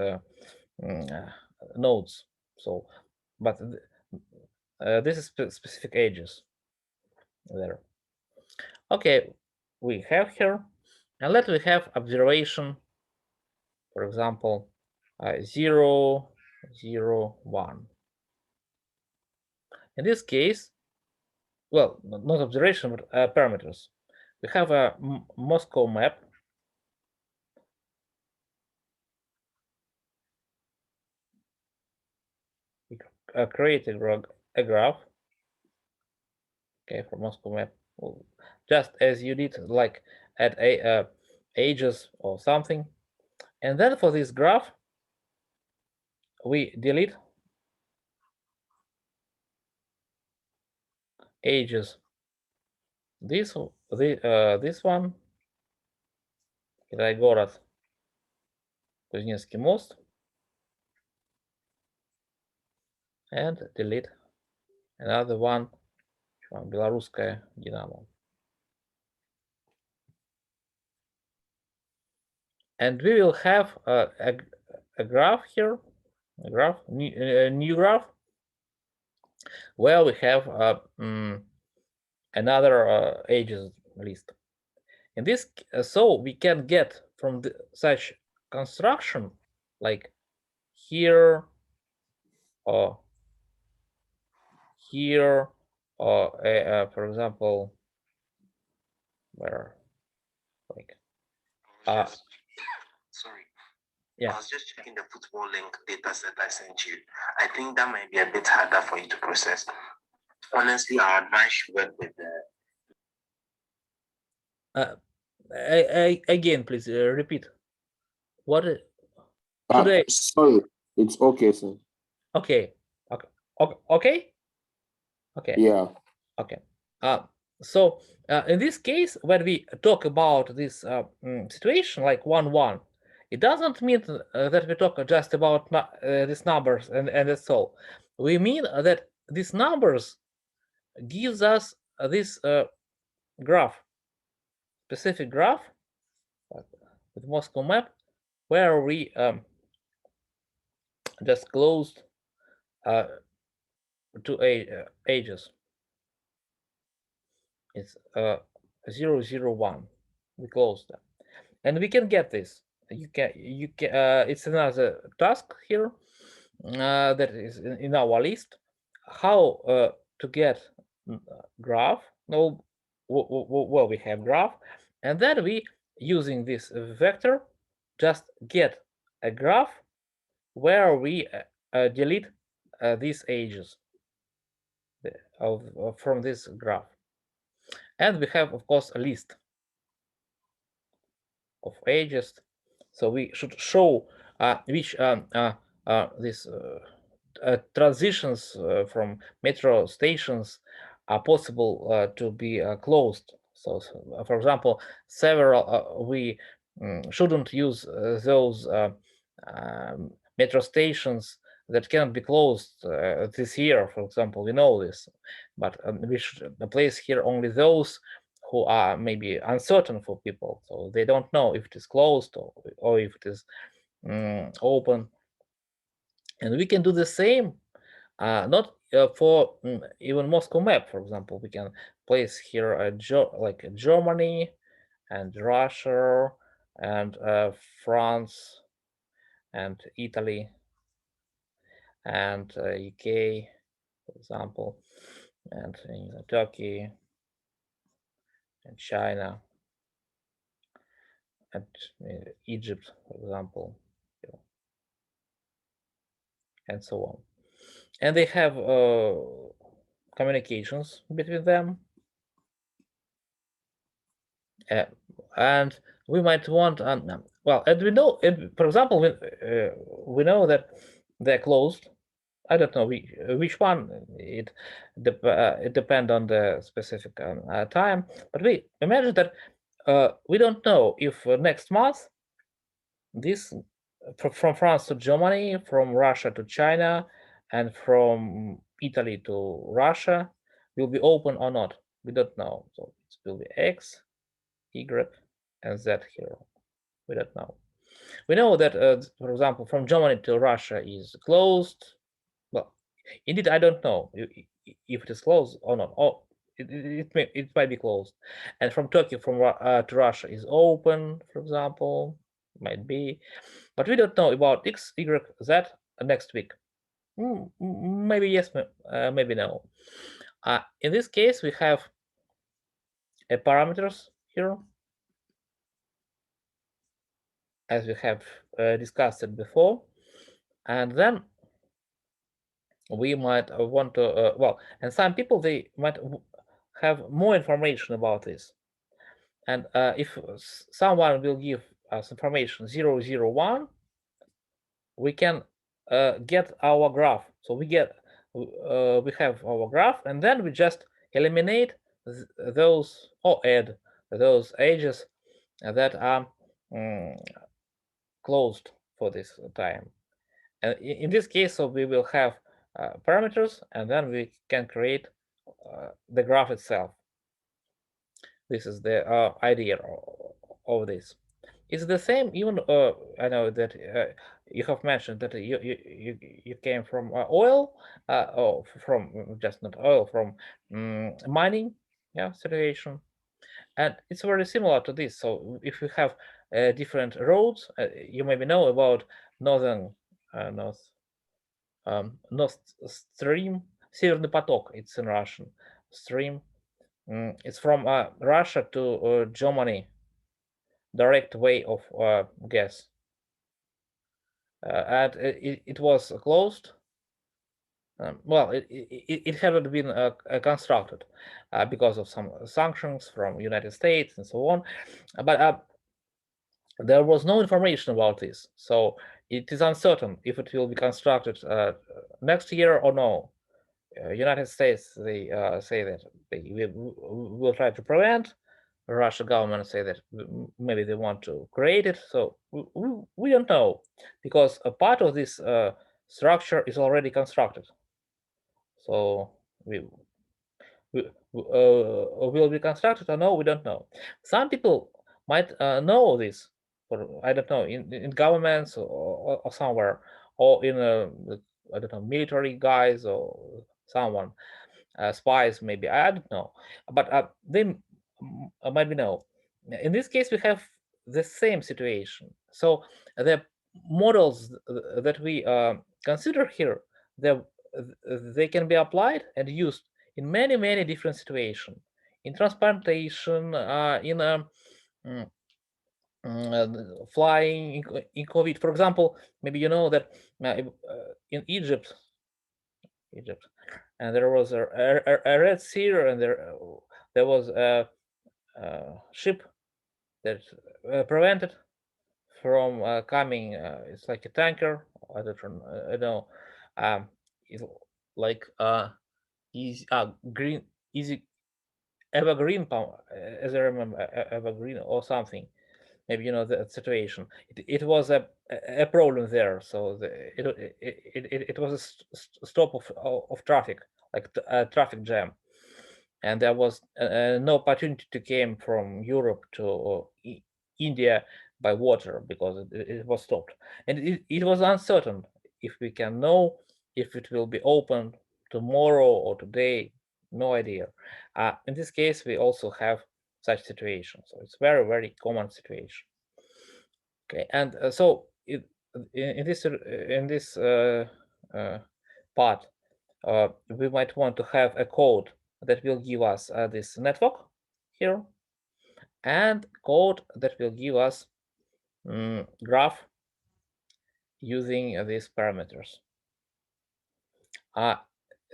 nodes. So, but this is specific ages there. Okay, we have here, and let we have observation. For example, 0, 0, 1. In this case, well, not observation, but parameters. We have a Moscow map. We create a graph. Okay, for Moscow map, just as you did, like at ages or something. And then for this graph, we delete ages. This one, Китай-город, Кузнецкий мост, and delete another one, Белорусская Динамо. And we will have a graph here, new graph, where we have another ages list. In this, so we can get from such construction, like here or here, or for example, where, like, sorry. Yeah. I was just checking the football link data set I sent you. I think that might be a bit harder for you to process. Honestly, I advise you work with the. Again, please repeat. What? Today? Sorry, it's okay, sir. Okay. Okay. Yeah. Okay. So in this case, when we talk about this situation like 1-1, it doesn't mean that we talk just about these numbers and that's all. We mean that these numbers gives us this graph, specific graph with Moscow map, where we just closed to ages. It's 001. We closed them, and we can get this. You can. It's another task here that is in our list. How to get graph? No, well, we have graph, and then we using this vector just get a graph where we delete these ages from this graph. And we have, of course, a list of ages. So we should show which these transitions from metro stations are possible to be closed. So, for example, several we shouldn't use those metro stations that cannot be closed this year, for example. We know this, but we should place here only those who are maybe uncertain for people, so they don't know if it is closed or if it is open. And we can do the same, not for even Moscow map, for example. We can place here like Germany and Russia and France and Italy and UK, for example, and Turkey and China and Egypt, for example, and so on. And they have communications between them. And we might want, well, and we know, for example, we know that they're closed. I don't know which one. It depends on the specific time. But we imagine that we don't know if next month this from France to Germany, from Russia to China, and from Italy to Russia will be open or not. We don't know. So it will be X, Y, and Z here. We don't know. We know that, for example, from Germany to Russia is closed. Well, indeed, I don't know if it is closed or not. Oh, it might be closed. And from Turkey to Russia is open, for example, might be. But we don't know about X, Y, Z next week. Maybe yes, maybe no. In this case, we have a parameters here, as we have discussed it before. And then we might want to, well, and some people, they might have more information about this. And if someone will give us information 001, we can get our graph. So we have our graph, and then we just eliminate those or add those edges that are closed for this time. And in this case, so we will have parameters, and then we can create the graph itself. This is the idea of this. It's the same. Even I know that you have mentioned that you came from oil, or from just not oil, from mining, yeah, situation, and it's very similar to this. So if you have different roads, you maybe know about northern North Stream, Северный поток. It's in Russian. Stream. It's from Russia to Germany. Direct way of gas, and it was closed. Well, it hadn't been constructed because of some sanctions from United States and so on, but there was no information about this, so it is uncertain if it will be constructed next year or no. United States, they say that they will try to prevent. Russian government say that maybe they want to create it. So we don't know, because a part of this structure is already constructed. So will be constructed or no, we don't know. Some people might know this, or I don't know, in governments or somewhere, or in I don't know, military guys or someone, spies maybe, I don't know, but they might be know. In this case, we have the same situation. So the models that we consider here, they can be applied and used in many different situations, in transplantation, in flying, in COVID. For example, maybe you know that in Egypt, and there was a Red Sea, and there was a ship that prevented from coming. It's like a tanker. I don't know. It's like easy green, easy evergreen palm, as I remember, evergreen or something. Maybe you know the situation. It was a problem there, so it was a stop of traffic, like a traffic jam, and there was no opportunity to came from Europe to India by water, because it was stopped, and it was uncertain if we can know if it will be open tomorrow or today. No idea. In this case, we also have such situation, so it's very common situation. Okay, and so in this part, we might want to have a code that will give us this network here, and code that will give us graph using these parameters.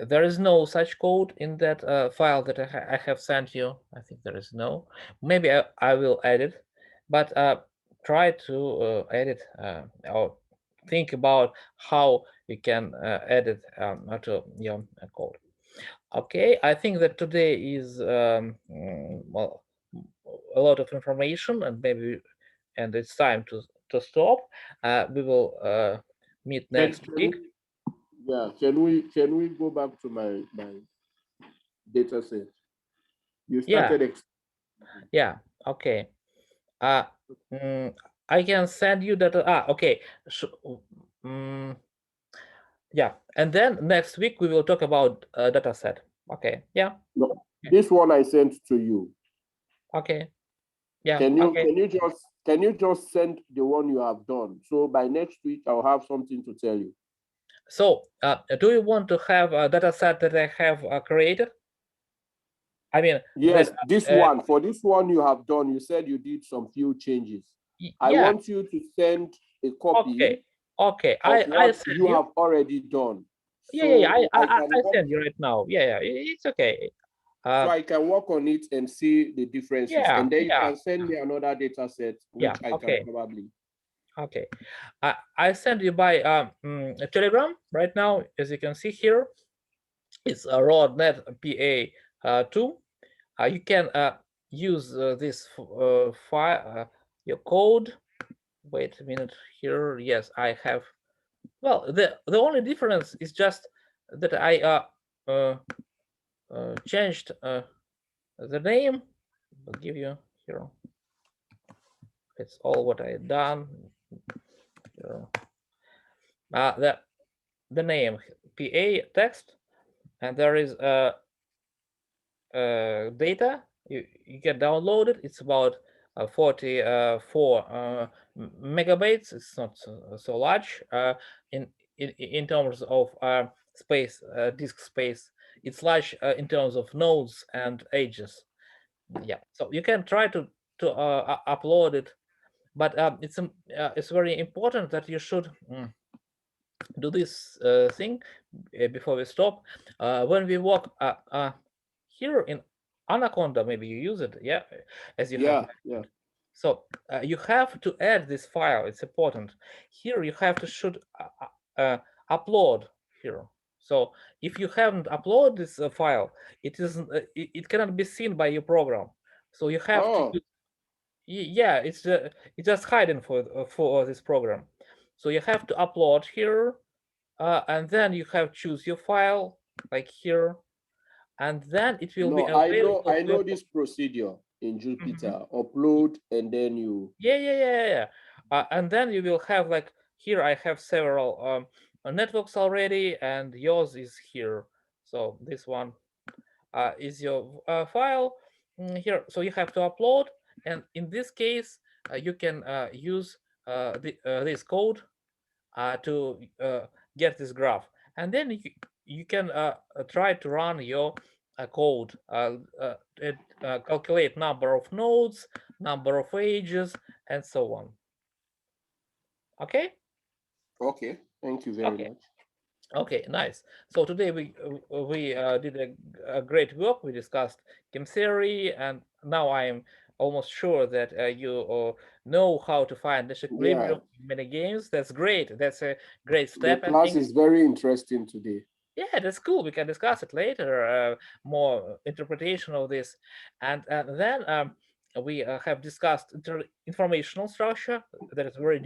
There is no such code in that file that I have sent you. I think there is no. Maybe I will add it, but try to edit or think about how you can edit to your code. Okay, I think that today is well, a lot of information, and it's time to stop. We will meet next week. Yeah, can we go back to my data set? You started. Yeah. Okay. I can send you that. Okay. Yeah, and then next week we will talk about data set. Okay. Yeah. No, this one I sent to you. Okay. Yeah. Can you just send the one you have done? So by next week I'll have something to tell you. So do you want to have a data set that I have created? I mean, yes, this one. For this one you have done, you said you did some few changes. I want you to send a copy. Okay. I send you have already done. So I send you right now. Yeah, it's okay. So I can work on it and see the differences, and then you can send me another data set, which I can probably. Okay, I send you by a Telegram right now. As you can see here, it's a RoadNet PA2. You can use this file, your code. Wait a minute here. Yes, I have. Well, the only difference is just that I changed the name. I'll give you here. It's all what I done. Here. The name PA text, and there is data. You can download it. It's about 44 megabytes. It's not so large in terms of space, disk space. It's large in terms of nodes and edges. Yeah, so you can try to upload it, but it's very important that you should do this thing before we stop. When we work here in Anaconda, maybe you use it, yeah, as you have. Yeah. So you have to add this file. It's important. Here you have to should upload here. So if you haven't uploaded this file, it isn't. It cannot be seen by your program. So you have to. Yeah, it's just hiding for this program. So you have to upload here, and then you have choose your file like here, and then it will be No, available. I know this procedure in Jupyter. Upload and then you. Yeah. And then you will have like here. I have several networks already, and yours is here. So this one is your file here. So you have to upload, and in this case, you can use this code to get this graph, and then you can try to run your code, calculate number of nodes, number of edges, and so on. Okay. Thank you very much. Okay, nice. So today we did a great work. We discussed game theory, and now I am almost sure that you know how to find this equilibrium in many games. That's great. That's a great step. The class is very interesting today. Yeah, that's cool. We can discuss it later. More interpretation of this, and then we have discussed informational structure. That is a very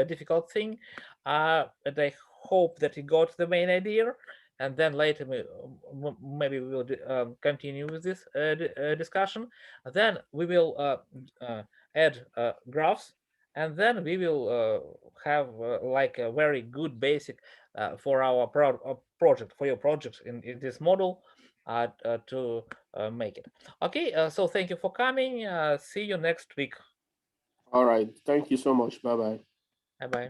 difficult thing, and I hope that you got the main idea. And then later, maybe we will continue with this discussion. Then we will add graphs, and then we will have like a very good basic for our project, for your project in this model to make it. Okay, so thank you for coming. See you next week. All right. Thank you so much. Bye-bye. Bye-bye.